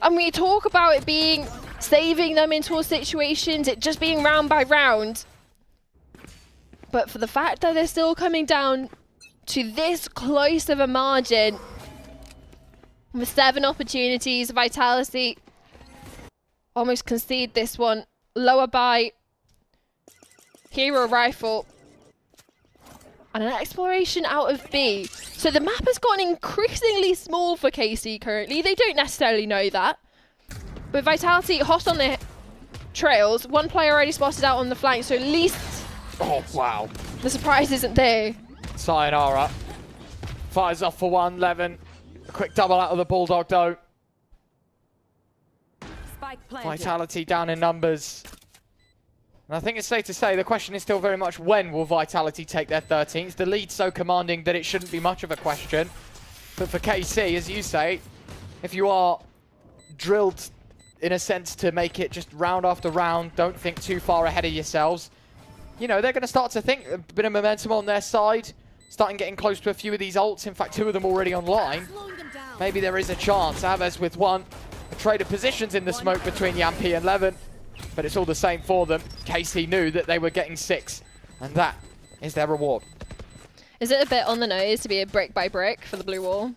And we talk about it being saving them in towards situations, it just being round by round. But for the fact that they're still coming down to this close of a margin with 7 opportunities, Vitality almost concede this one. Lower by Hero Rifle. And an exploration out of B. So the map has gotten increasingly small for KC currently. They don't necessarily know that. But Vitality hot on their trails. 1 player already spotted out on the flank, so at least... Oh, wow. The surprise isn't there. Sayonara. Fires off for 1, Levin. A quick double out of the Bulldog, though. Vitality down in numbers. And I think it's safe to say the question is still very much when will Vitality take their 13th. The lead's so commanding that it shouldn't be much of a question. But for KC, as you say, if you are drilled in a sense to make it just round after round, don't think too far ahead of yourselves, you know, they're going to start to think a bit of momentum on their side, starting getting close to a few of these ults. In fact, 2 of them already online. Maybe there is a chance. Aves with 1. A trade of positions in the smoke between Yampi and Levin, but it's all the same for them. KC knew that they were getting 6, and that is their reward. Is it a bit on the nose to be a brick by brick for the blue wall?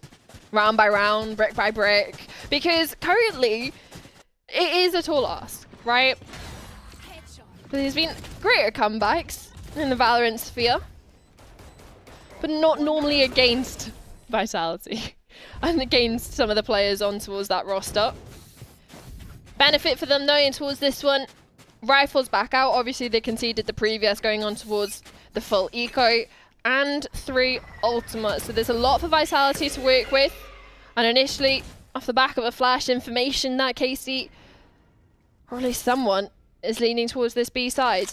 Round by round, brick by brick? Because currently, it is a tall ask, right? But there's been greater comebacks in the Valorant sphere, but not normally against Vitality and against some of the players on towards that roster. Benefit for them though in towards this one. Rifles back out. Obviously they conceded the previous, going on towards the full eco, and 3 ultimates. So there's a lot for Vitality to work with. And initially, off the back of a flash information that KC, or at least someone, is leaning towards this B side.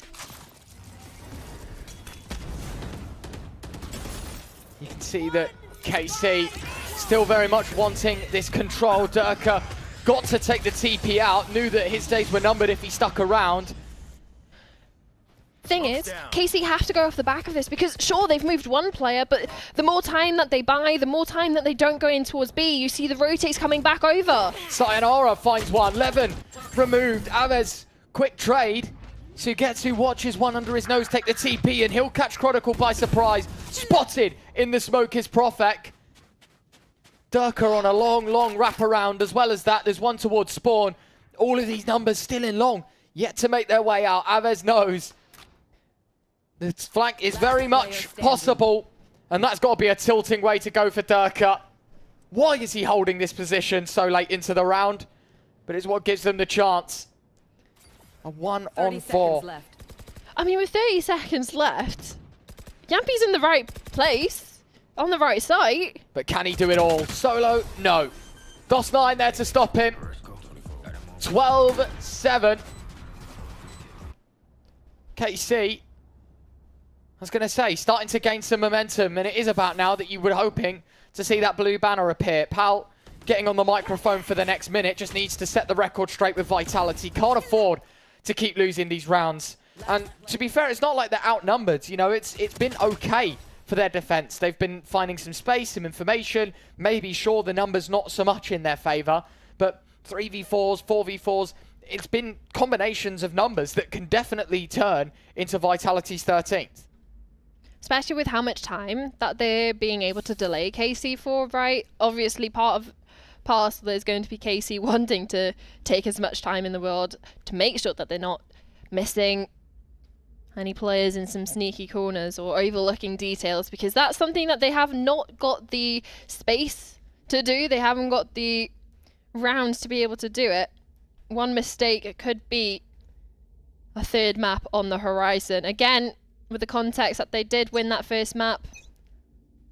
You can see that KC still very much wanting this control. Durka got to take the TP out, knew that his days were numbered if he stuck around. Thing is, KC have to go off the back of this because sure, they've moved 1 player, but the more time that they buy, the more time that they don't go in towards B, you see the rotates coming back over. Sayonara finds 1. Levin removed. Aves, quick trade. Sugetsu watches 1 under his nose take the TP, and he'll catch Chronicle by surprise. Spotted in the smoke is Profek. Durka on a long, long wraparound. As well as that, there's 1 towards spawn. All of these numbers still in long, yet to make their way out. Aves knows this flank is very much possible, and that's got to be a tilting way to go for Durka. Why is he holding this position so late into the round? But it's what gives them the chance. A 1-on-4. I mean, with 30 seconds left, Yampi's in the right place, on the right site. But can he do it all? Solo? No. DOS9 there to stop him. 12-7. KC, I was going to say, starting to gain some momentum, and it is about now that you were hoping to see that blue banner appear. Pal, getting on the microphone for the next minute, just needs to set the record straight with Vitality. Can't afford to keep losing these rounds. And to be fair, it's not like they're outnumbered. You know, it's been okay for their defense. They've been finding some space, some information. Maybe, sure, the numbers not so much in their favor, but 3v4s, 4v4s, it's been combinations of numbers that can definitely turn into Vitality's 13th. especially with how much time that they're being able to delay KC for, right? Obviously, part of parcel is going to be KC wanting to take as much time in the world to make sure that they're not missing any players in some sneaky corners or overlooking details, because that's something that they have not got the space to do. They haven't got the rounds to be able to do it. One mistake, it could be a third map on the horizon. Again, with the context that they did win that first map,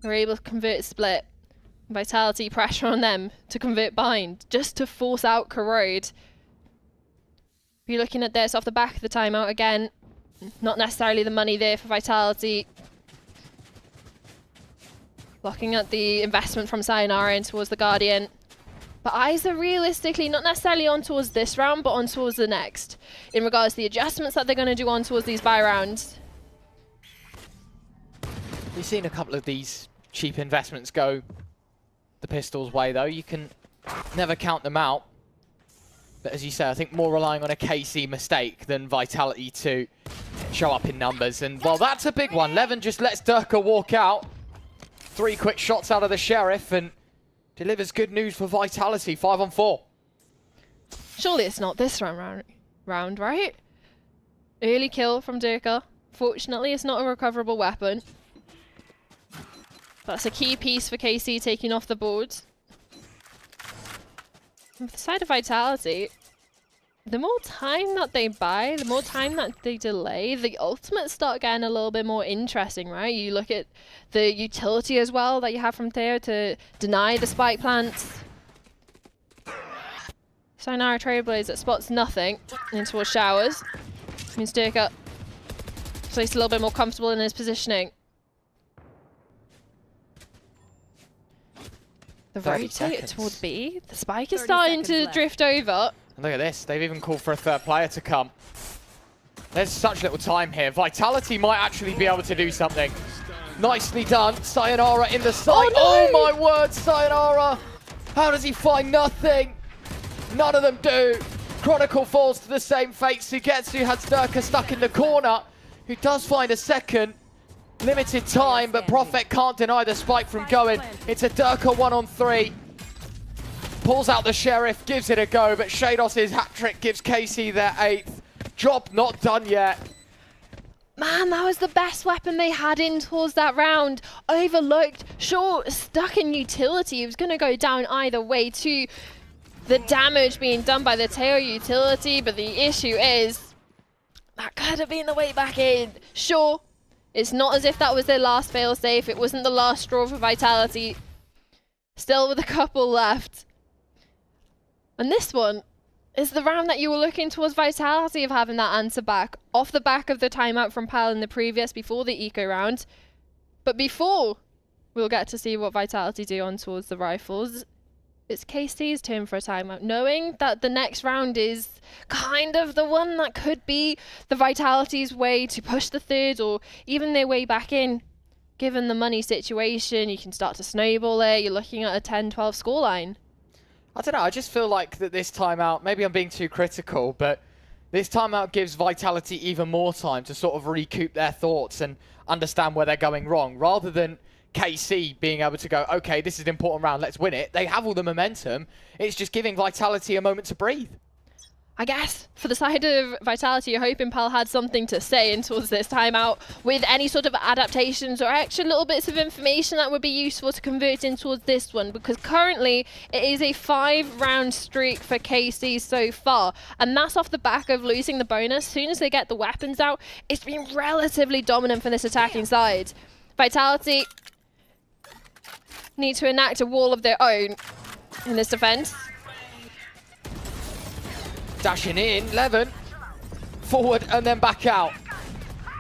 they were able to convert split. Vitality, pressure on them to convert bind, just to force out corrode. You're looking at this off the back of the timeout again. Not necessarily the money there for Vitality. Looking at the investment from Sayonara in towards the Guardian. But eyes are realistically not necessarily on towards this round, but on towards the next. In regards to the adjustments that they're going to do on towards these buy rounds. We've seen a couple of these cheap investments go the Pistols' way, though. You can never count them out. But as you say, I think more relying on a KC mistake than Vitality to show up in numbers. And, well, that's a big one. Levin just lets Durka walk out. 3 quick shots out of the Sheriff and delivers good news for Vitality. 5 on 4. Surely it's not this round, right? Early kill from Durka. Fortunately, it's not a recoverable weapon. That's a key piece for KC taking off the board. On the side of Vitality, the more time that they buy, the more time that they delay, the ultimates start getting a little bit more interesting, right? You look at the utility as well that you have from Theo to deny the spike plants. Sayonara Trailblazer spots nothing in towards showers. Means Durka plays a little bit more comfortable in his positioning. The rotate towards B. The spike is starting to drift over. And look at this. They've even called for a third player to come. There's such little time here. Vitality might actually be able to do something. Nicely done. Sayonara in the side. Oh, no! My word, Sayonara. How does he find nothing? None of them do. Chronicle falls to the same fate. Sugetsu has Durka stuck in the corner, who does find a second. Limited time, but Prophet can't deny the spike from going. It's a Durka 1 on 3. Pulls out the Sheriff, gives it a go, but Shados' hat-trick gives KC their 8th. Job not done yet. Man, that was the best weapon they had in towards that round. Overlooked, sure, stuck in utility. It was going to go down either way to the damage being done by the Teo utility, but the issue is that could have been the way back in. Sure. It's not as if that was their last failsafe. It wasn't the last straw for Vitality. Still with a couple left. And this one is the round that you were looking towards Vitality of having that answer back. Off the back of the timeout from Pal in the previous, before the eco round. But before we'll get to see what Vitality do on towards the rifles, it's KC's turn for a timeout, knowing that the next round is kind of the one that could be the Vitality's way to push the third or even their way back in. Given the money situation, you can start to snowball it. You're looking at a 10-12 scoreline. I don't know, I just feel like that this timeout, maybe I'm being too critical, but this timeout gives Vitality even more time to sort of recoup their thoughts and understand where they're going wrong, rather than KC being able to go, okay, this is an important round, let's win it. They have all the momentum. It's just giving Vitality a moment to breathe. I guess for the side of Vitality, you're hoping Pal had something to say in towards this timeout with any sort of adaptations or extra little bits of information that would be useful to convert in towards this one, because currently it is a 5-round streak for KC so far, and that's off the back of losing the bonus. As soon as they get the weapons out, it's been relatively dominant for this attacking side. Vitality need to enact a wall of their own in this defense. Dashing in, Levin. Forward and then back out.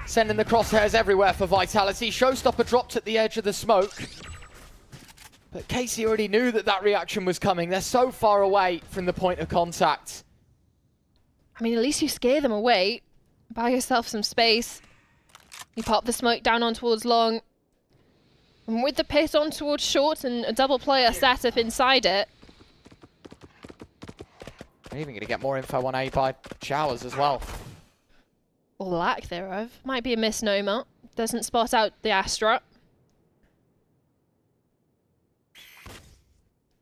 Sending the crosshairs everywhere for Vitality. Showstopper dropped at the edge of the smoke. But KC already knew that that reaction was coming. They're so far away from the point of contact. I mean, at least you scare them away. Buy yourself some space. You pop the smoke down on towards long. And with the pit on towards short and a double player setup inside it. We're even going to get more info on A by Showers as well. Or lack thereof. Might be a misnomer. Doesn't spot out the Astra.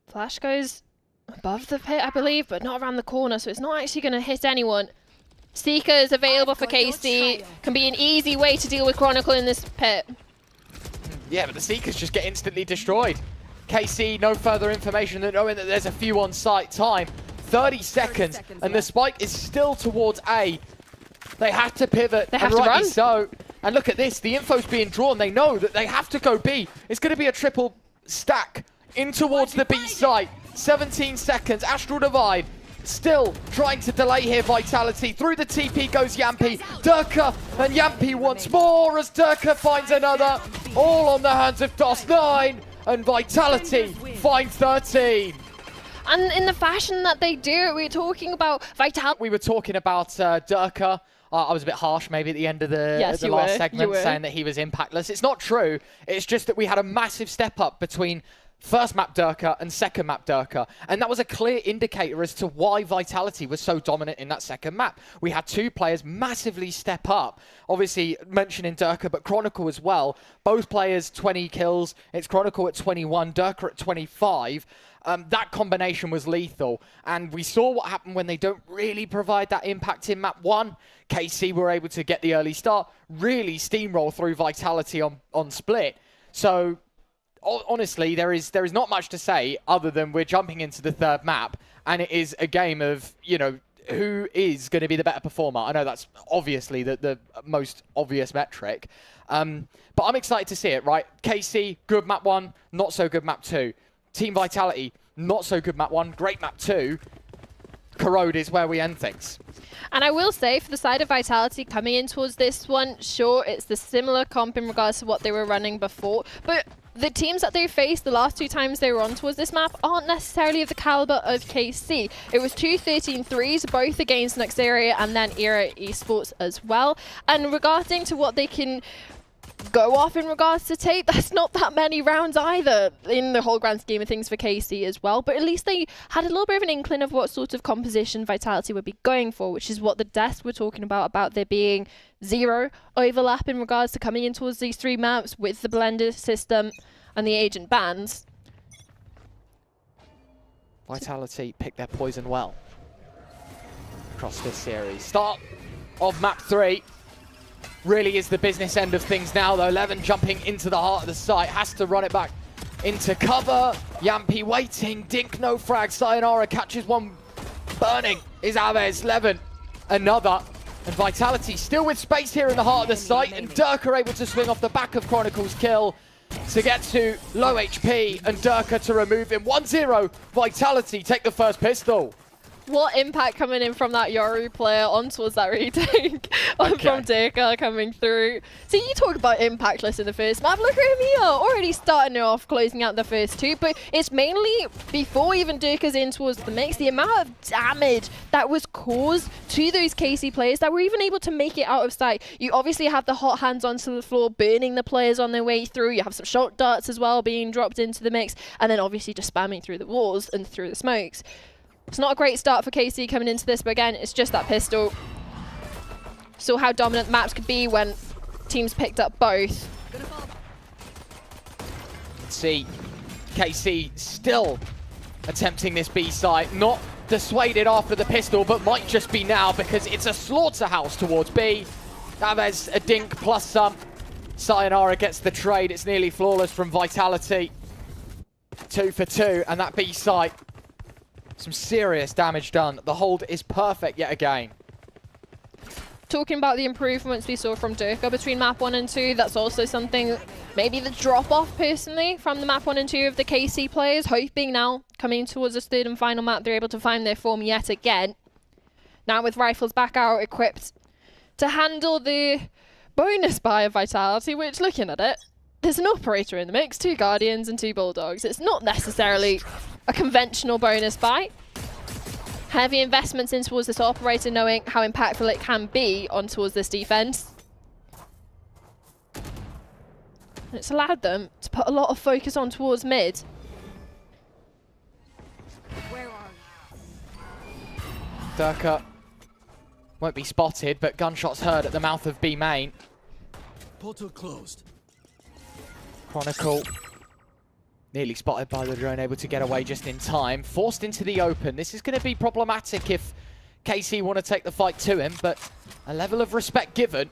Flash goes above the pit, I believe, but not around the corner, so it's not actually going to hit anyone. Seeker is available for KC. Can be an easy way to deal with Chronicle in this pit. Yeah, but the Seekers just get instantly destroyed. KC, no further information than knowing that there's a few on site. Time, 30 seconds, and the spike is still towards A. They have to pivot, They have and to rightly run. so. And look at this, the info's being drawn. They know that they have to go B. It's going to be a triple stack in towards the B site. 17 seconds, Astral Divide. Still trying to delay here, Vitality. Through the TP goes Yampi. Durka and Yampi once more as Durka finds another. All on the hands of DOS9. And Vitality finds 13. And in the fashion that they do it, we're talking about Vitality. We were talking about Durka. I was a bit harsh maybe at the end of the Yes, you last were. segment, You were. saying that he was impactless. It's not true. It's just that we had a massive step up between first map Durka and second map Durka. And that was a clear indicator as to why Vitality was so dominant in that second map. We had two players massively step up. Obviously, mentioning Durka, but Chronicle as well. Both players 20 kills. It's Chronicle at 21, Durka at 25. That combination was lethal. And we saw what happened when they don't really provide that impact in map 1. KC were able to get the early start, really steamroll through Vitality on split. So honestly, there is not much to say other than we're jumping into the third map, and it is a game of, you know, who is going to be the better performer. I know that's obviously the most obvious metric, but I'm excited to see it, right? KC, good map 1, not so good map 2. Team Vitality, not so good map 1, great map 2. Corrode is where we end things. And I will say, for the side of Vitality coming in towards this one, sure, it's the similar comp in regards to what they were running before, but the teams that they faced the last two times they were on towards this map aren't necessarily of the caliber of KC. It was two 13-3s, both against Nuxeria and then Era Esports as well. And regarding to what they can go off in regards to tape, that's not that many rounds either in the whole grand scheme of things for KC as well, but at least they had a little bit of an inkling of what sort of composition Vitality would be going for, which is what the desk were talking about there being zero overlap in regards to coming in towards these three maps with the blender system and the agent bans. Vitality picked their poison well across this series. Start of map 3. Really is the business end of things now, though. Levin jumping into the heart of the site, has to run it back into cover. Yampi waiting, Dink no frag. Sayonara catches one. Burning is Aves. Levin another. And Vitality still with space here in the heart of the site, and Durka able to swing off the back of Chronicle's kill to get to low HP, and Durka to remove him. 1-0, Vitality take the first pistol. What impact coming in from that Yoru player on towards that retake from Durka coming through. So you talk about impactless in the first map. Look at him here, already starting it off, closing out the first two. But it's mainly, before even Durka's in towards the mix, the amount of damage that was caused to those KC players that were even able to make it out of sight. You obviously have the hot hands onto the floor, burning the players on their way through. You have some shot darts as well being dropped into the mix. And then obviously just spamming through the walls and through the smokes. It's not a great start for KC coming into this, but again, it's just that pistol. Saw how dominant the maps could be when teams picked up both. Let's see, KC still attempting this B site, not dissuaded after the pistol, but might just be now because it's a slaughterhouse towards B. Aves a dink plus some. Sayonara gets the trade. It's nearly flawless from Vitality. 2 for 2, and that B site. Some serious damage done. The hold is perfect yet again. Talking about the improvements we saw from Durka between map 1 and 2, that's also something, maybe the drop-off personally from the map 1 and 2 of the KC players, hoping now, coming towards this third and final map, they're able to find their form yet again. Now with rifles back out, equipped to handle the bonus buy of Vitality, which, looking at it, there's an operator in the mix, 2 Guardians and 2 Bulldogs. It's not necessarily a conventional bonus buy. Heavy investments in towards this operator, knowing how impactful it can be on towards this defense. And it's allowed them to put a lot of focus on towards mid. Where are you? Durka won't be spotted, but gunshots heard at the mouth of B main. Portal closed. Chronicle nearly spotted by the drone, able to get away just in time. Forced into the open. This is going to be problematic if KC want to take the fight to him, but a level of respect given.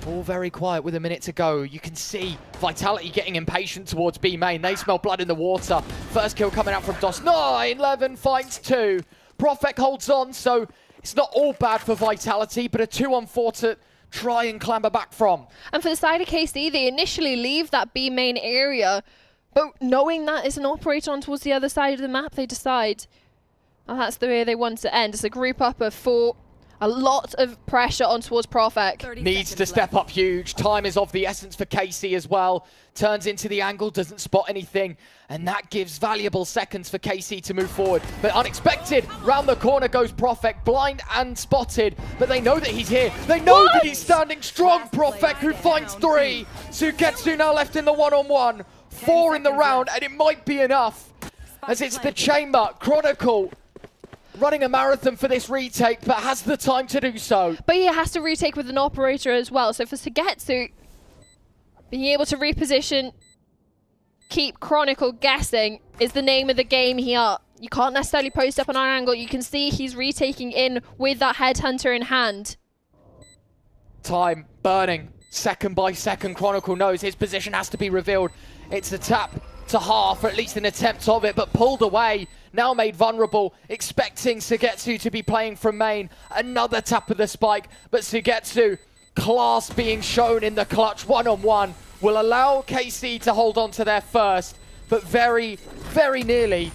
All very quiet with a minute to go. You can see Vitality getting impatient towards B main. They smell blood in the water. First kill coming out from DOS. 9, 11 finds 2. Profek holds on, so it's not all bad for Vitality, but a 2-on-4 to try and clamber back from. And for the side of KC, they initially leave that B main area, but knowing that is an operator on towards the other side of the map, they decide, oh, that's the way they want to end. It's a group up of 4. A lot of pressure on towards Profek. Needs to step up huge. Time is of the essence for KC as well. Turns into the angle, doesn't spot anything. And that gives valuable seconds for KC to move forward. But unexpected, round the corner goes Profek, blind and spotted. But they know that he's here. They know that he's standing strong. Profek, who finds 3. Sugetsu now left in the one-on-one. 4 in the round, and it might be enough. As it's the chamber. Chronicle running a marathon for this retake, but has the time to do so. But he has to retake with an operator as well. So for Sugetsu, being able to reposition, keep Chronicle guessing is the name of the game here. You can't necessarily post up on our angle. You can see he's retaking in with that headhunter in hand. Time burning, second by second. Chronicle knows his position has to be revealed. It's a tap to half, or at least an attempt of it, but pulled away. Now made vulnerable, expecting Sugetsu to be playing from main. Another tap of the spike, but Sugetsu, class being shown in the clutch one-on-one, will allow KC to hold on to their first, but very, very nearly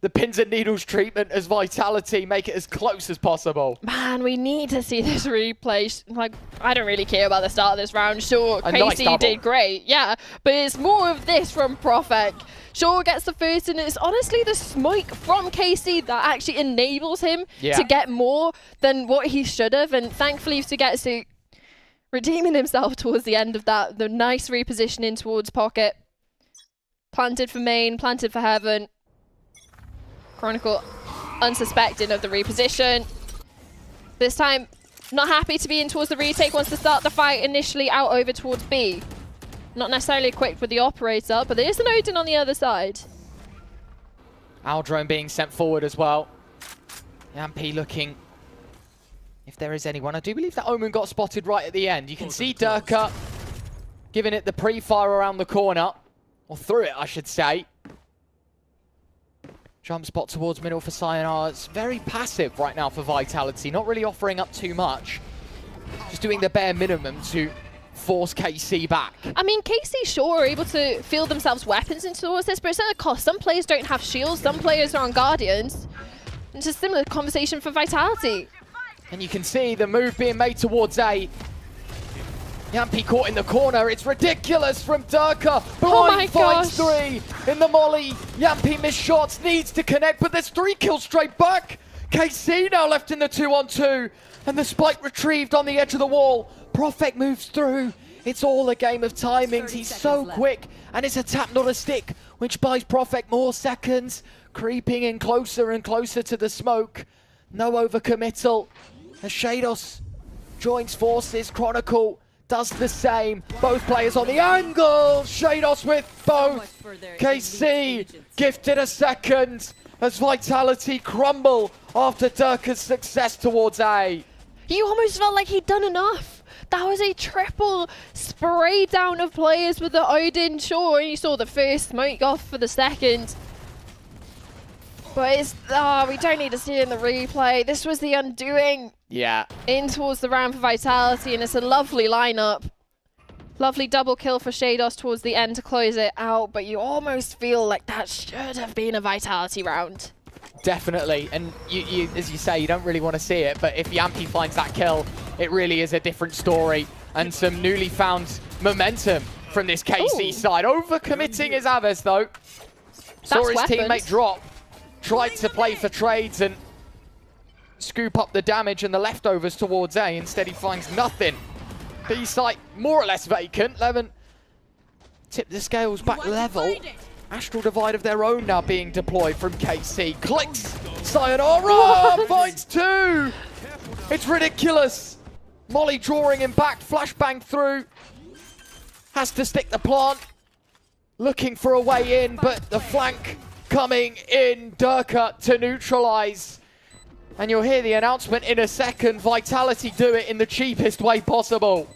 the pins and needles treatment as Vitality make it as close as possible. Man, we need to see this replay. Like, I don't really care about the start of this round. Sure, A nice KC double. did great, yeah, but it's more of this from Profek. Sure gets the first, and it's honestly the smoke from KC that actually enables him to get more than what he should have, and thankfully Sugetsu redeeming himself towards the end of that. The nice repositioning towards pocket. Planted for main, planted for heaven. Chronicle unsuspecting of the reposition. This time, not happy to be in towards the retake, wants to start the fight initially out over towards B. Not necessarily equipped with the operator, but there is an Odin on the other side. Aldrone being sent forward as well. Yampi looking if there is anyone. I do believe that Omen got spotted right at the end. You can see Durka giving it the pre-fire around the corner. Or through it, I should say. Jump spot towards middle for Sayonara. It's very passive right now for Vitality. Not really offering up too much. Just doing the bare minimum to force KC back. I mean, KC sure are able to field themselves weapons into towards this, but it's at a cost. Some players don't have shields, some players are on Guardians. It's a similar conversation for Vitality. And you can see the move being made towards A. Yampi caught in the corner. It's ridiculous from Durka. Blind finds 3 in the molly. Yampi missed shots, needs to connect, but there's 3 kills straight back. KC now left in the 2-on-2. And the spike retrieved on the edge of the wall. Profek moves through. It's all a game of timings. He's so quick. And it's a tap, not a stick, which buys Profek more seconds. Creeping in closer and closer to the smoke. No overcommittal. As Shados joins forces, Chronicle does the same. Both players on the angle. Shados with both. KC gifted a second as Vitality crumble after Durka's success towards A. You almost felt like he'd done enough. That was a triple spray down of players with the Odin. Sure, and you saw the first smoke off for the second. But it's, we don't need to see it in the replay. This was the undoing. Yeah. In towards the round for Vitality, and it's a lovely lineup. Lovely double kill for Shados towards the end to close it out, but you almost feel like that should have been a Vitality round. Definitely, and you, as you say, you don't really want to see it, but if Yampi finds that kill, it really is a different story, and some newly found momentum from this KC side. Overcommitting is Aves, though. Saw his teammate drop, tried to play for trades and scoop up the damage and the leftovers towards A. Instead, he finds nothing. B site more or less vacant. Levin tip the scales back level. Astral Divide of their own now being deployed from KC. Clicks. Sayonara finds 2. It's ridiculous. Molly drawing him back, flashbang through. Has to stick the plant. Looking for a way in, but the flank coming in. Durka to neutralize. And you'll hear the announcement in a second. Vitality do it in the cheapest way possible.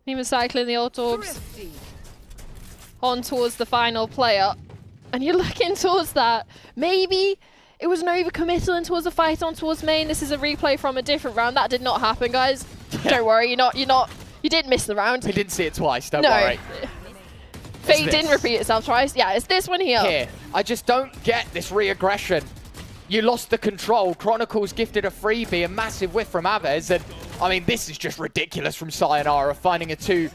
Even cycling the ult orbs on towards the final player. And you're looking towards that. Maybe it was an overcommittal and towards a fight on towards main. This is a replay from a different round. That did not happen, guys. Don't worry, you didn't miss the round. We didn't see it twice, don't No. worry. Fate didn't repeat itself twice. Yeah, it's this one here. Here, I just don't get this re-aggression. You lost the control. Chronicles gifted a freebie, a massive whiff from Aves, and I mean, this is just ridiculous from Sayonara, finding a two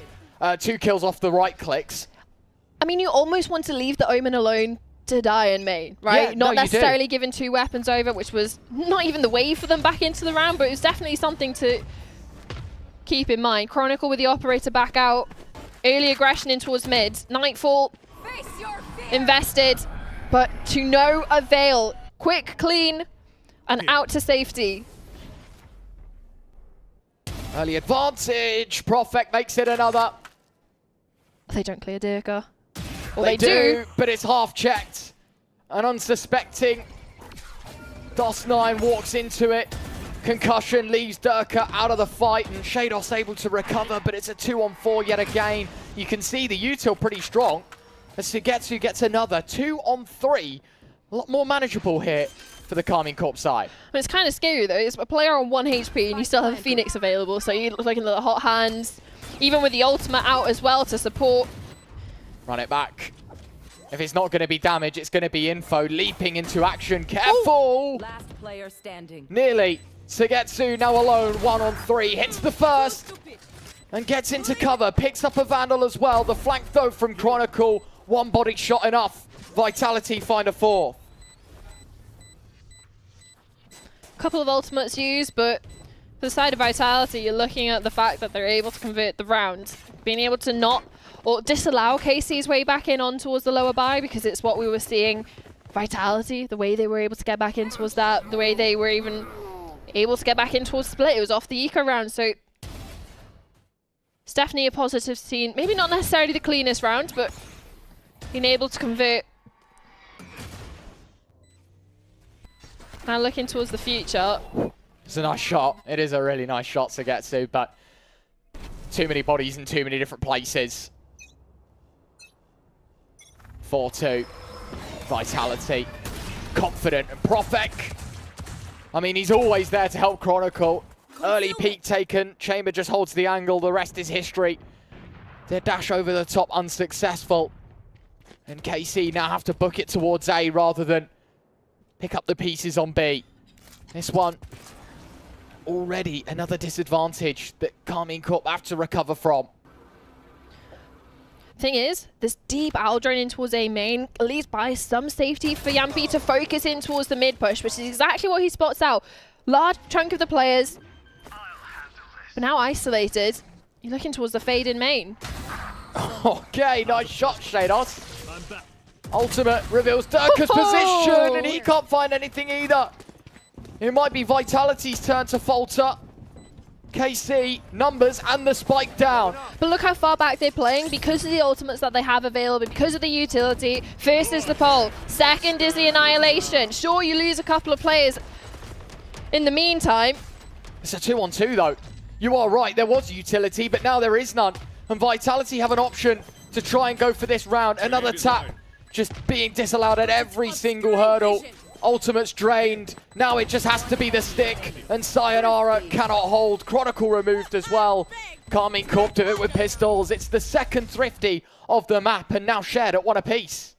kills off the right clicks. I mean, you almost want to leave the Omen alone to die in main, right? Yeah, Not no, you do. necessarily giving 2 weapons over, which was not even the way for them back into the round, but it was definitely something to keep in mind. Chronicle with the operator back out. Early aggression in towards mid. Nightfall invested, but to no avail. Quick, clean, and out to safety. Early advantage. Profek makes it another. They don't clear Dirka. Well, They do, but it's half checked. And unsuspecting, DOS9 walks into it. Concussion leaves Durka out of the fight, and Shados able to recover, but it's a 2-on-4 yet again. You can see the util pretty strong as Sugetsu gets another 2-on-3. A lot more manageable here for the Karmine Corp side. But it's kind of scary though. It's a player on 1 HP and you still have a Phoenix available, so you look like in the hot hands. Even with the ultimate out as well to support. Run it back. If it's not going to be damage, it's going to be info. Leaping into action. Careful! Last player standing. Nearly. Sugetsu now alone, 1-on-3. Hits the first and gets into cover. Picks up a Vandal as well. The flank though from Chronicle. 1 body shot enough. Vitality find a 4. Couple of ultimates used, but for the side of Vitality, you're looking at the fact that they're able to convert the round. Being able to not, or disallow KC's way back in on towards the lower buy, because it's what we were seeing. Vitality, the way they were able to get back in towards that, the way they were even able to get back in towards split, it was off the eco round, so it's definitely a positive scene. Maybe not necessarily the cleanest round, but being able to convert. Now looking towards the future. It's a nice shot. It is a really nice shot to get to, but too many bodies in too many different places. 4-2. Vitality. Confident. And Profek. I mean, he's always there to help Chronicle. Early peek taken. Chamber just holds the angle. The rest is history. Their dash over the top unsuccessful. And KC now have to book it towards A rather than pick up the pieces on B. This one, already another disadvantage that Karmine Corp have to recover from. Thing is, this deep owl drone in towards A main at least buys some safety for Yampi to focus in towards the mid push, which is exactly what he spots out. Large chunk of the players, but now isolated. You're looking towards the fade in main. Okay, nice shot, Shados. Ultimate reveals Durka's position, and he can't find anything either. It might be Vitality's turn to falter. KC, numbers, and the spike down. But look how far back they're playing because of the ultimates that they have available, because of the utility. First is the pole, second is the annihilation. Sure, you lose a couple of players in the meantime. It's a 2-on-2 though. You are right, there was utility, but now there is none. And Vitality have an option to try and go for this round. Another tap, just being disallowed at every single hurdle. Ultimate's drained. Now it just has to be the stick. And Sayonara cannot hold. Chronicle removed as well. Karmine Corp do it with pistols. It's the second thrifty of the map and now shared at 1 apiece.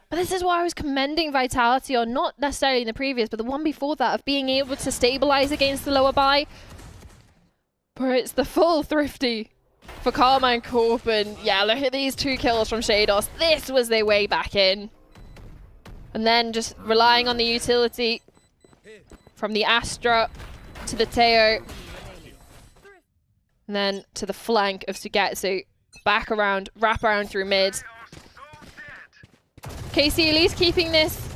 But this is why I was commending Vitality on, not necessarily in the previous, but the one before that, of being able to stabilize against the lower buy. But it's the full thrifty for Karmine Corp, and yeah, look at these 2 kills from Shados. This was their way back in. And then just relying on the utility from the Astra to the Teo. And then to the flank of Sugetsu. Back around, wrap around through mid. KC at least keeping this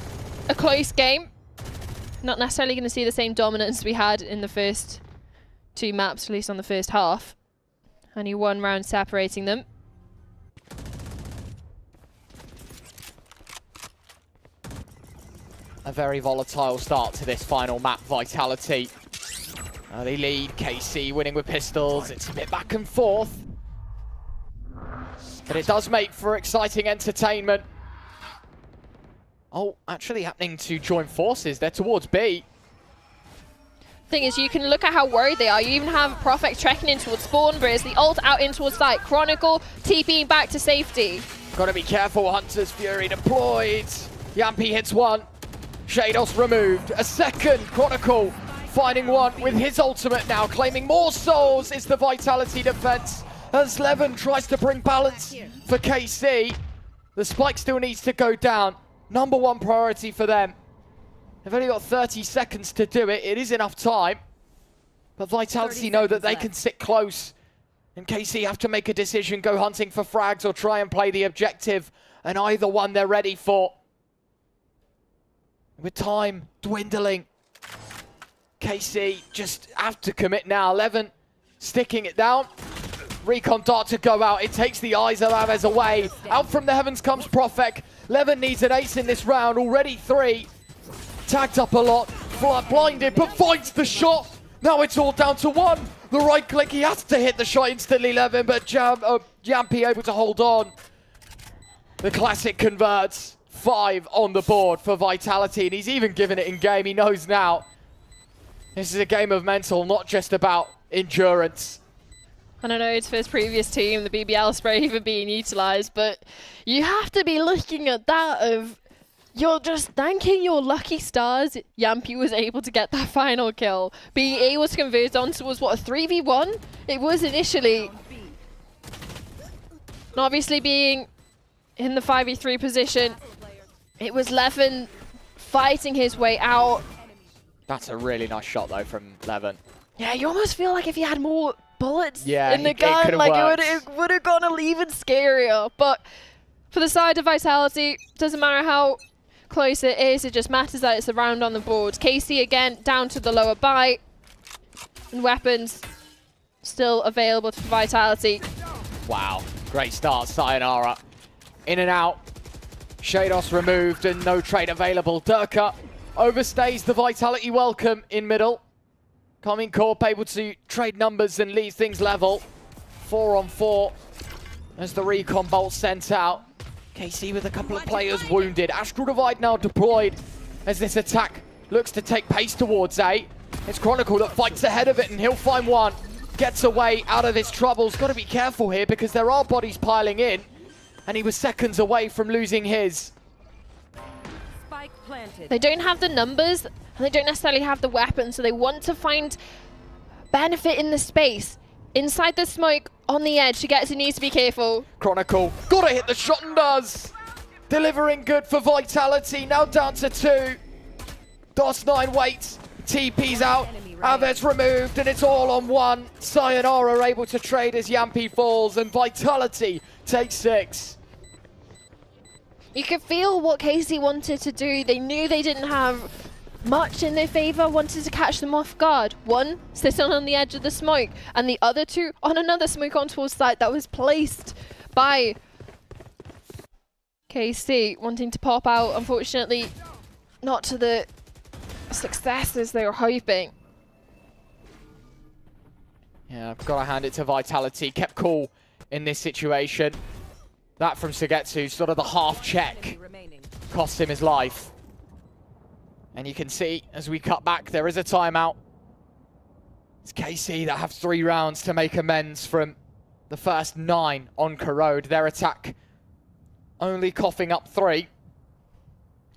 a close game. Not necessarily going to see the same dominance we had in the first 2 maps, at least on the first half. Only 1 round separating them. A very volatile start to this final map, Vitality. They lead, KC winning with pistols. It's a bit back and forth. But it does make for exciting entertainment. Oh, actually happening to join forces. They're towards B. Thing is, you can look at how worried they are. You even have Prophet trekking in towards spawn, but it's the ult out in towards site. Chronicle TPing back to safety. Gotta be careful, Hunter's Fury deployed. Yampi hits 1. Shados removed. A second. Chronicle finding 1 with his ultimate now, claiming more souls. It's the Vitality defense as Levin tries to bring balance for KC. The spike still needs to go down. Number 1 priority for them. They've only got 30 seconds to do it. It is enough time. But Vitality know that they can sit close. And KC have to make a decision, go hunting for frags or try and play the objective. And either one they're ready for. With time dwindling, KC just have to commit now. Levin sticking it down. Recon dart to go out. It takes the eyes of Aves away. Out from the heavens comes Profek. Levin needs an ace in this round. Already 3. Tagged up a lot. Blinded, but finds the shot. Now it's all down to 1. The right click, he has to hit the shot instantly, Levin, but Yampi able to hold on. The classic converts. 5 on the board for Vitality, and he's even given it in game. He knows now. This is a game of mental, not just about endurance. I don't know, it's for his previous team, the BBL spray even being utilised, but you have to be looking at that of, you're just thanking your lucky stars Yampi was able to get that final kill. Being able to convert on towards, what, a 3v1? It was initially. And obviously being in the 5v3 position, it was Levin fighting his way out. That's a really nice shot, though, from Levin. Yeah, you almost feel like if he had more bullets in the it gun, like worked. it would have gone even scarier. But for the side of Vitality, doesn't matter how close it is, it just matters that it's a round on the board. KC again down to the lower buy, and weapons still available for Vitality. Wow, great start, Sayonara. In and out. Shados removed and no trade available. Durka overstays the Vitality welcome in middle. Karmine Corp able to trade numbers and leave things level. 4 on 4 as the recon bolt sent out. KC with a couple of players wounded. Astral Divide now deployed as this attack looks to take pace towards A. It's Chronicle that fights ahead of it, and he'll find 1. Gets away out of his troubles. Got to be careful here because there are bodies piling in. And he was seconds away from losing his. Spike planted. They don't have the numbers, and they don't necessarily have the weapons, so they want to find benefit in the space. Inside the smoke, on the edge, he needs to be careful. Chronicle, gotta hit the shot and does. Delivering good for Vitality, now down to 2. DOS9 waits, TP's out, Aves removed, and it's all on 1. Sayonara able to trade as Yampi falls, and Vitality takes 6. You could feel what KC wanted to do. They knew they didn't have much in their favor, wanted to catch them off guard. 1 sitting on the edge of the smoke, and the other 2 on another smoke on towards site that was placed by KC, wanting to pop out. Unfortunately, not to the success as they were hoping. Yeah, I've got to hand it to Vitality. Kept cool in this situation. That from Sugetsu, sort of the half check, cost him his life. And you can see, as we cut back, there is a timeout. It's KC that have 3 rounds to make amends from the first 9 on Corrode. Their attack only coughing up 3.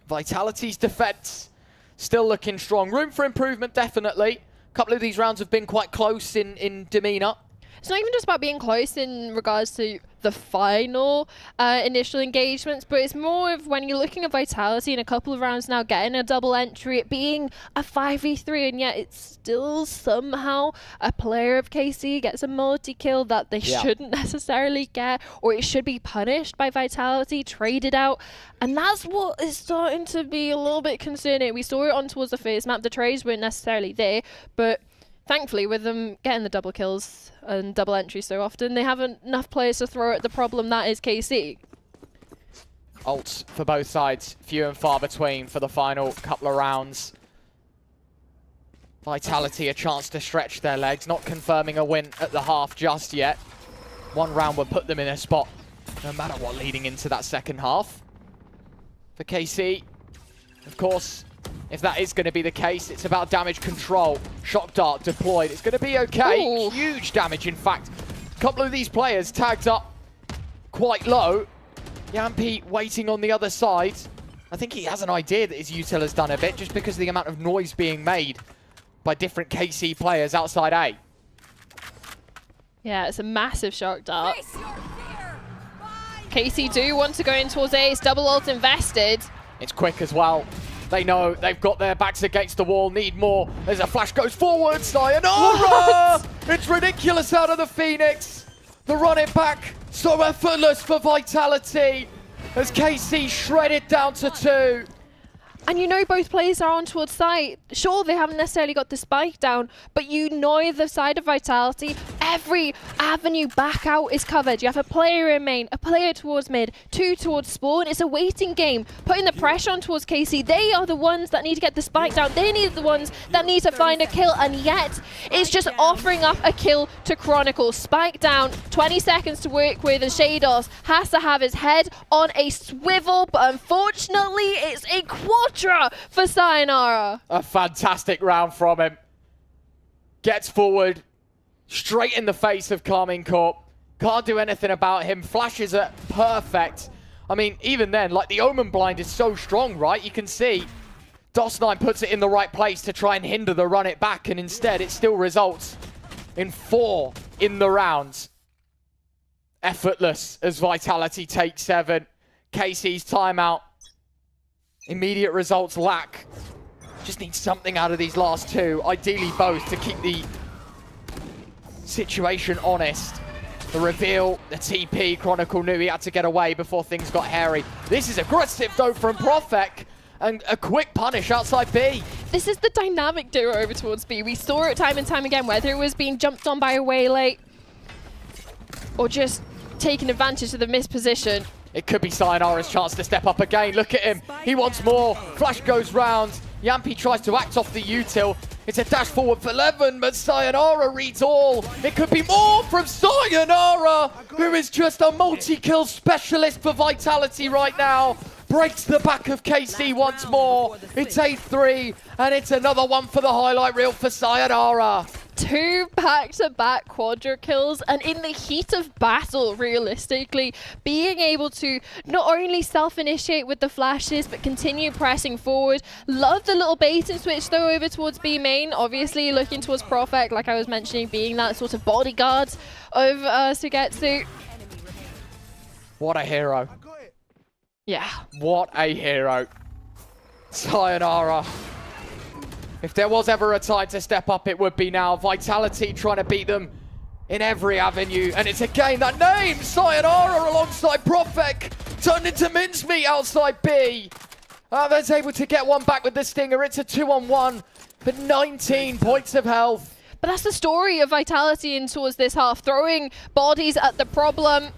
Vitality's defense still looking strong. Room for improvement, definitely. A couple of these rounds have been quite close in demeanor. It's not even just about being close in regards to the final initial engagements, but it's more of when you're looking at Vitality in a couple of rounds now, getting a double entry, it being a 5v3, and yet it's still somehow a player of KC gets a multi-kill that they shouldn't necessarily get, or it should be punished by Vitality, traded out. And that's what is starting to be a little bit concerning. We saw it on towards the first map. The trades weren't necessarily there, but thankfully, with them getting the double kills and double entries so often, they have enough players to throw at the problem that is KC. Ults for both sides, few and far between for the final couple of rounds. Vitality a chance to stretch their legs, not confirming a win at the half just yet. One round would put them in a spot, no matter what, leading into that second half. For KC, of course, if that is going to be the case, it's about damage control. Shock Dart deployed. It's going to be okay. Ooh. Huge damage, in fact. A couple of these players tagged up quite low. Yampi waiting on the other side. I think he has an idea that his util has done a bit just because of the amount of noise being made by different KC players outside A. Yeah, it's a massive shock dart. KC do want to go in towards A. It's double ult invested. It's quick as well. They know they've got their backs against the wall, need more. There's a flash, goes forward, sayonara! It's ridiculous out of the Phoenix. The run it back, so effortless for Vitality as KC shredded down to 2. And you know both players are on towards site. Sure, they haven't necessarily got the spike down, but you know the side of Vitality, every avenue back out is covered. You have a player in main, a player towards mid, 2 towards spawn. It's a waiting game, putting the pressure on towards KC. They are the ones that need to get the spike down. They need the ones that need to find a kill, and yet it's just offering up a kill to Chronicle. Spike down, 20 seconds to work with, and Shados has to have his head on a swivel, but unfortunately it's a quadra for sayonara. A fantastic round from him. Gets forward, straight in the face of Karmine Corp. Can't do anything about him. Flashes are perfect. I mean, even then, like, the Omen blind is so strong, right? You can see DOS9 puts it in the right place to try and hinder the run it back, and instead it still results in 4 in the round. Effortless as Vitality takes 7. KC's timeout. Immediate results lack. Just need something out of these last 2. Ideally both to keep the situation honest. The reveal, the TP, Chronicle knew he had to get away before things got hairy. This is aggressive though from Profek, and a quick punish outside B. This is the dynamic duo over towards B. We saw it time and time again, whether it was being jumped on by a waylay or just taking advantage of the missed position. It could be sayonara's chance to step up again. Look at him. He wants more. Flash goes round. Yampi tries to act off the util. It's a dash forward for 11, but sayonara reads all. It could be more from sayonara, who is just a multi-kill specialist for Vitality right now. Breaks the back of KC once more. It's 8-3, and it's another one for the highlight reel for sayonara. 2 back-to-back quadra kills, and in the heat of battle, realistically, being able to not only self-initiate with the flashes, but continue pressing forward. Love the little bait and switch though over towards B main, obviously looking towards Profek, like I was mentioning, being that sort of bodyguard of Sugetsu. What a hero. Yeah. What a hero. Sayonara. If there was ever a time to step up, it would be now. Vitality trying to beat them in every avenue. And it's again that name, sayonara alongside Profek, turned into mincemeat outside B. They're able to get one back with the Stinger. It's a 2-on-1 for 19 points of health. But that's the story of Vitality in towards this half, throwing bodies at the problem.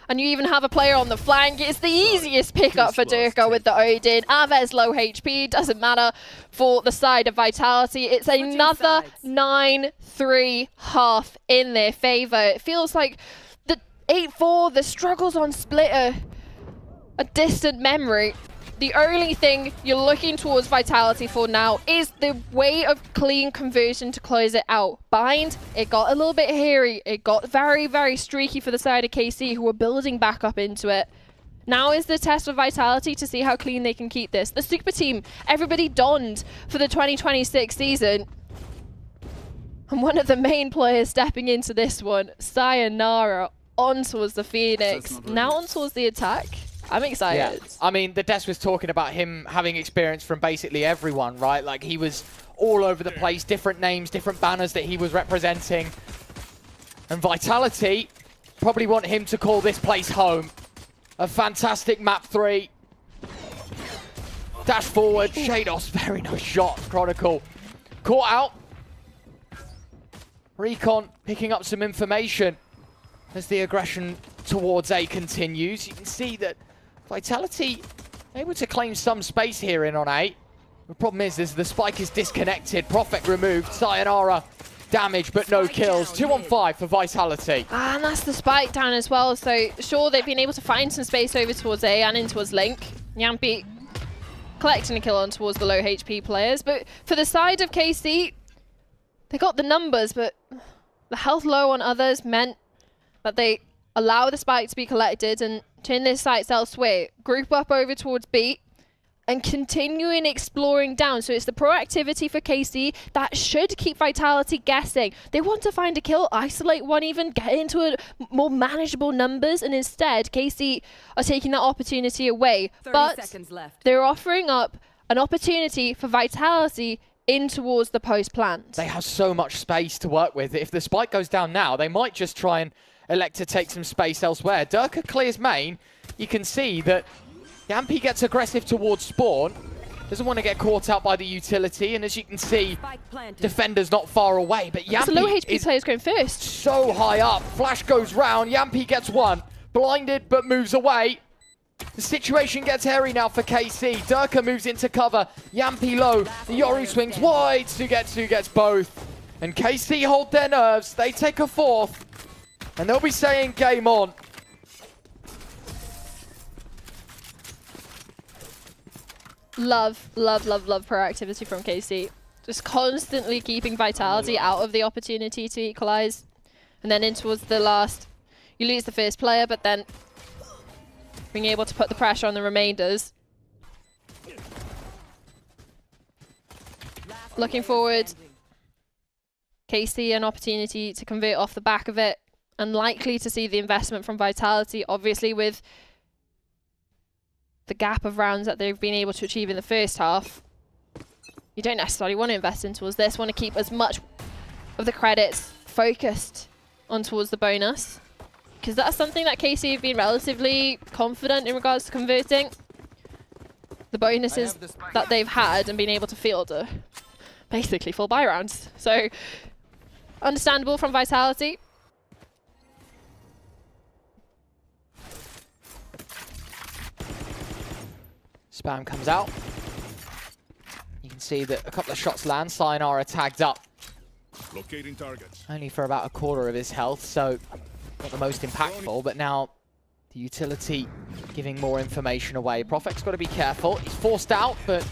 And you even have a player on the flank. It's the easiest pickup for Durka with the Odin. Aves low HP, doesn't matter for the side of Vitality. It's another 9-3 half in their favor. It feels like the 8-4, the struggles on split are a distant memory. The only thing you're looking towards Vitality for now is the way of clean conversion to close it out. Bind, it got a little bit hairy. It got very, very streaky for the side of KC, who were building back up into it. Now is the test of Vitality to see how clean they can keep this. The super team, everybody donned for the 2026 season. And one of the main players stepping into this one, sayonara, on towards the Phoenix. Now on towards the attack. I'm excited. Yeah. I mean, the Des was talking about him having experience from basically everyone, right? Like, he was all over the place, different names, different banners that he was representing. And Vitality probably want him to call this place home. A fantastic map 3. Dash forward, Shados, very nice shot, Chronicle. Caught out. Recon picking up some information as the aggression towards A continues. You can see that Vitality able to claim some space here in on A. The problem is the spike is disconnected. Prophet removed. Sayonara damage, but no kills. 2 on 5 for Vitality. And that's the spike down as well. So sure, they've been able to find some space over towards A and in towards Link. Yampi collecting a kill on towards the low HP players. But for the side of KC, they got the numbers, but the health low on others meant that they allow the spike to be collected and turn their sights elsewhere. Group up over towards B and continuing exploring down. So it's the proactivity for KC that should keep Vitality guessing. They want to find a kill, isolate one even, get into a more manageable numbers, and instead KC are taking that opportunity away. 30 but seconds left. they're offering up an opportunity for Vitality in towards the post plant. They have so much space to work with. If the spike goes down now, they might just try and elect to take some space elsewhere. Durka clears main. You can see that Yampi gets aggressive towards spawn. Doesn't want to get caught out by the utility. And as you can see, defender's not far away. But the low Yampi HP is players going first. so high up. Flash goes round. Yampi gets one. Blinded, but moves away. The situation gets hairy now for KC. Durka moves into cover. Yampi low. The Yoru swings wide. Sugetsu gets both. And KC hold their nerves. They take a fourth. And they'll be saying game on. Love proactivity from KC. Just constantly keeping Vitality out of the opportunity to equalize. And then in towards the last, you lose the first player, but then being able to put the pressure on the remainders. Looking forward, KC an opportunity to convert off the back of it. Unlikely to see the investment from Vitality, obviously with the gap of rounds that they've been able to achieve in the first half. You don't necessarily want to invest in towards this, want to keep as much of the credits focused on towards the bonus, because that's something that KC have been relatively confident in regards to converting. The bonuses that they've had and been able to field are basically full buy rounds. So understandable from Vitality. Spam comes out. You can see that a couple of shots land. Sayonara tagged up. Locating targets. Only for about a quarter of his health, so not the most impactful, but now the utility giving more information away. Prophet's got to be careful. He's forced out, but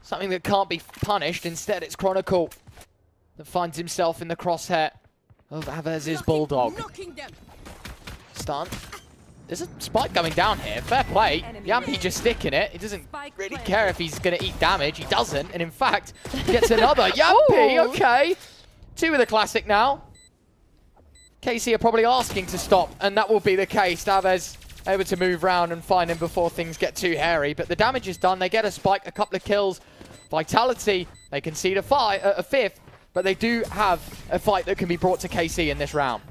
something that can't be punished. Instead, it's Chronicle that finds himself in the crosshair of Avez's Bulldog. Stun. There's a spike going down here. Fair play. Yampi just sticking it. He doesn't really care if he's going to eat damage. He doesn't. And in fact, gets another. Yampi, okay. 2 with a classic now. KC are probably asking to stop, and that will be the case. Davez able to move round and find him before things get too hairy. But the damage is done. They get a spike, a couple of kills. Vitality, they concede a fifth, but they do have a fight that can be brought to KC in this round.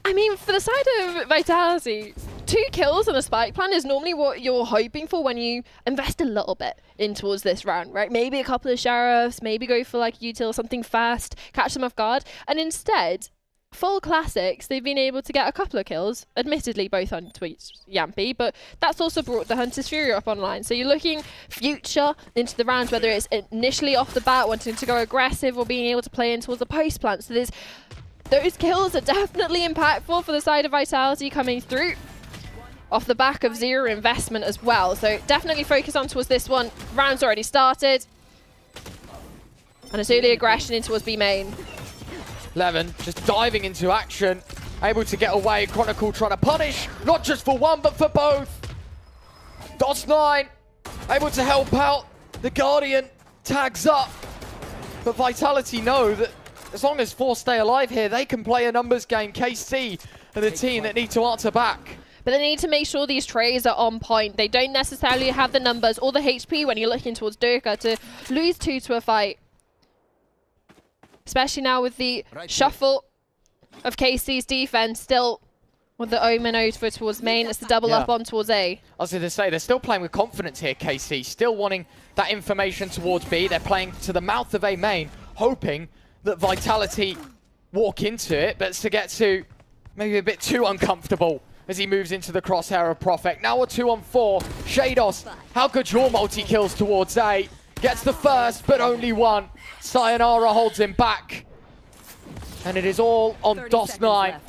I mean, for the side of Vitality, 2 kills and a spike plan is normally what you're hoping for when you invest a little bit in towards this round, right? Maybe a couple of sheriffs, maybe go for like util, something fast, catch them off guard. And instead, full classics, they've been able to get a couple of kills, admittedly both on Yampi, but that's also brought the Hunter's Fury up online. So you're looking future into the rounds, whether it's initially off the bat, wanting to go aggressive or being able to play in towards the post plant. So those kills are definitely impactful for the side of Vitality coming through off the back of zero investment as well. So definitely focus on towards this one. Round's already started. And it's early aggression in towards B main. Levin just diving into action, able to get away. Chronicle trying to punish, not just for one, but for both. DOS9 able to help out. The Guardian tags up. But Vitality know that as long as 4 stay alive here, they can play a numbers game. KC are the team that need to answer back. But they need to make sure these trays are on point. They don't necessarily have the numbers or the HP when you're looking towards Durka to lose 2 to a fight. Especially now with the shuffle of KC's defense, still with the Omen over towards main. It's the double up on towards A. I was going to say, they're still playing with confidence here, KC. Still wanting that information towards B. They're playing to the mouth of A main, hoping that Vitality walk into it, but Sugetsu maybe a bit too uncomfortable as he moves into the crosshair of Profek. Now a 2-on-4. Shados, how good your multi-kills towards A. Gets the first, but only one. Sayonara holds him back. And it is all on DOS9.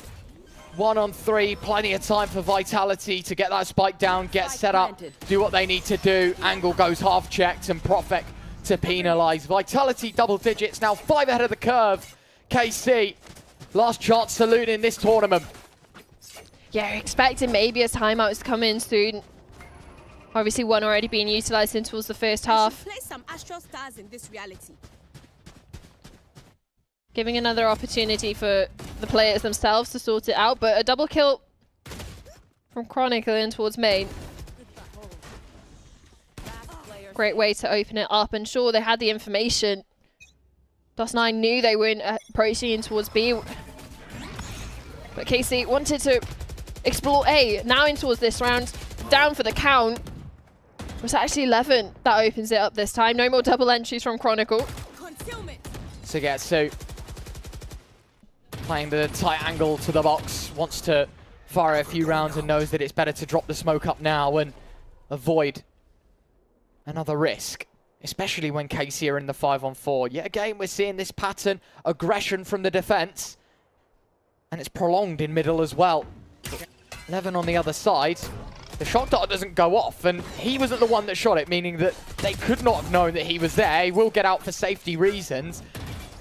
1-on-3, plenty of time for Vitality to get that spike down, get set up, do what they need to do. Angle goes half checked and Profek to penalize. Vitality double digits, now 5 ahead of the curve. KC, last chance saloon in this tournament. Yeah, expecting maybe a timeout is coming soon. Obviously one already being utilized in towards the first half. Play some astral stars in this reality. Giving another opportunity for the players themselves to sort it out, but a double kill from Chronicle in towards main. Great way to open it up, and sure, they had the information. DOS9 knew they weren't approaching in towards B, but KC wanted to explore A. Now in towards this round, down for the count. It's actually 11 that opens it up this time. No more double entries from Chronicle. Concealment. Sugetsu playing the tight angle to the box, wants to fire a few rounds and knows that it's better to drop the smoke up now and avoid another risk, especially when KC are in the 5-on-4. Yet again, we're seeing this pattern, aggression from the defense, and it's prolonged in middle as well. 11 on the other side. The shot dart doesn't go off, and he wasn't the one that shot it, meaning that they could not have known that he was there. He will get out for safety reasons.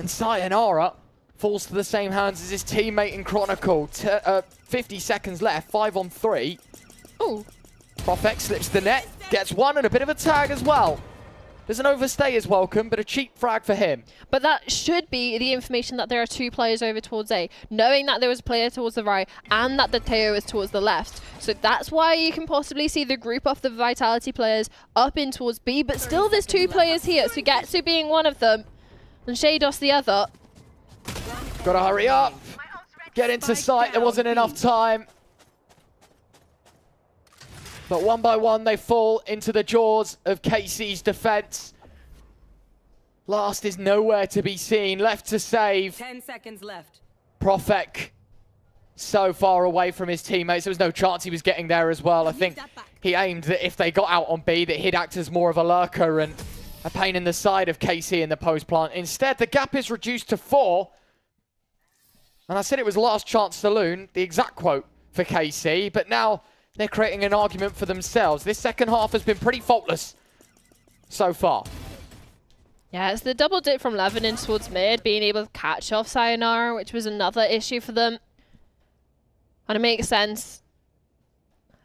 And Sayonara falls to the same hands as his teammate in Chronicle. 50 seconds left, 5-on-3. Oh. Profek slips the net, gets one and a bit of a tag as well. There's an overstay is welcome, but a cheap frag for him. But that should be the information that there are 2 players over towards A, knowing that there was a player towards the right and that the Teo is towards the left. So that's why you can possibly see the group of the Vitality players up in towards B, but still there's 2 players here, Sugetsu being one of them and Shados the other. Gotta hurry up, get into sight, there wasn't enough time. But one by one, they fall into the jaws of KC's defense. Last is nowhere to be seen. Left to save. 10 seconds left. Profek so far away from his teammates. There was no chance he was getting there as well. I think he aimed that if they got out on B, that he'd act as more of a lurker and a pain in the side of KC in the post plant. Instead, the gap is reduced to 4. And I said it was last chance saloon, the exact quote for KC. But now they're creating an argument for themselves. This second half has been pretty faultless so far. Yeah, it's the double dip from Levin in towards mid, being able to catch off Sayonara, which was another issue for them. And it makes sense.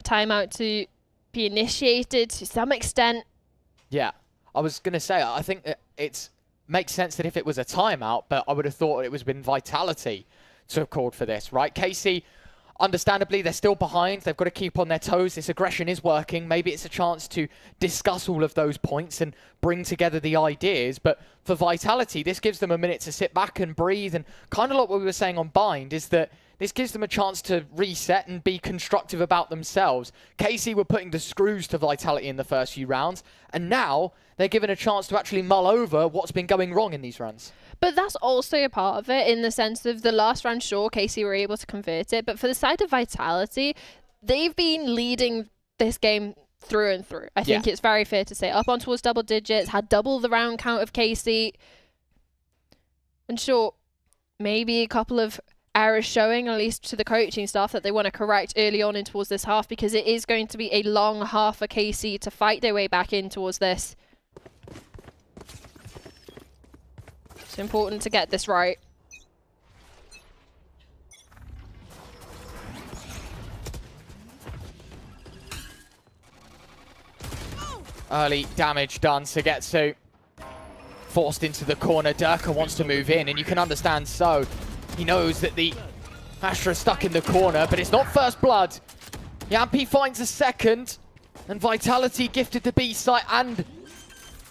Timeout to be initiated to some extent. Yeah, I was going to say, I think it makes sense that if it was a timeout, but I would have thought it was been Vitality to have called for this, right? KC, understandably, they're still behind. They've got to keep on their toes. This aggression is working. Maybe it's a chance to discuss all of those points and bring together the ideas. But for Vitality, this gives them a minute to sit back and breathe. And kind of like what we were saying on Bind is that this gives them a chance to reset and be constructive about themselves. KC were putting the screws to Vitality in the first few rounds. And now they're given a chance to actually mull over what's been going wrong in these runs. But that's also a part of it in the sense of the last round, sure, KC were able to convert it. But for the side of Vitality, they've been leading this game through and through. I think it's very fair to say. Up on towards double digits, had double the round count of KC. And sure, maybe a couple of errors showing, at least to the coaching staff, that they want to correct early on in towards this half, because it is going to be a long half for KC to fight their way back in towards this. It's important to get this right. Early damage done. Sugetsu forced into the corner. Durka wants to move in, and you can understand so. He knows that the Astra is stuck in the corner, but it's not first blood. Yampi finds a second, and Vitality gifted to B site and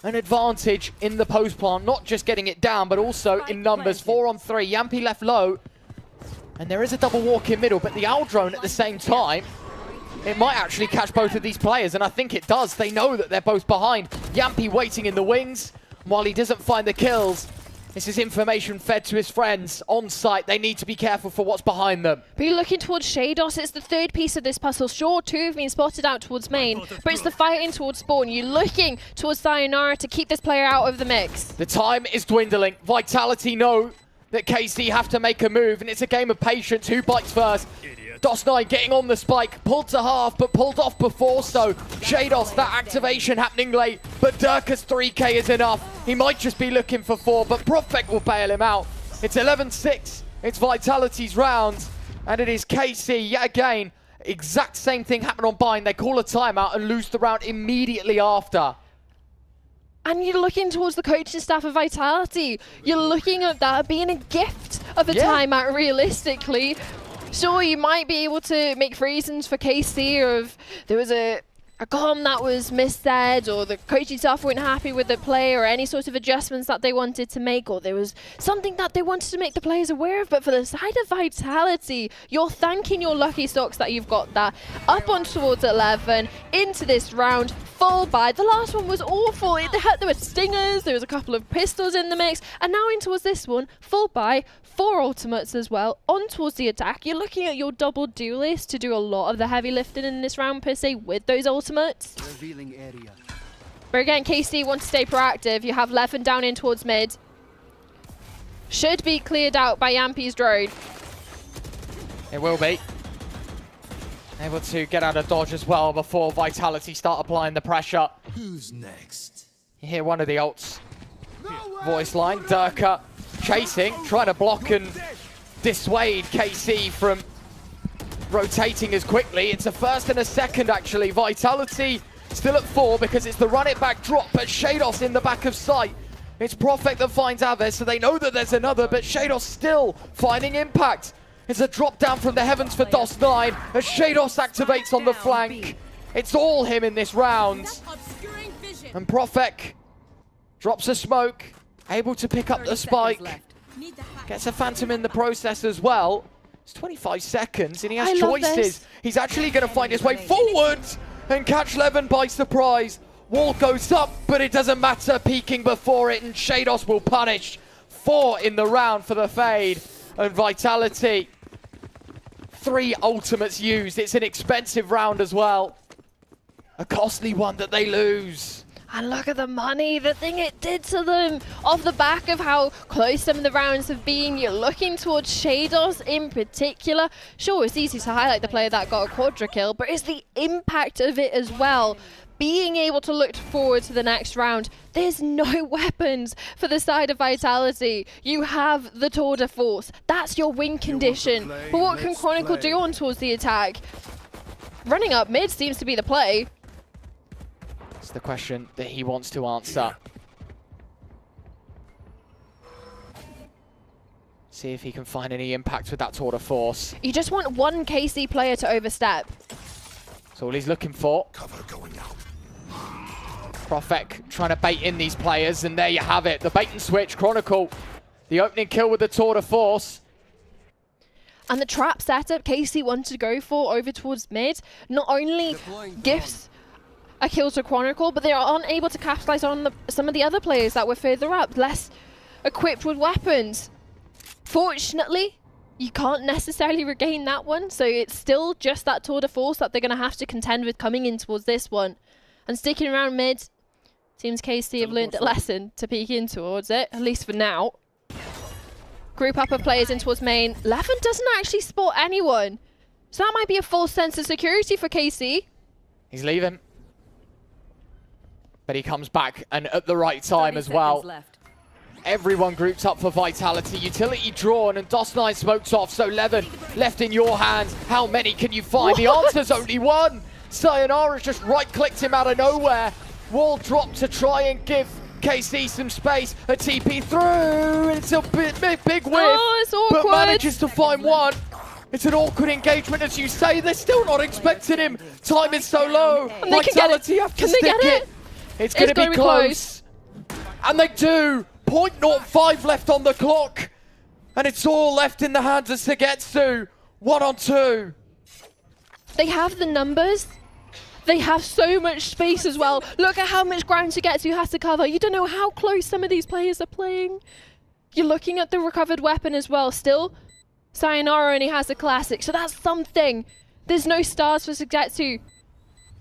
an advantage in the post plant, not just getting it down, but also in numbers. 4-on-3. Yampi left low, and there is a double walk in middle, but the owl drone at the same time, it might actually catch both of these players, and I think it does. They know that they're both behind. Yampi waiting in the wings, while he doesn't find the kills. This is information fed to his friends on site. They need to be careful for what's behind them. But you're looking towards Shados. It's the third piece of this puzzle. Sure, 2 have been spotted out towards main, but it's the fighting towards spawn. You're looking towards Sayonara to keep this player out of the mix. The time is dwindling. Vitality know that KC have to make a move, and it's a game of patience. Who bites first? DOS9 getting on the spike, pulled to half, but pulled off before so. Shados, that activation happening late, but Durka's 3k is enough. He might just be looking for 4, but Prophet will bail him out. It's 11-6, it's Vitality's round, and it is KC yet again. Exact same thing happened on Bind. They call a timeout and lose the round immediately after. And you're looking towards the coaching staff of Vitality. You're looking at that being a gift of a timeout, realistically. Sure, you might be able to make reasons for KC, or if there was a comm that was missaid, or the coaching staff weren't happy with the play, or any sort of adjustments that they wanted to make, or there was something that they wanted to make the players aware of. But for the side of Vitality, you're thanking your lucky stocks that you've got that. Up on towards 11, into this round, full buy. The last one was awful. There were stingers, there was a couple of pistols in the mix, and now in towards this one, full buy, 4 ultimates as well, on towards the attack. You're looking at your double duelist to do a lot of the heavy lifting in this round per se with those ultimates. Revealing area. But again, KC want to stay proactive. You have Levin down in towards mid. Should be cleared out by Yampi's drone. It will be. Able to get out of dodge as well before Vitality start applying the pressure. Who's next? You hear one of the ults. Voice line, Durka chasing, trying to block and dissuade KC from rotating as quickly. It's a first and a second actually. Vitality still at 4 because it's the run it back drop, but Shados in the back of sight. It's Prophet that finds Aves, so they know that there's another, but Shados still finding impact. It's a drop down from the heavens for DOS9 as Shados activates on the flank. It's all him in this round. And Prophet drops a smoke, able to pick up the spike. Gets a phantom in the process as well. It's 25 seconds and he has choices. He's actually going to find his way forward and catch Levin by surprise. Wall goes up, but it doesn't matter. Peeking before it, and Shados will punish. 4 in the round for the fade. And Vitality, 3 ultimates used. It's an expensive round as well. A costly one that they lose. And look at the money, the thing it did to them. Off the back of how close some of the rounds have been, you're looking towards Shados in particular. Sure, it's easy to highlight the player that got a quadra kill, but it's the impact of it as well. Being able to look forward to the next round. There's no weapons for the side of Vitality. You have the tour de force. That's your win condition. But what can Chronicle do on towards the attack? Running up mid seems to be the play. It's the question that he wants to answer. See if he can find any impact with that tour de force. You just want one KC player to overstep. That's all he's looking for. Cover going out. Prophet trying to bait in these players, and there you have it. The bait and switch, Chronicle. The opening kill with the tour de force. And the trap setup KC wanted to go for over towards mid not only gives a kill to Chronicle, but they are unable to capitalize on some of the other players that were further up, less equipped with weapons. Fortunately, you can't necessarily regain that one, so it's still just that tour de force that they're going to have to contend with coming in towards this one. And sticking around mid, seems KC have learned a lesson to peek in towards it, at least for now. Group up of players in towards main. Levin doesn't actually spot anyone, so that might be a false sense of security for KC. He's leaving. But he comes back, and at the right time as well. Everyone groups up for Vitality. Utility drawn, and DOS9 smokes off. So Levin, left in your hands. How many can you find? The answer's only one. Sayonara's just right-clicked him out of nowhere. Wall drop to try and give KC some space. A TP through. It's a big whiff. Oh, it's awkward. But manages to find one. It's an awkward engagement, as you say. They're still not expecting him. Time is so low. And they Vitality have to Can they stick get it? It's going to be close. And they do. 0.05 left on the clock. And it's all left in the hands of Sagetsu. 1 on 2. They have the numbers. They have so much space as well. Look at how much ground Sagetsu has to cover. You don't know how close some of these players are playing. you're looking at the recovered weapon as well. Still, Sayonara only has the classic, so that's something. There's no stars for Sugetsu,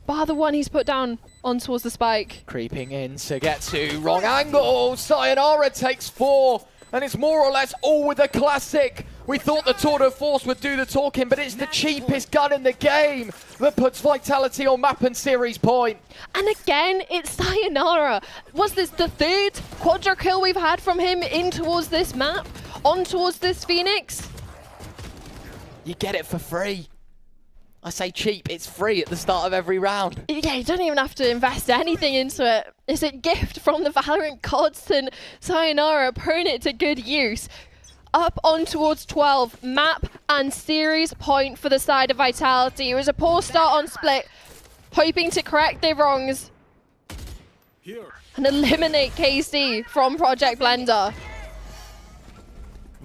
bar the one he's put down on towards the spike. Creeping in, Sugetsu, wrong angle. Sayonara takes 4, and it's more or less all with the classic. We thought the tour de force would do the talking, but it's the cheapest gun in the game that puts Vitality on map and series point. And again, it's Sayonara. Was this the 3rd quadra kill we've had from him in towards this map, on towards this Phoenix? You get it for free. I say cheap, it's free at the start of every round. Yeah, you don't even have to invest anything into it. It's a gift from the Valorant gods, and Sayonara putting it to good use. Up on towards 12, map and series point for the side of Vitality. It was a poor start on split, hoping to correct their wrongs and eliminate KC from Project Blender.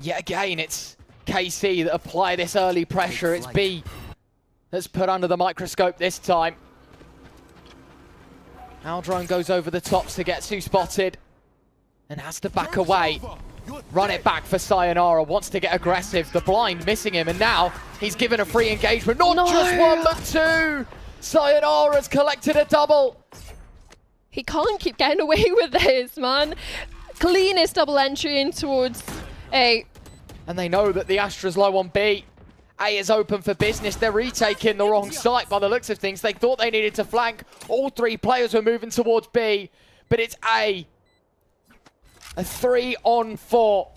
Yet again, it's KC that apply this early pressure. It's B that's put under the microscope this time. Aldrone goes over the top, Sugetsu spotted and has to back away. Run it back for Sayonara, wants to get aggressive. The blind missing him, and now he's given a free engagement. Not just 1, but 2. Sayonara's collected a double. He can't keep getting away with this, man. Cleanest double entry in towards A. And they know that the Astra's low on B. A is open for business. They're retaking the wrong site by the looks of things. They thought they needed to flank. All 3 players were moving towards B, but it's A. A 3-on-4.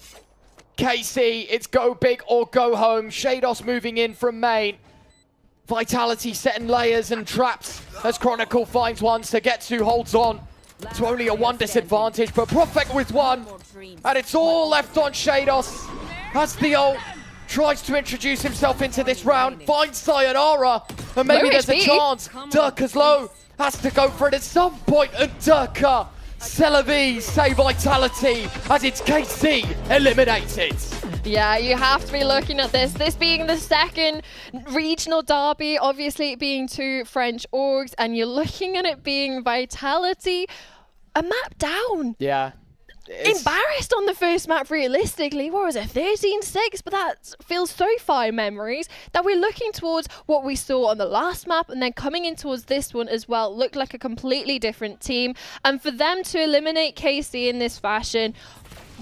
KC, it's go big or go home. Shados moving in from main. Vitality setting layers and traps as Chronicle finds one. Sugetsu holds on to only a 1 disadvantage, but Prophet with 1. And it's all left on Shados as the ult tries to introduce himself into this round. Finds Sayonara, and maybe there's a chance. Durka's low, has to go for it at some point, and Durka, Celavi, save Vitality as it's KC eliminated. Yeah, you have to be looking at this. This being the 2nd regional derby, obviously it being 2 French orgs, and you're looking at it being Vitality, a map down. Yeah. Embarrassed on the first map, realistically. What was it, 13-6? But that feels so far in memories that we're looking towards what we saw on the last map, and then coming in towards this one as well. Looked like a completely different team. And for them to eliminate KC in this fashion,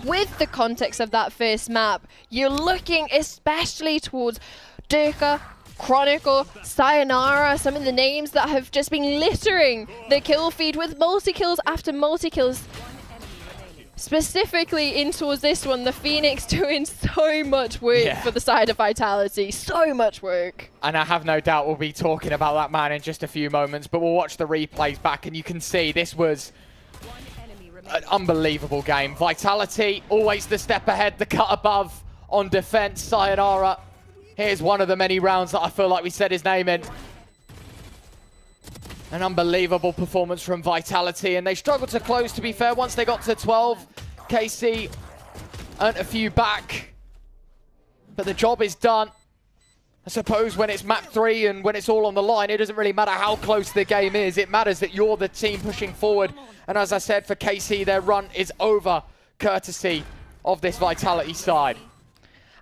with the context of that first map, you're looking especially towards Durka, Chronicle, Sayonara, some of the names that have just been littering the kill feed with multi-kills after multi-kills. Specifically in towards this one, the Phoenix doing so much work for the side of Vitality. So much work. And I have no doubt we'll be talking about that man in just a few moments, but we'll watch the replays back and you can see this was an unbelievable game. Vitality, always the step ahead, the cut above on defense. Sayonara, here's one of the many rounds that I feel like we said his name in. An unbelievable performance from Vitality, and they struggled to close, to be fair. Once they got to 12, KC earned a few back, but the job is done. I suppose when it's map 3 and when it's all on the line, it doesn't really matter how close the game is. It matters that you're the team pushing forward. And as I said, for KC, their run is over, courtesy of this Vitality side.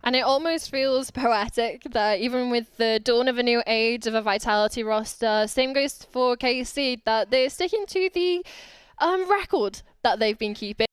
And it almost feels poetic that even with the dawn of a new age of a Vitality roster, same goes for KC, that they're sticking to the record that they've been keeping.